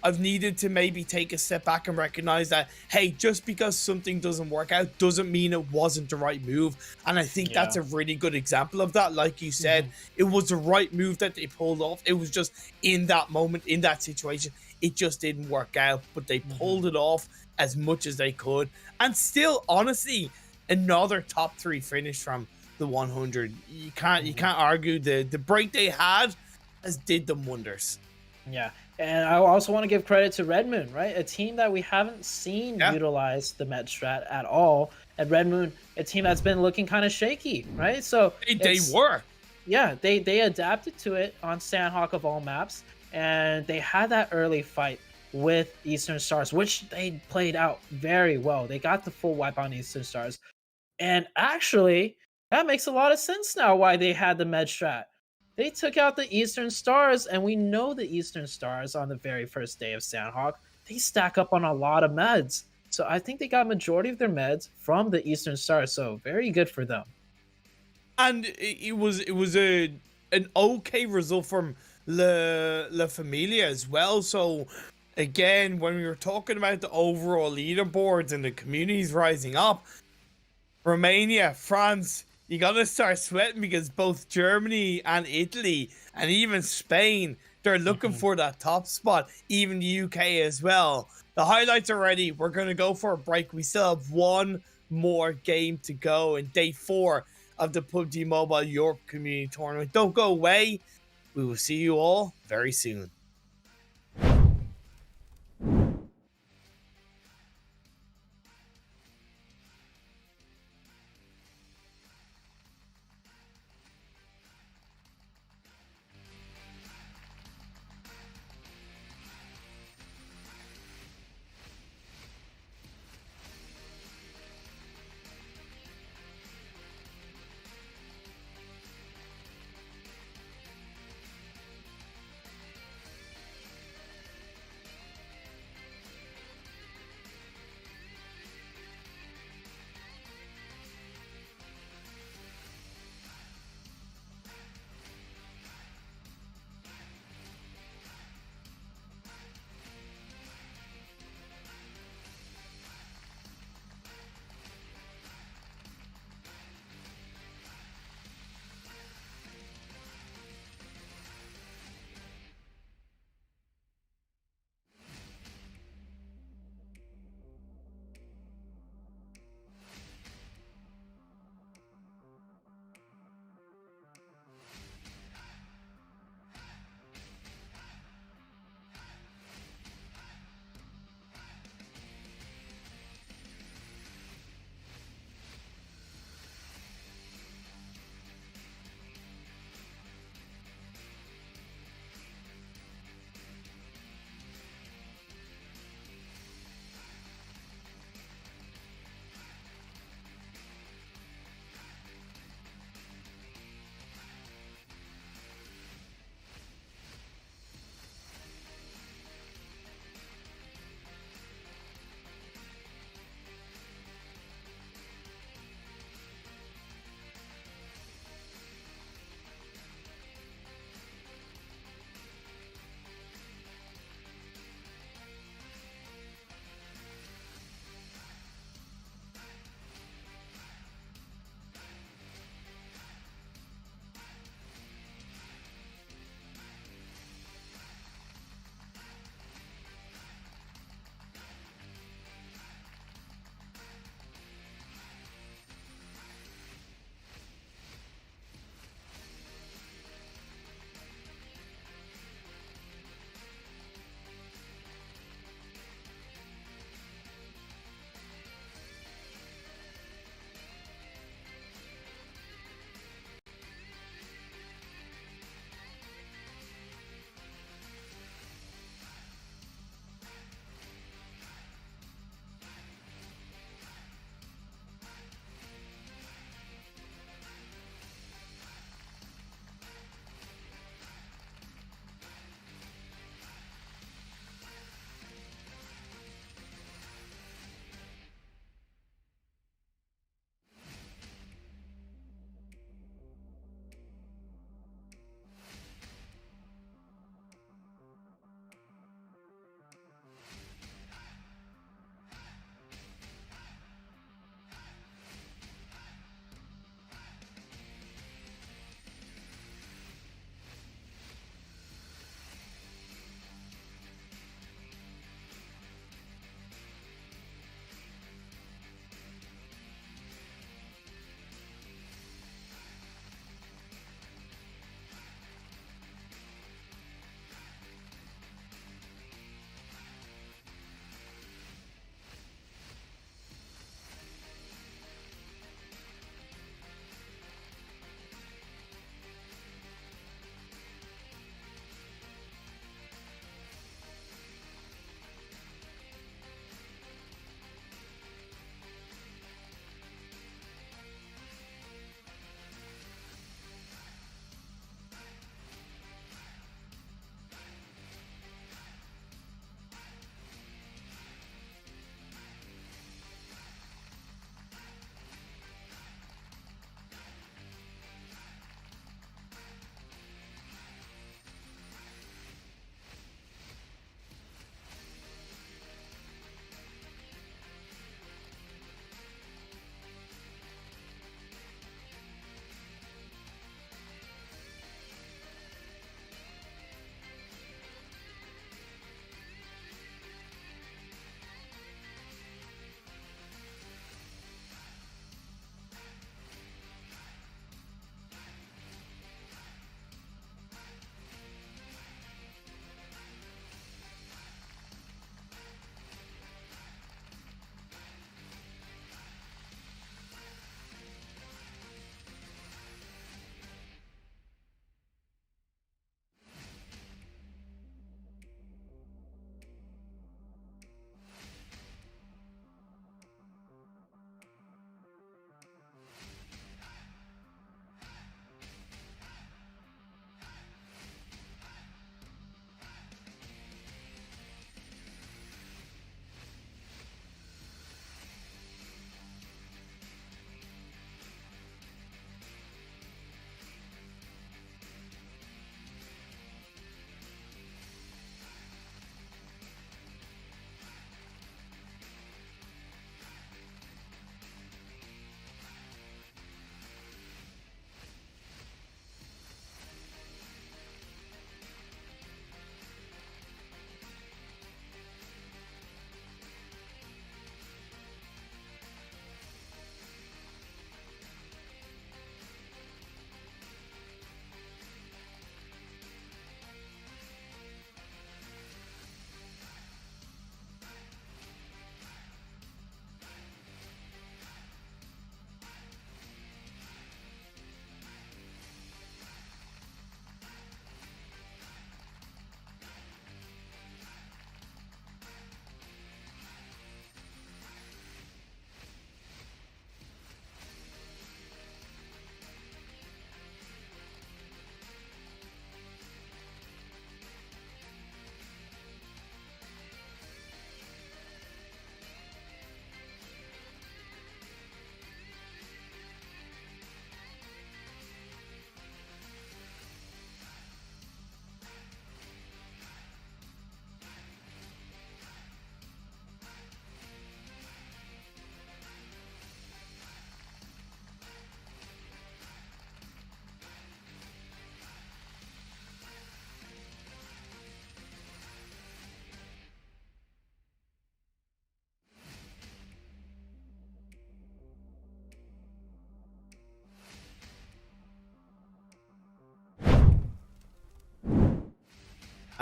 I've needed to maybe take a step back and recognize that, hey, just because something doesn't work out doesn't mean it wasn't the right move. And I think that's a really good example of that. Like you said, it was the right move that they pulled off. It was just in that moment, in that situation, it just didn't work out, but they pulled it off as much as they could. And still, honestly, another top 3 finish from the 100. You can't argue the break they had as did them wonders. Yeah. And I also want to give credit to Red Moon, right? A team that we haven't seen utilize the med strat at all. And Red Moon, a team that's been looking kind of shaky, right? So they were. Yeah, they adapted to it on Sandhawk of all maps. And they had that early fight with Eastern Stars, which they played out very well. They got the full wipe on Eastern Stars. And actually, that makes a lot of sense now why they had the med strat. They took out the Eastern Stars, and we know the Eastern Stars on the very first day of Sandhawk, they stack up on a lot of meds. So I think they got majority of their meds from the Eastern Stars, so very good for them. And it was an okay result from La Familia as well. So again, when we were talking about the overall leaderboards and the communities rising up, Romania, France, you gotta start sweating because both Germany and Italy and even Spain, they're looking for that top spot. Even the UK as well. The highlights are ready. We're gonna go for a break. We still have one more game to go in day 4 of the PUBG Mobile Europe Community Tournament. Don't go away. We will see you all very soon.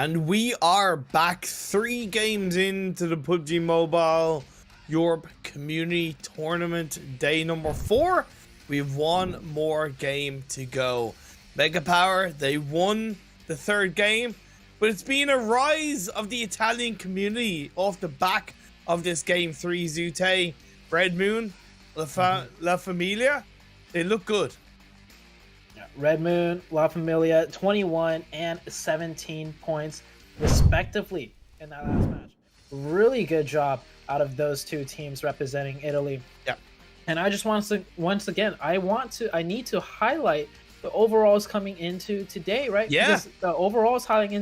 And we are back 3 games into the PUBG Mobile Europe Community Tournament, day number 4. We have one more game to go. Mega Power, they won the 3rd game, but it's been a rise of the Italian community off the back of this game 3, Zute, Red Moon, La Familia. They look good. Red Moon, La Familia, 21 and 17 points respectively in that last match. Really good job out of those 2 teams representing Italy. Yeah. And I just want to, once again, I need to highlight the overalls coming into today, right? Yeah. Because the overalls coming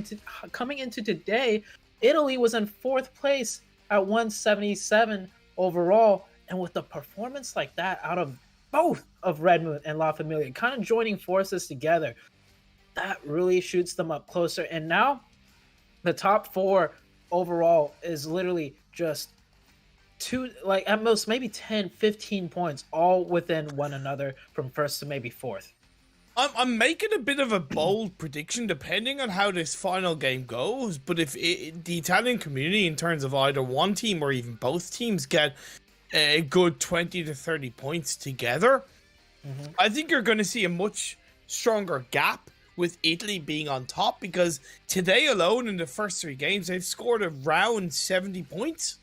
into today, Italy was in 4th place at 177 overall. And with a performance like that out of both of Red Moon and La Familia kind of joining forces together, that really shoots them up closer. And now the top 4 overall is literally just 2, like at most maybe 10, 15 points all within one another from 1st to maybe 4th. I'm making a bit of a bold prediction depending on how this final game goes, but if the Italian community, in terms of either one team or even both teams, get a good 20 to 30 points together, I think you're going to see a much stronger gap with Italy being on top, because today alone in the first 3 games they've scored around 70 points.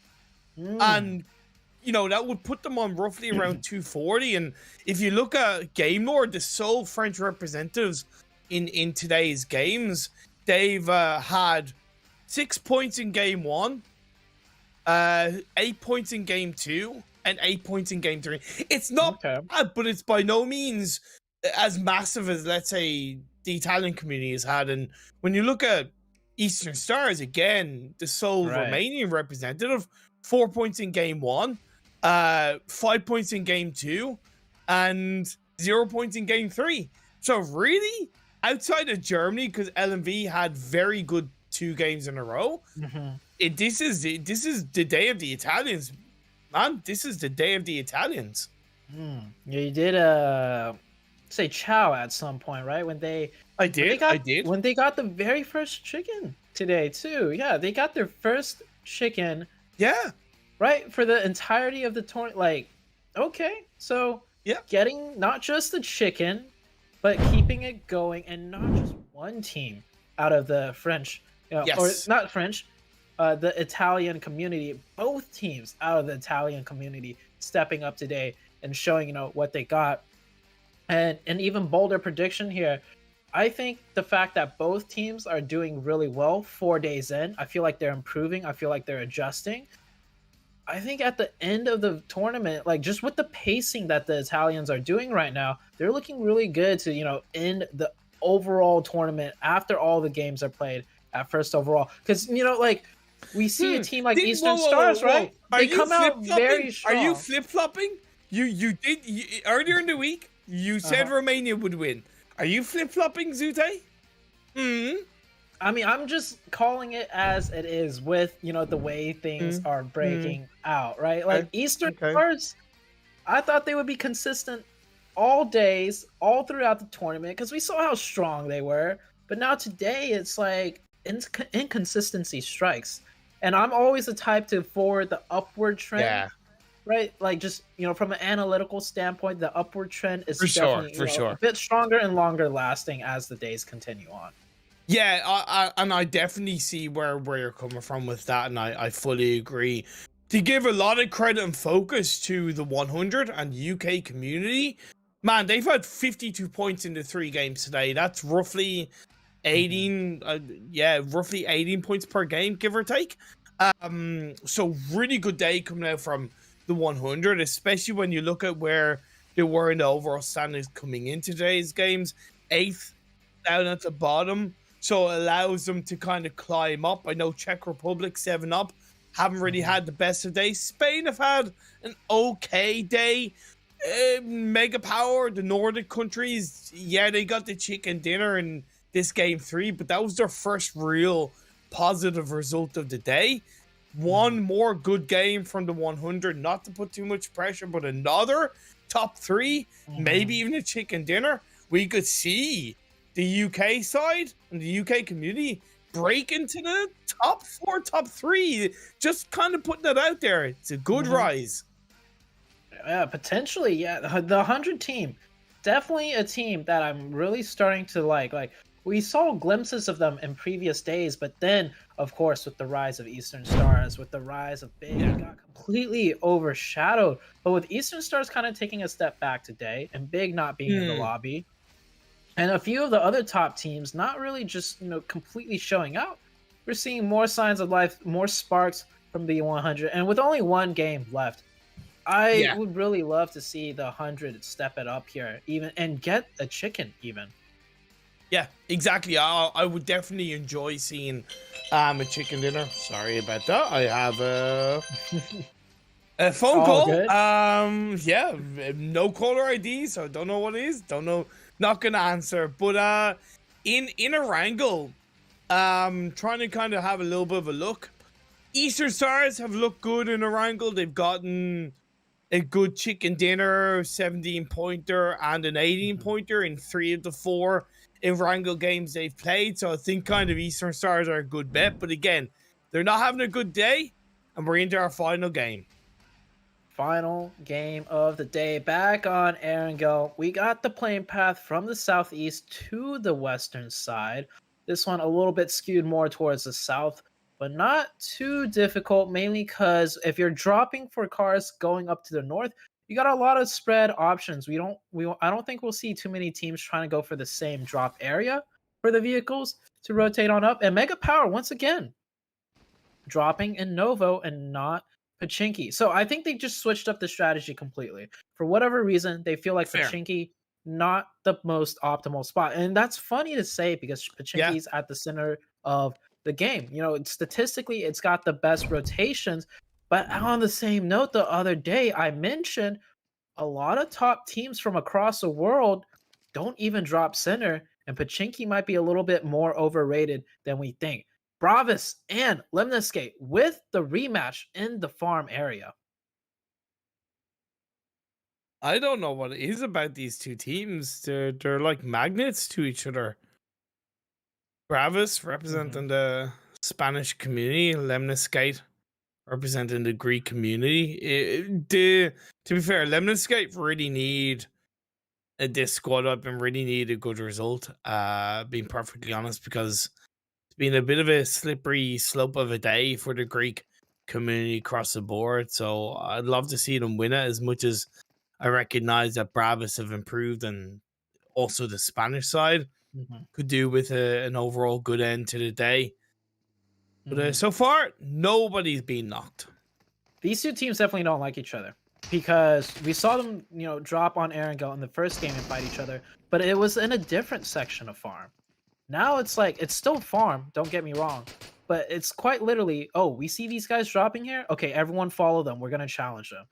And you know, that would put them on roughly around 240. And if you look at Game Lord, the sole French representatives in today's games, they've had 6 points in game 1, 8 points in game 2, and 8 points in game 3. It's not bad, but it's by no means as massive as, let's say, the Italian community has had. And when you look at Eastern Stars, again, the sole Romanian representative, 4 points in game 1, 5 points in game 2, and 0 points in game 3. So really, outside of Germany, because LMV had very good 2 games in a row, this is the day of the Italians, man. This is the day of the Italians. Yeah, you did say ciao at some point, right? When they I did when they got the very first chicken today too. Yeah, they got their first chicken. Yeah. Right, for the entirety of the tournament. Like, okay, so yeah, getting not just the chicken, but keeping it going, and not just one team out of the French, or not French, the Italian community. Both teams out of the Italian community stepping up today and showing, you know, what they got. And an even bolder prediction here. I think the fact that both teams are doing really well 4 days in, I feel like they're improving. I feel like they're adjusting. I think at the end of the tournament, like just with the pacing that the Italians are doing right now, they're looking really good to, you know, end the overall tournament after all the games are played at 1st overall. Because, you know, like we see a team like Eastern Stars, right? They come out very strong. Are you flip-flopping? You did earlier in the week, you said Romania would win. Are you flip-flopping, Zute? I mean, I'm just calling it as it is with, you know, the way things are breaking out, right? Like Eastern Stars, I thought they would be consistent all days, all throughout the tournament, because we saw how strong they were. But now today, it's like inconsistency strikes. And I'm always the type to forward the upward trend, right? Like just, you know, from an analytical standpoint, the upward trend is definitely a bit stronger and longer lasting as the days continue on. Yeah, I definitely see where you're coming from with that, and I fully agree. To give a lot of credit and focus to the 100 and UK community, man, they've had 52 points in the 3 games today. That's roughly 18, roughly 18 points per game, give or take. So really good day coming out from the 100, especially when you look at where they were in the overall standings coming into today's games. 8th down at the bottom. So it allows them to kind of climb up. I know Czech Republic 7 up haven't really had the best of days. Spain have had an okay day. Mega Power, the Nordic countries, yeah, they got the chicken dinner in this game 3, but that was their first real positive result of the day. One more good game from the 100, not to put too much pressure, but another top 3, maybe even a chicken dinner. We could see the UK side and the UK community break into the top 4, top 3. Just kind of putting that out there. It's a good rise. Yeah, potentially. Yeah, the 100 team, definitely a team that I'm really starting to like. Like, we saw glimpses of them in previous days, but then, of course, with the rise of Eastern Stars, with the rise of Big, it got completely overshadowed. But with Eastern Stars kind of taking a step back today, and Big not being in the lobby, and a few of the other top teams not really just, completely showing out, we're seeing more signs of life, more sparks from the 100, and with only one game left, I would really love to see the 100 step it up here, even, and get a chicken even. Yeah, exactly. I would definitely enjoy seeing a chicken dinner. Sorry about that. I have a phone call. Good. Yeah, no caller ID, so I don't know what it is. Don't know. Not gonna answer. But in a wrangle, trying to kind of have a little bit of a look. Eastern Stars have looked good in a wrangle. They've gotten a good chicken dinner, 17-pointer and an 18-pointer in 3 of the 4 in wrangle games they've played. So I think kind of Eastern Stars are a good bet. But again, they're not having a good day, and we're into our final game. Final game of the day. Back on Erangel, we got the playing path from the southeast to the western side. This one a little bit skewed more towards the south, but not too difficult, mainly because if you're dropping for cars going up to the north, you got a lot of spread options. I don't think we'll see too many teams trying to go for the same drop area for the vehicles to rotate on up. And Mega Power, once again, dropping in Novo and not Pachinki. So I think they just switched up the strategy completely. For whatever reason, they feel like Pachinki not the most optimal spot. And that's funny to say because Pachinki's at the center of the game. Statistically, it's got the best rotations. But on the same note, the other day I mentioned a lot of top teams from across the world don't even drop center, and Pachinki might be a little bit more overrated than we think. Bravis and Lemniscate with the rematch in the farm area. I don't know what it is about these two teams. They're like magnets to each other. Bravis representing the Spanish community, Lemniscate representing the Greek community. To be fair, Lemniscate really need this squad up and really need a good result. Being perfectly honest, because it's been a bit of a slippery slope of a day for the Greek community across the board. So I'd love to see them win it, as much as I recognize that Bravis have improved, and also the Spanish side could do with an overall good end to the day. But so far, nobody's been knocked. These two teams definitely don't like each other, because we saw them, drop on Erangel in the first game and fight each other, but it was in a different section of farm. Now it's like, it's still farm, don't get me wrong, but it's quite literally, oh, we see these guys dropping here? Okay, everyone follow them. We're going to challenge them.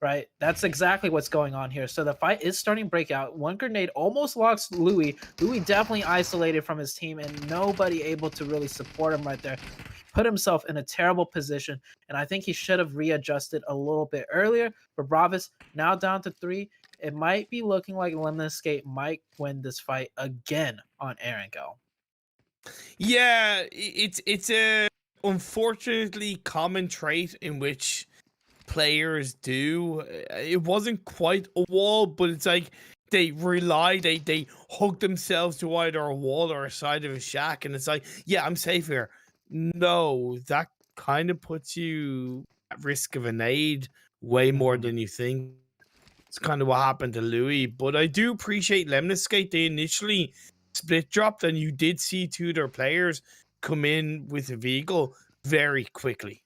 Right? That's exactly what's going on here. So the fight is starting to break out. One grenade almost locks Louis. Louis definitely isolated from his team, and nobody able to really support him right there. He put himself in a terrible position, and I think he should have readjusted a little bit earlier. But Bravis now down to 3. It might be looking like Lemniscate might win this fight again on Erangel. Yeah, it's a unfortunately common trait in which players do. It wasn't quite a wall, but it's like they hook themselves to either a wall or a side of a shack, and it's like, yeah, I'm safe here. No, that kind of puts you at risk of a nade way more than you think. It's kind of what happened to Louis. But I do appreciate Lemniscate. They initially split dropped, and you did see 2 of their players come in with a vehicle very quickly.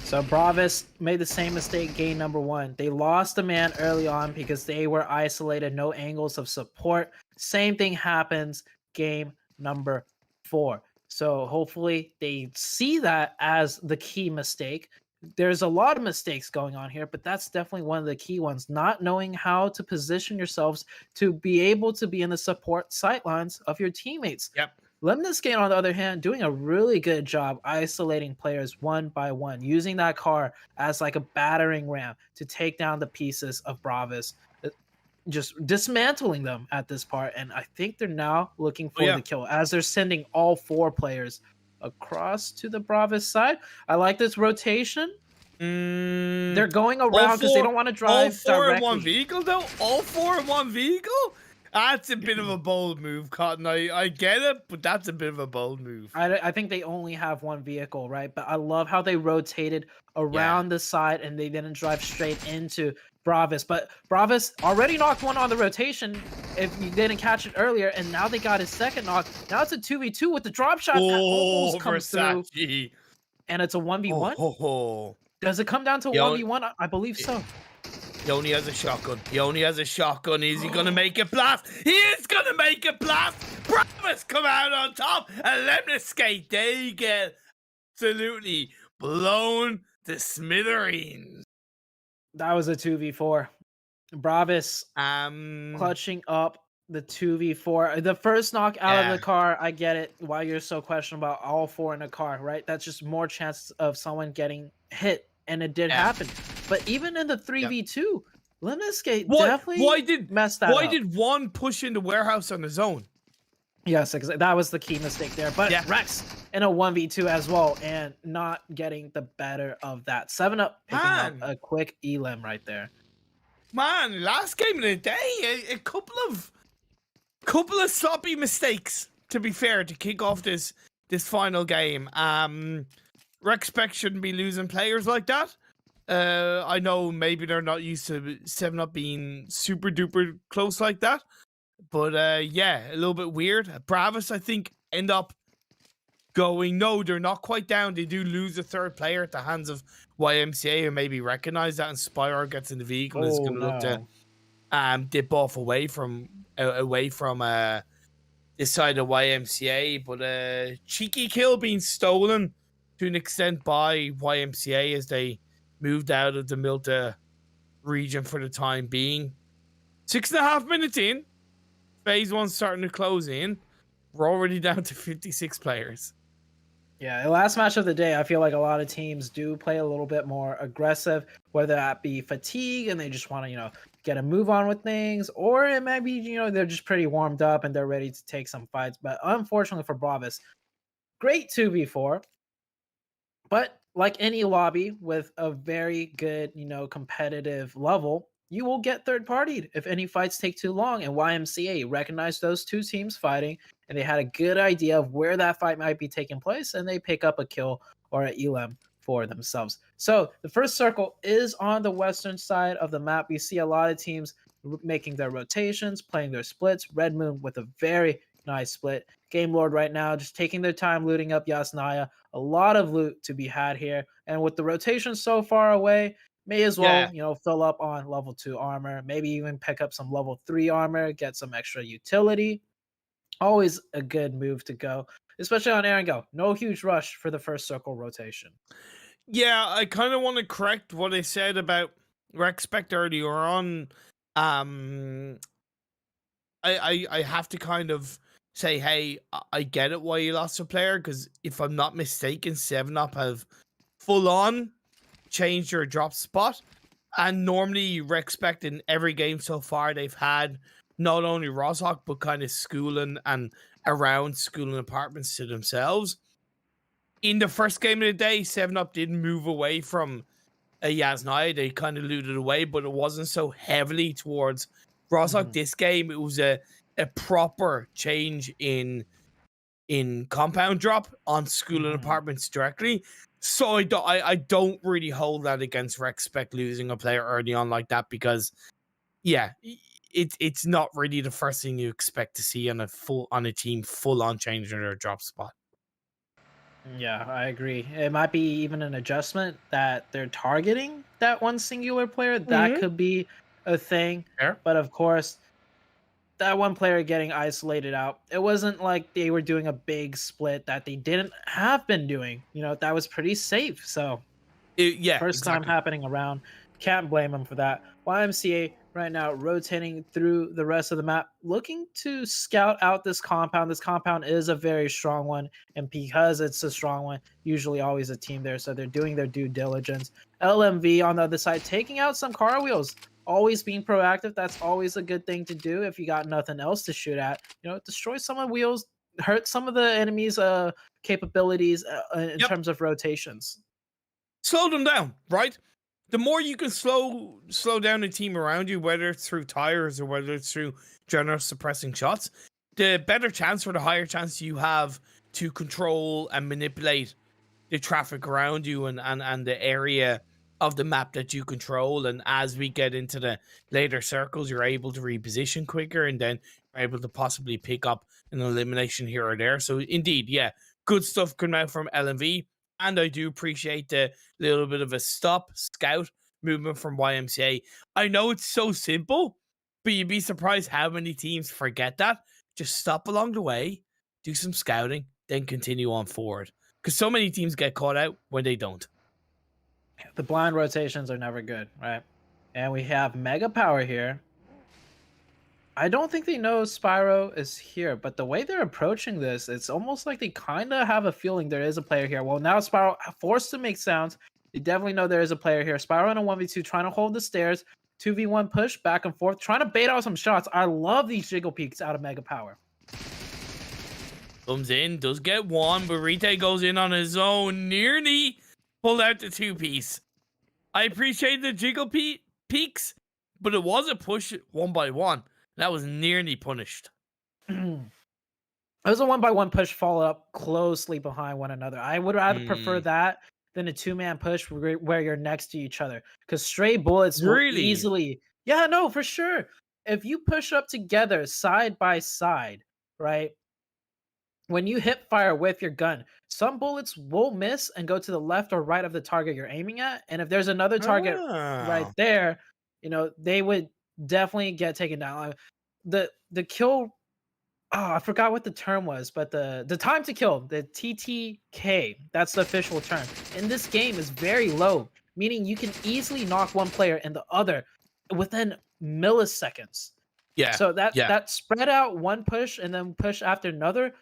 So Bravis made the same mistake game number 1. They lost a man early on because they were isolated, no angles of support. Same thing happens game number 4. So hopefully they see that as the key mistake. There's a lot of mistakes going on here, but that's definitely one of the key ones. Not knowing how to position yourselves to be able to be in the support sightlines of your teammates. Yep. Lemniscate, on the other hand, doing a really good job isolating players one by one, using that car as like a battering ram to take down the pieces of Bravis. just dismantling them at this part. And I think they're now looking for yeah. the kill as they're sending all 4 players across to the Bravos side. I like this rotation. They're going around because they don't want to drive all 4 directly. in one vehicle, though? All 4 in one vehicle? That's a bit of a bold move, Cotton. I get it, but that's a bit of a bold move. I think they only have 1 vehicle, right? But I love how they rotated around the side and they didn't drive straight into Bravos. But Bravos already knocked one on the rotation if you didn't catch it earlier, and now they got his second knock. Now it's a 2v2 with the drop shot that almost comes through. And it's a 1v1. Does it come down to 1v1? I believe so. He only has a shotgun. He only has a shotgun. Is he going to make it blast? He is going to make it blast. Bravos come out on top and let them skate. They get absolutely blown to smithereens. That was a 2v4. Bravos clutching up the 2v4. The first knock out of the car, I get it. Why you're so questionable about all 4 in a car, right? That's just more chance of someone getting hit, and it did happen. But even in the 3v2, Lemniscate definitely messed that up. Why did one push into warehouse on his own? Yes, that was the key mistake there. But Rex in a 1v2 as well, and not getting the better of that. 7up picking up a quick elim right there. Man, last game of the day, a couple of sloppy mistakes, to be fair, to kick off this final game. Rexpect shouldn't be losing players like that. I know maybe they're not used to 7up being super duper close like that. But yeah, a little bit weird. Bravos, I think, end up going, no, they're not quite down. They do lose a 3rd player at the hands of YMCA, who maybe recognize that, and Spire gets in the vehicle and is going to look to dip off away from this side of YMCA. But cheeky kill being stolen to an extent by YMCA as they moved out of the Milta region for the time being. 6.5 minutes in. Phase 1 starting to close in. We're already down to 56 players. Yeah, the last match of the day, I feel like a lot of teams do play a little bit more aggressive, whether that be fatigue and they just want to, get a move on with things, or it might be, they're just pretty warmed up and they're ready to take some fights. But unfortunately for Bravos, great 2v4. But like any lobby with a very good, competitive level, you will get third-partied if any fights take too long. And YMCA recognized those 2 teams fighting, and they had a good idea of where that fight might be taking place, and they pick up a kill or an elim for themselves. So the first circle is on the western side of the map. We see a lot of teams making their rotations, playing their splits. Red Moon with a very nice split. Game Lord right now just taking their time looting up Yasnaya. A lot of loot to be had here. And with the rotation so far away, may as well, fill up on level 2 armor, maybe even pick up some level 3 armor, get some extra utility. Always a good move to go, especially on air and go. No huge rush for the first circle rotation. Yeah, I kind of want to correct what I said about Rexpect earlier on. I have to kind of say, hey, I get it why you lost a player, because if I'm not mistaken, 7up have full on changed your drop spot, and normally Rexpect in every game so far they've had not only Roshawk but kind of schooling and around schooling apartments to themselves. In the first game of the day, 7up did move away from Yasnaya. They kind of looted away, but it wasn't so heavily towards Roshawk. This game, it was a proper change in compound drop on schooling apartments directly. So I don't really hold that against Rexpect losing a player early on like that, because it's not really the first thing you expect to see on a team full on changing their drop spot. Yeah, I agree. It might be even an adjustment that they're targeting that one singular player. That could be a thing. Fair. But of course, that one player getting isolated out, it wasn't like they were doing a big split that they didn't have been doing. That was pretty safe. So first time happening around. Can't blame them for that. YMCA right now rotating through the rest of the map, looking to scout out this compound. This compound is a very strong one, and because it's a strong one, usually always a team there, so they're doing their due diligence. LMV on the other side taking out some car wheels. always being proactive. That's always a good thing to do if you got nothing else to shoot at. You know, destroy some of the wheels, hurt some of the enemies' capabilities in terms of rotations. Slow them down, right? The more you can slow down a team around you, whether it's through tires or whether it's through general suppressing shots, the better chance or the higher chance you have to control and manipulate the traffic around you and the area of the map that you control. And as we get into the later circles, you're able to reposition quicker and then you're able to possibly pick up an elimination here or there. So indeed, yeah, good stuff coming out from LMV. And I do appreciate the little bit of a scout movement from YMCA. I know it's so simple, but you'd be surprised how many teams forget that. Just stop along the way, do some scouting, then continue on forward. Because so many teams get caught out when they don't. The blind rotations are never good, right? And we have Mega Power here. I don't think they know Spyro is here, but the way they're approaching this, it's almost like they kind of have a feeling there is a player here. Well, now Spyro forced to make sounds. They definitely know there is a player here. Spyro in a 1v2 trying to hold the stairs. 2v1 push back and forth, trying to bait out some shots. I love these jiggle peeks out of Mega Power. Comes in, does get one, but Rite goes in on his own. Nearly pulled out the 2-piece. I appreciate the jiggle peeks, but it was a push 1-by-1. That was nearly punished. It was a 1-by-1 push followed up closely behind one another. I would rather prefer that than a 2-man push where you're next to each other. Because stray bullets will easily... Yeah, no, for sure. If you push up together side by side, right? When you hip fire with your gun, some bullets will miss and go to the left or right of the target you're aiming at. And if there's another target right there, you know, they would definitely get taken down. The kill, I forgot what the term was, but the time to kill, the TTK, that's the official term, in this game is very low, meaning you can easily knock one player and the other within milliseconds. Yeah. So that spread out one push and then push after another,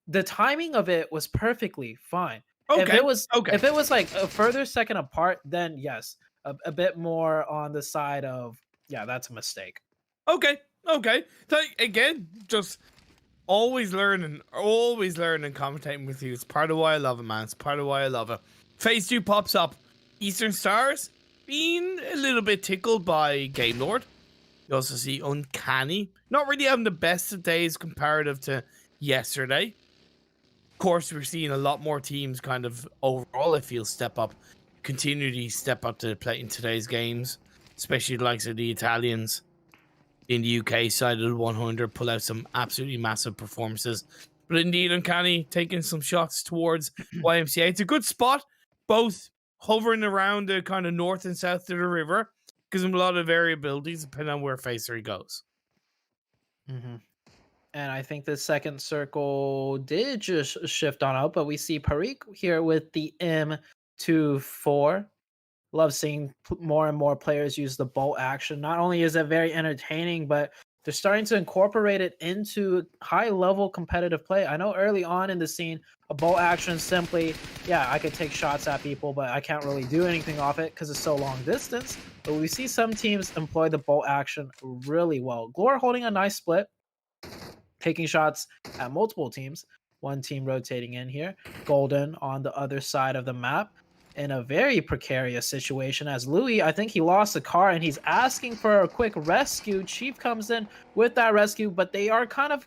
the timing of it was perfectly fine. Okay. If it was like a further second apart, then yes, a bit more on the side of, yeah, that's a mistake. Okay. So again, just always learning, commentating with you. It's part of why I love it, man. It's part of why I love it. Phase 2 pops up. Eastern Stars being a little bit tickled by Game Lord. You also see Uncanny. Not really having the best of days comparative to yesterday. Of course, we're seeing a lot more teams kind of overall, I feel, continue to step up to the plate in today's games, especially the likes of the Italians in the UK side of the 100, pull out some absolutely massive performances. But indeed, Uncanny taking some shots towards YMCA. It's a good spot, both hovering around the kind of north and south of the river, gives them a lot of variabilities depending on where Phase 3 goes. And I think the second circle did just shift on out, but we see Parikh here with the M24. Love seeing more and more players use the bolt action. Not only is it very entertaining, but they're starting to incorporate it into high-level competitive play. I know early on in the scene, a bolt action simply, yeah, I could take shots at people, but I can't really do anything off it because it's so long distance. But we see some teams employ the bolt action really well. Glor holding a nice split, taking shots at multiple teams. One team rotating in here. Golden on the other side of the map in a very precarious situation as Louis, I think he lost the car and he's asking for a quick rescue. Chief comes in with that rescue, but they are kind of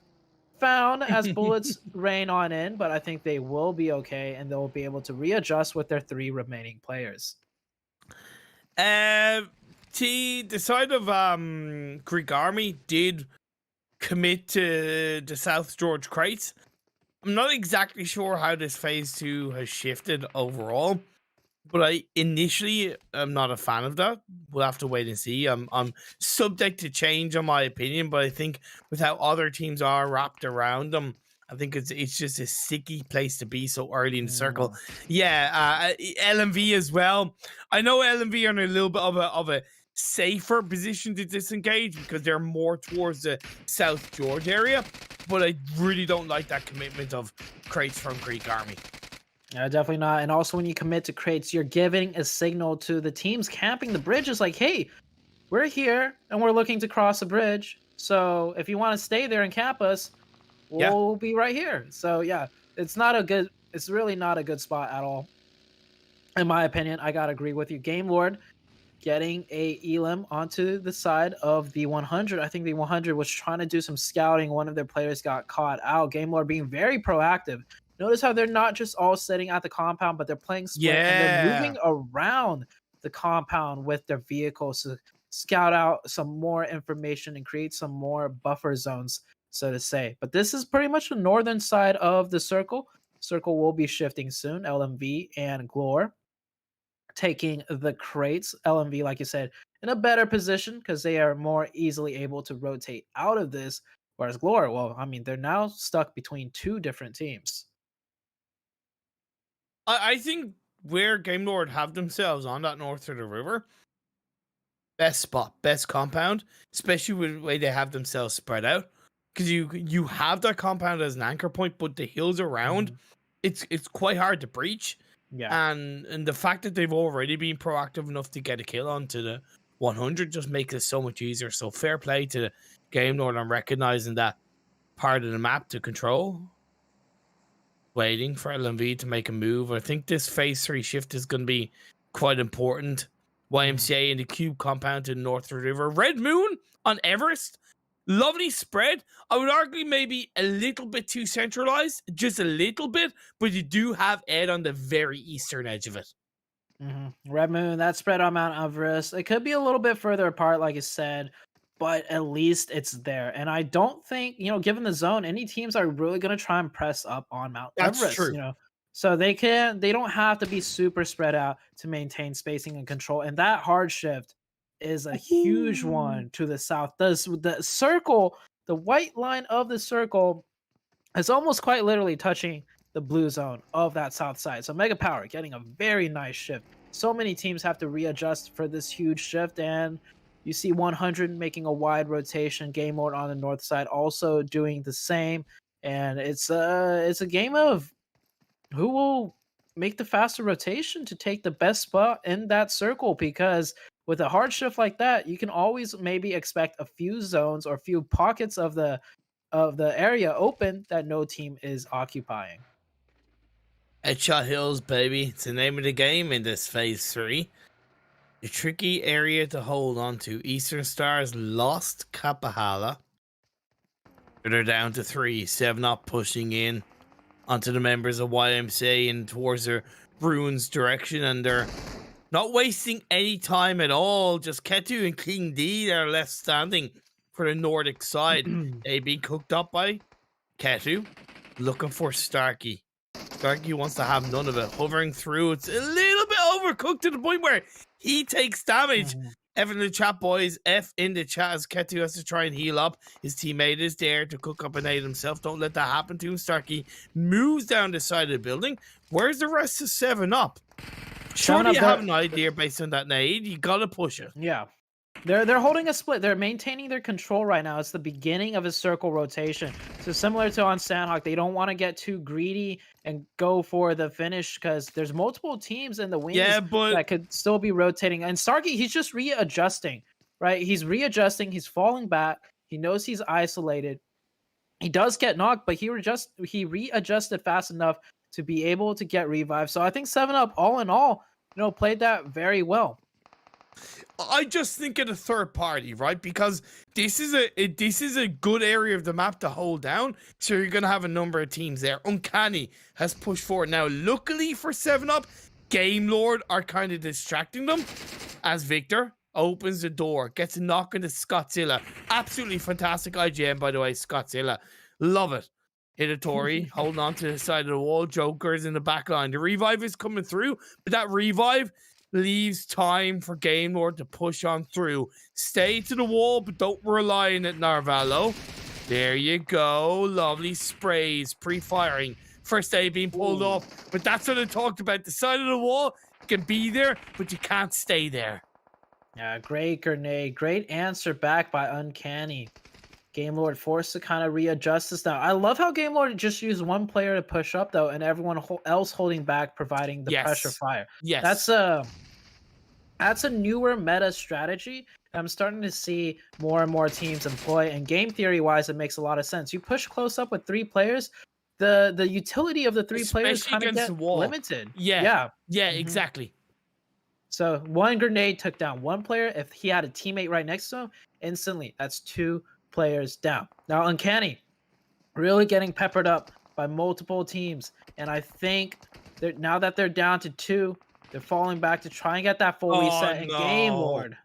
found as bullets rain on in, but I think they will be okay and they'll be able to readjust with their 3 remaining players. The side of Greek Army did commit to the South George crates. I'm not exactly sure how this Phase 2 has shifted overall, but I initially am not a fan of that. We'll have to wait and see. I'm subject to change on my opinion, but I think with how other teams are wrapped around them, I think it's just a sticky place to be so early in the circle. Yeah, LMV as well. I know LMV are in a little bit of a safer position to disengage because they're more towards the South George area, but I really don't like that commitment of crates from Greek Army. Yeah, definitely not. And also when you commit to crates, you're giving a signal to the teams camping the bridges like, hey, we're here and we're looking to cross a bridge. So if you want to stay there and camp us, Yeah. we'll be right here. So yeah, it's not a good. It's really not a good spot at all, in my opinion. I gotta agree with you, Game Lord. Getting a Elam onto the side of the 100. I think the 100 was trying to do some scouting. One of their players got caught out. Game Lord being very proactive. Notice how they're not just all sitting at the compound, but they're playing split and they're Yeah. moving around the compound with their vehicles to scout out some more information and create some more buffer zones, so to say. But this is pretty much the northern side of the circle. Circle will be shifting soon. LMV and Glor taking the crates. LMV, like you said, in a better position because they are more easily able to rotate out of this. Whereas Glor, well, I mean, they're now stuck between two different teams. I think where Game Lord have themselves on that north of the river, best spot, best compound, especially with the way they have themselves spread out. Because you have that compound as an anchor point, but the hills around, it's quite hard to breach. Yeah. And the fact that they've already been proactive enough to get a kill onto the 100 just makes it so much easier. So fair play to the Game Lord on recognizing that part of the map to control. Waiting for LMV to make a move. I think this phase 3 shift is going to be quite important. YMCA in the cube compound to the north of the river. Red Moon on Everest. Lovely spread. I would argue maybe a little bit too centralized, just a little bit, but you do have Ed on the very eastern edge of it. Red Moon, that spread on Mount Everest. It could be a little bit further apart, like you said, but at least it's there. And I don't think, given the zone, any teams are really going to try and press up on Mount That's Everest. true. So they don't have to be super spread out to maintain spacing and control. And that hard shift is a huge one to the south. The circle, the white line of the circle is almost quite literally touching the blue zone of that south side. So Mega Power getting a very nice shift. So many teams have to readjust for this huge shift, and you see 100 making a wide rotation. Game Lord on the north side also doing the same, and it's a game of who will make the faster rotation to take the best spot in that circle, because with a hard shift like that, you can always maybe expect a few zones or a few pockets of the area open that no team is occupying. Headshot Hills, baby. It's the name of the game in this phase 3. A tricky area to hold on to. Eastern Stars lost Kapahala. They're down to 3. 7-Up pushing in onto the members of YMCA and towards their ruins direction, and they're not wasting any time at all. Just Ketu and King D that are left standing for the Nordic side. They being cooked up by Ketu, looking for Starkey. Starkey wants to have none of it. Hovering through, it's a little bit overcooked to the point where he takes damage. F in the chat, boys. F in the chat as Ketu has to try and heal up. His teammate is there to cook up an aid himself. Don't let that happen to him. Starkey moves down the side of the building. Where's the rest of 7-Up? Surely you have an idea based on that nade. You gotta push it. Yeah. They're holding a split. They're maintaining their control right now. It's the beginning of a circle rotation. So similar to on Sandhawk, they don't want to get too greedy and go for the finish because there's multiple teams in the wings that could still be rotating. And Starkey, he's just readjusting, right? He's readjusting. He's falling back. He knows he's isolated. He does get knocked, but he readjusted fast enough to be able to get revived. So I think 7-Up, all in all, played that very well. I just think of the third party, right? Because this is a good area of the map to hold down. So you're gonna have a number of teams there. Uncanny has pushed forward. Now, luckily for 7-Up, Game Lord are kind of distracting them as Victor opens the door, gets a knock into Scottzilla. Absolutely fantastic IGN, by the way, Scottzilla. Love it. Hidatori holding on to the side of the wall. Joker's in the back line. The revive is coming through, but that revive leaves time for Game Lord to push on through. Stay to the wall, but don't rely on it, Narvalo. There you go. Lovely sprays, pre-firing. First aid being pulled off, but that's what I talked about. The side of the wall can be there, but you can't stay there. Yeah, great grenade. Great answer back by Uncanny. Game Lord forced to kind of readjust this now. I love how Game Lord just used one player to push up though, and everyone else holding back, providing the pressure fire. Yes, That's a newer meta strategy that I'm starting to see more and more teams employ. And game theory wise, it makes a lot of sense. You push close up with 3 players, the utility of the 3 players Especially kind of against the get wall. limited. Yeah. Yeah. Yeah, Mhm. exactly. So 1 grenade took down 1 player. If he had a teammate right next to him, instantly that's 2 players down. Now Uncanny really getting peppered up by multiple teams, and I think that now that they're down to 2, they're falling back to try and get that full Oh, reset. And Game no. Lord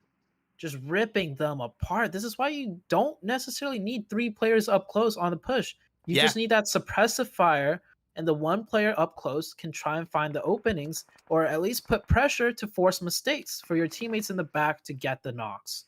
just ripping them apart. This is why you don't necessarily need 3 players up close on the push. You Yeah. just need that suppressive fire, and the 1 player up close can try and find the openings, or at least put pressure to force mistakes for your teammates in the back to get the knocks.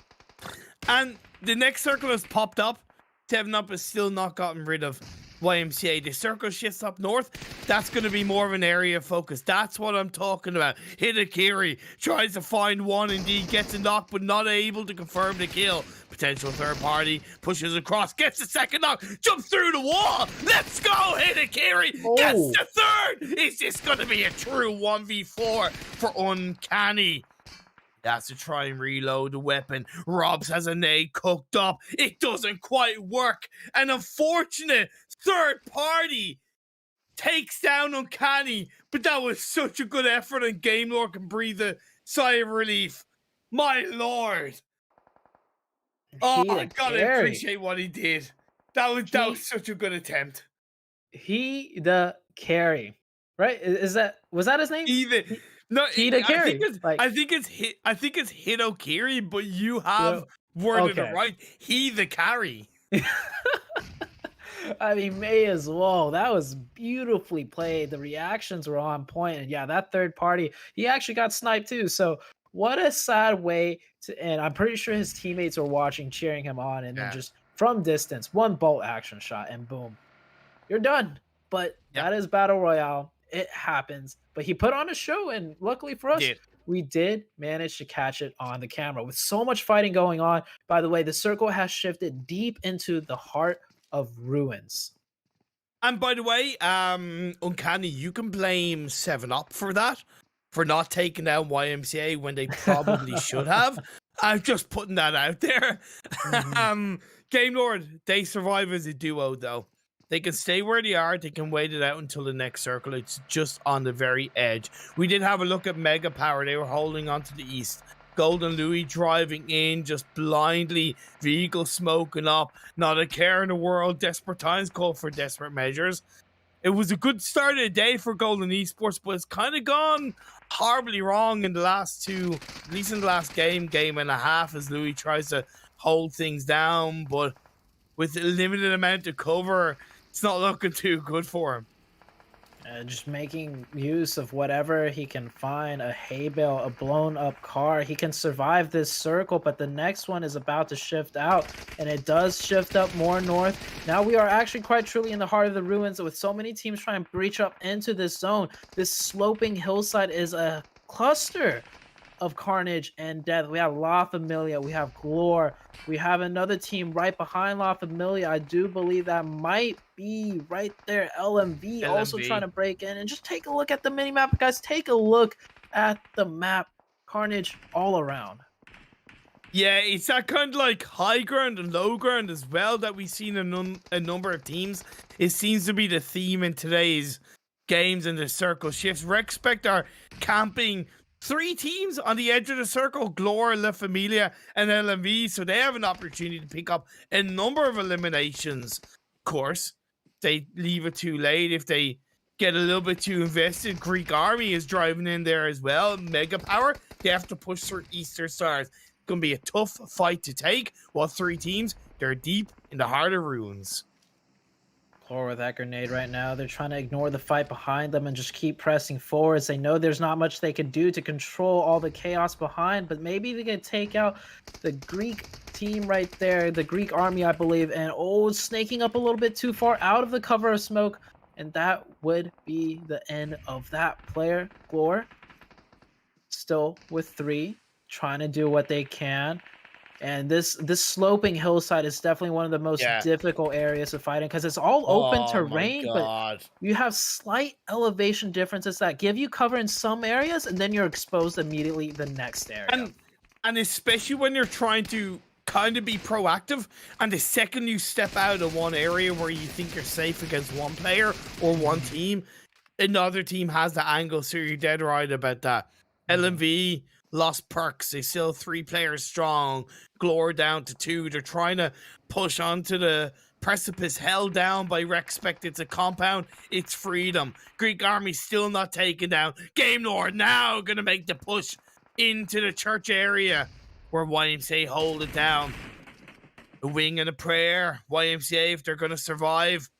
And the next circle has popped up. 7-Up has still not gotten rid of YMCA. The circle shifts up north. That's going to be more of an area of focus. That's what I'm talking about. Hidakiri tries to find one, indeed gets a knock, but not able to confirm the kill. Potential third party pushes across, gets the second knock, jumps through the wall. Let's go, Hidakiri gets Oh. the third. Is this going to be a true 1v4 for Uncanny? That's to try and reload the weapon. Robs has a nade cooked up. It doesn't quite work. An unfortunate third party takes down Uncanny, but that was such a good effort, and Game Lord can breathe a sigh of relief. My lord. Oh, I gotta Hidakiri. appreciate what he did. That was such a good attempt. He the carry, right? Was that his name? Even no, Hidakiri. I think it's Hidokiri, but you have worded okay. it right. He the carry. I mean, may as well. That was beautifully played. The reactions were on point, and yeah, that third party, he actually got sniped too. So what a sad way to end. I'm pretty sure his teammates were watching, cheering him on, and then just from distance, 1 bolt action shot, and boom, you're done. But that is Battle Royale. It happens. But he put on a show, and luckily for us, we did manage to catch it on the camera. With so much fighting going on, by the way, the circle has shifted deep into the heart of ruins. And by the way, Uncanny, you can blame 7-Up for that, for not taking down YMCA when they probably should have. I'm just putting that out there. Game Lord, they survive as a duo, though. They can stay where they are. They can wait it out until the next circle. It's just on the very edge. We did have a look at Mega Power. They were holding on to the east. Golden Louis driving in, just blindly, vehicle smoking up. Not a care in the world. Desperate times call for desperate measures. It was a good start of the day for Golden Esports, but it's kind of gone horribly wrong in the last 2, at least in the last game and a half, as Louis tries to hold things down. But with a limited amount of cover, it's not looking too good for him. Just making use of whatever he can find, a hay bale, a blown up car. He can survive this circle, but the next one is about to shift out, and it does shift up more north. Now we are actually quite truly in the heart of the ruins, with so many teams trying to breach up into this zone. This sloping hillside is a cluster of carnage and death. We have La Familia, we have Glore, we have another team right behind La Familia. I do believe that might be right there. LMV also trying to break in. And just take a look at the mini map, guys. Take a look at the map. Carnage all around. Yeah, it's that kind of like high ground and low ground as well that we've seen in a number of teams. It seems to be the theme in today's games, and the circle shifts. Rexpect are camping 3 teams on the edge of the circle: Glore, La Familia, and LMV. So they have an opportunity to pick up a number of eliminations. Of course, they leave it too late if they get a little bit too invested. Greek Army is driving in there as well. Mega Power, they have to push through Easter Stars. It's going to be a tough fight to take, while 3 teams, they're deep in the heart of ruins. Glore with that grenade right now. They're trying to ignore the fight behind them and just keep pressing forwards. They know there's not much they can do to control all the chaos behind, but maybe they can take out the Greek team right there, the Greek army, I believe, and snaking up a little bit too far out of the cover of smoke, and that would be the end of that player. Glore still with 3, trying to do what they can. And this sloping hillside is definitely one of the most difficult areas to fight in because it's all open terrain, but you have slight elevation differences that give you cover in some areas, and then you're exposed immediately the next area. And especially when you're trying to kind of be proactive, and the second you step out of one area where you think you're safe against one player or one team, another team has the angle, so you're dead right about that. LMV lost perks. They still 3 players strong. Glore down to 2. They're trying to push onto the precipice, held down by Rexpect. It's a compound. It's freedom. Greek army still not taken down. Game Lord now gonna make the push into the church area where YMCA hold it down. A wing and a prayer. YMCA, if they're gonna survive.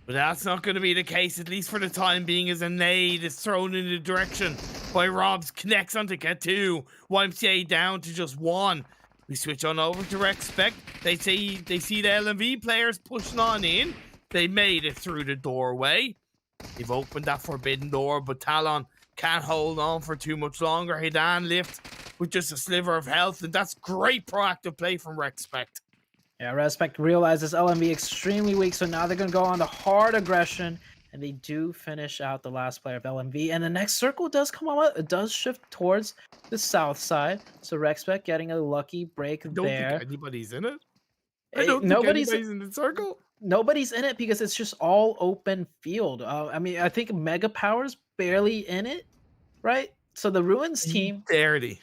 But that's not going to be the case, at least for the time being, as a nade is thrown in the direction by Robs. Connects onto get 2. YMCA down to just 1. We switch on over to Rexpect. They see the LMV players pushing on in. They made it through the doorway. They've opened that forbidden door, but Talon can't hold on for too much longer. Hidan lift with just a sliver of health, and that's great proactive play from Rexpect. Yeah, Respect realizes LMV extremely weak, so now they're going to go on the hard aggression, and they do finish out the last player of LMV. And the next circle does come on. It does shift towards the south side, so Respect getting a lucky break I don't there. think anybody's in it. I don't think anybody's in the circle. Nobody's in it because it's just all open field. I mean, I think Mega Power's barely in it, right? So the Ruins team barely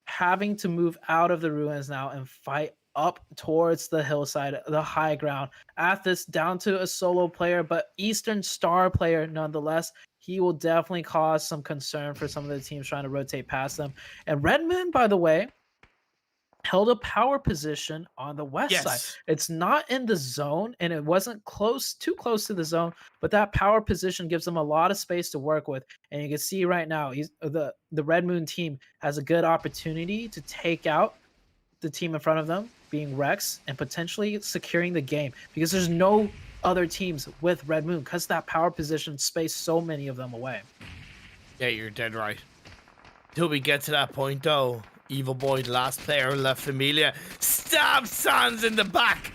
having to move out of the Ruins now and fight up towards the hillside, the high ground. Athos down to a solo player, but Eastern Star player nonetheless. He will definitely cause some concern for some of the teams trying to rotate past them. And Redmond, by the way, held a power position on the west side. It's not in the zone, and it wasn't too close to the zone, but that power position gives them a lot of space to work with. And you can see right now, the Red Moon team has a good opportunity to take out the team in front of them, being Rex, and potentially securing the game, because there's no other teams with Red Moon because that power position spaced so many of them away. Yeah, you're dead right. Till we get to that point though, Evil Boy, the last player, La Familia, stab Sans in the back.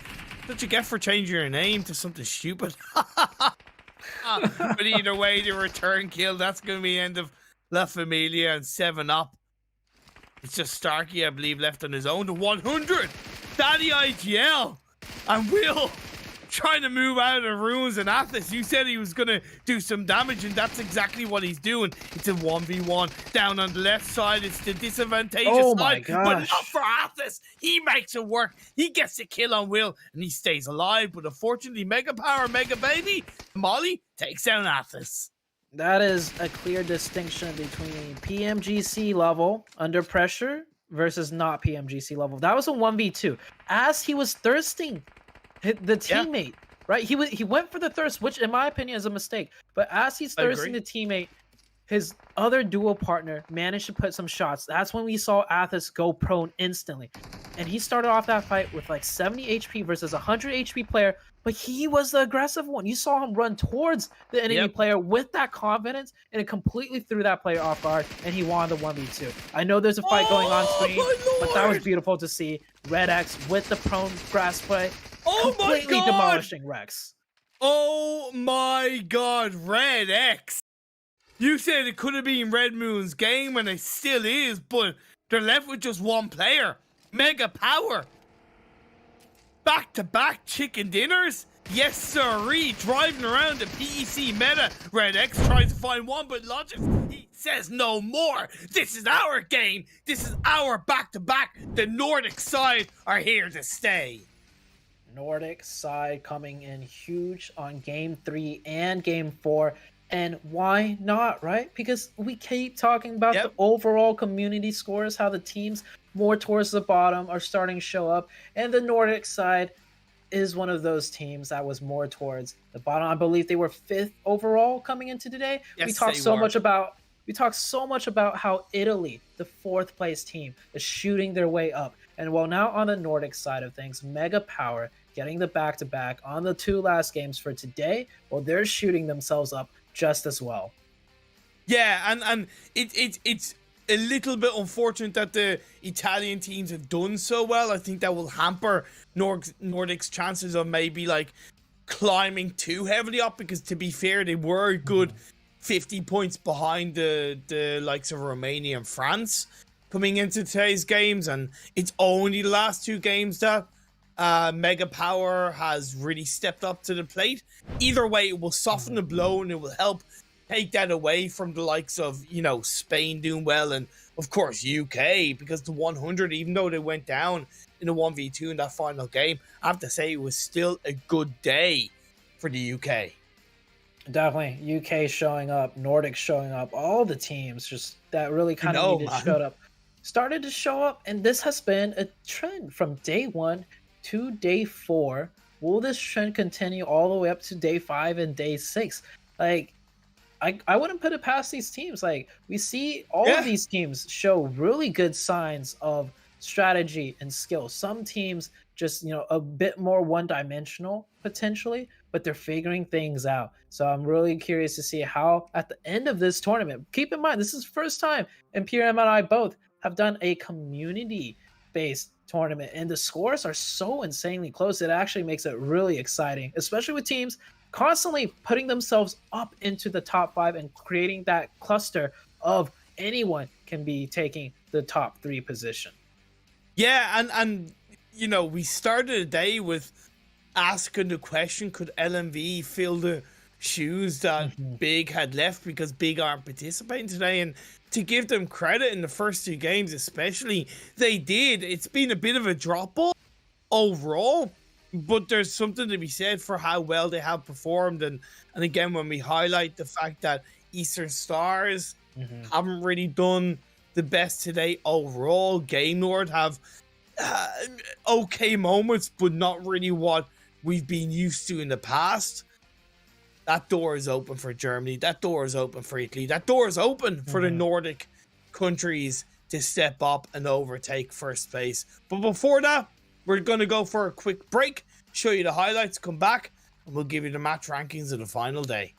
What you get for changing your name to something stupid? But either way, the return kill, that's going to be the end of La Familia and 7-Up. It's just Starkey, I believe, left on his own to 100. Daddy IGL and Will trying to move out of the ruins. And Athos, you said he was going to do some damage, and that's exactly what he's doing. It's a 1v1 down on the left side. It's the disadvantageous side, but not for Athos. He makes it work. He gets the kill on Will, and he stays alive. But unfortunately, Mega Power, Mega Baby, Molly takes down Athos. That is a clear distinction between PMGC level under pressure versus not PMGC level. That was a 1v2. As he was thirsting the teammate, right? He went for the thirst, which in my opinion is a mistake. But as he's thirsting the teammate, his other duo partner managed to put some shots. That's when we saw Athos go prone instantly. And he started off that fight with like 70 HP versus 100 HP player, but he was the aggressive one. You saw him run towards the enemy player with that confidence, and it completely threw that player off guard, and he won the 1v2. I know there's a fight going on screen, but that was beautiful to see. Red X with the prone grass play, completely demolishing Rex. Oh my god, Red X. You said it could have been Red Moon's game, and it still is, but they're left with just one player. Mega Power. Back-to-back chicken dinners? Yes, sirree. Driving around the PEC meta. Red X tries to find one, but Logic, he says no more. This is our game. This is our back-to-back. The Nordic side are here to stay. Nordic side coming in huge on Game 3 and Game 4. And why not, right? Because we keep talking about the overall community scores, how the teams more towards the bottom are starting to show up. And the Nordic side is one of those teams that was more towards the bottom. I believe they were 5th overall coming into today. Yes, we talked so much about how Italy, the 4th place team, is shooting their way up. And well, now on the Nordic side of things, Mega Power getting the back-to-back on the 2 last games for today, well, they're shooting themselves up just as well. Yeah, and it's a little bit unfortunate that the Italian teams have done so well. I think that will hamper Nordic's chances of maybe like climbing too heavily up, because to be fair, they were a good 50 points behind the likes of Romania and France coming into today's games, and it's only the last 2 games that Mega Power has really stepped up to the plate. Either way, it will soften the blow and it will help take that away from the likes of, you know, Spain doing well, and of course UK, because the 100, even though they went down in the 1v2 in that final game, I have to say it was still a good day for the UK. Definitely, UK showing up, Nordic showing up, all the teams just that really kind of started to show up, and this has been a trend from day 1 to day 4. Will this trend continue all the way up to day 5 and day 6? Like, I wouldn't put it past these teams. Like, we see all of these teams show really good signs of strategy and skill. Some teams just, you know, a bit more one-dimensional potentially, but they're figuring things out. So I'm really curious to see how at the end of this tournament, keep in mind, this is the first time Imperium and I both have done a community-based tournament, and the scores are so insanely close. It actually makes it really exciting, especially with teams constantly putting themselves up into the top 5 and creating that cluster of anyone can be taking the top 3 position. Yeah, and you know, we started the day with asking the question, could LMV fill the shoes that Big had left, because Big aren't participating today? And to give them credit, in the first 2 games especially, they did. It's been a bit of a drop off overall, but there's something to be said for how well they have performed. And again, when we highlight the fact that Eastern Stars haven't really done the best today overall, Game Lord have okay moments, but not really what we've been used to in the past. That door is open for Germany. That door is open for Italy. That door is open for the Nordic countries to step up and overtake first place. But before that, we're going to go for a quick break, show you the highlights, come back, and we'll give you the match rankings of the final day.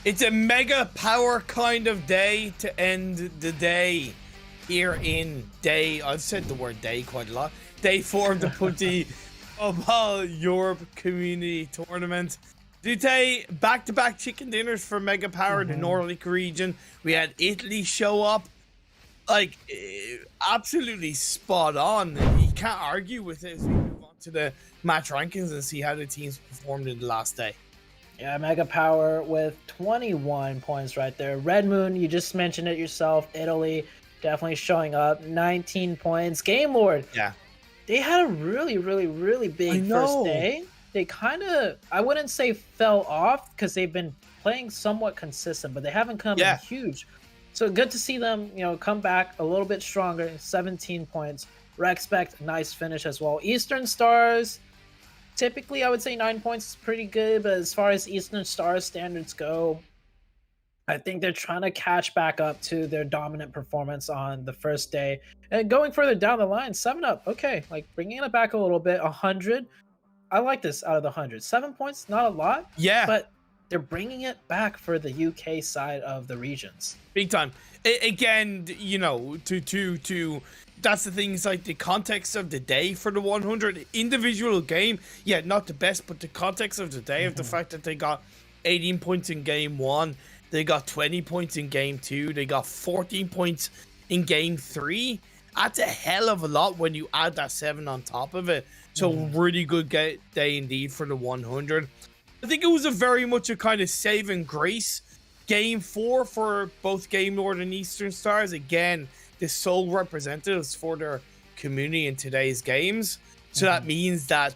It's a mega power kind of day to end the day here in I've said the word day quite a lot. Day 4 of the PUBG Mobile Europe Community Tournament. Today, back-to-back chicken dinners for Mega Power, the Nordic region. We had Italy show up. Like, absolutely spot on. You can't argue with it as we move on to the match rankings and see how the teams performed in the last day. Yeah, Mega Power with 21 points right there. Red Moon, you just mentioned it yourself. Italy definitely showing up. 19 points. Game Lord. Yeah. They had a really big first day. They kind of, I wouldn't say fell off because they've been playing somewhat consistent, but they haven't come in huge. So good to see them, you know, come back a little bit stronger. 17 points. Rexpect, nice finish as well. Eastern Stars, typically I would say 9 points is pretty good, but as far as Eastern Stars standards go, I think they're trying to catch back up to their dominant performance on the first day. And going further down the line, 7UP, okay, like bringing it back a little bit, 100. I like this out of the 100. 7 points, not a lot. Yeah. But they're bringing it back for the UK side of the regions. Big time. Again, you know, to that's the thing, it's like the context of the day for the 100 individual game. Yeah, not the best, but the context of the day of the fact that they got 18 points in game 1. They got 20 points in game 2. They got 14 points in game 3. That's a hell of a lot when you add that 7 on top of it. So really good day indeed for the 100. I think it was a very much a kind of save and grace game 4 for both Game Lord and Eastern Stars. Again, the sole representatives for their community in today's games. So that means that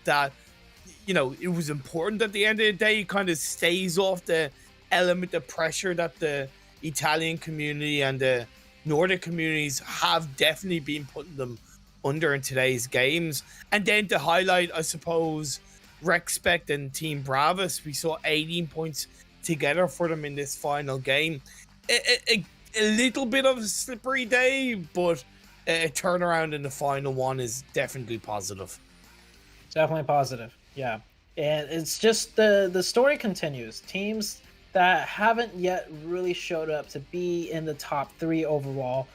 you know, it was important at the end of the day. It kind of stays off the element of pressure that the Italian community and the Nordic communities have definitely been putting them under in today's games. And then to highlight, I suppose, Rexpect and Team Bravas, we saw 18 points together for them in this final game. A little bit of a slippery day, but a turnaround in the final one is definitely positive. Definitely positive, yeah. And it's just the story continues. Teams that haven't yet really showed up to be in the top 3 overall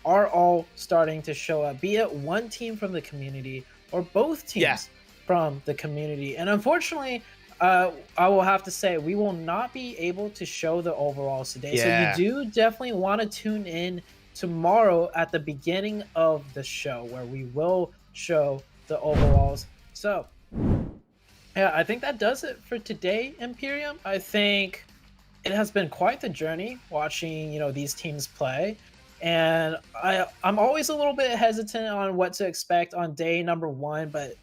are all starting to show up, be it one team from the community or both teams from the community. And unfortunately, I will have to say we will not be able to show the overalls today. So you do definitely want to tune in tomorrow at the beginning of the show where we will show the overalls. So yeah, I think that does it for today, Imperium. I think it has been quite the journey watching, you know, these teams play. And I'm always a little bit hesitant on what to expect on day number 1, but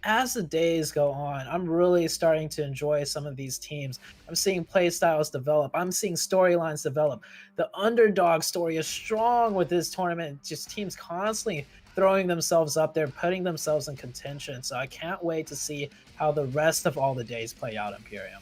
as the days go on, I'm really starting to enjoy some of these teams. I'm seeing play styles develop. I'm seeing storylines develop. The underdog story is strong with this tournament. Just teams constantly throwing themselves up there, putting themselves in contention. So I can't wait to see how the rest of all the days play out, Imperium.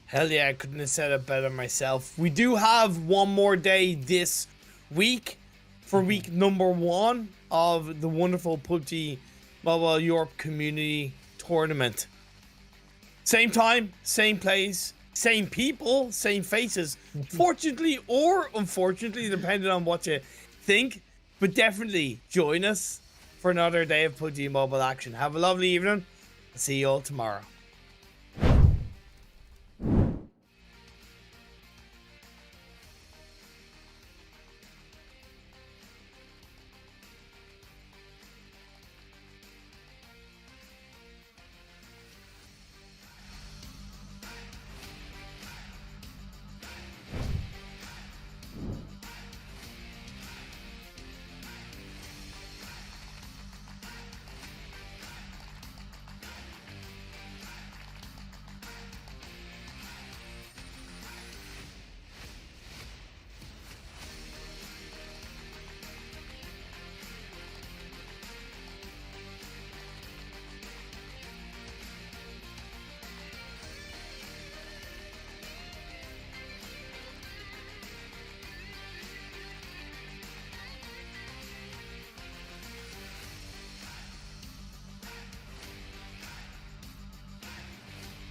Hell yeah, I couldn't have said it better myself. We do have one more day this week for week number 1 of the wonderful PUBG Mobile Europe Community Tournament. Same time, same place, same people, same faces. Fortunately or unfortunately, depending on what you think. But definitely join us for another day of PUBG Mobile action. Have a lovely evening. I'll see you all tomorrow.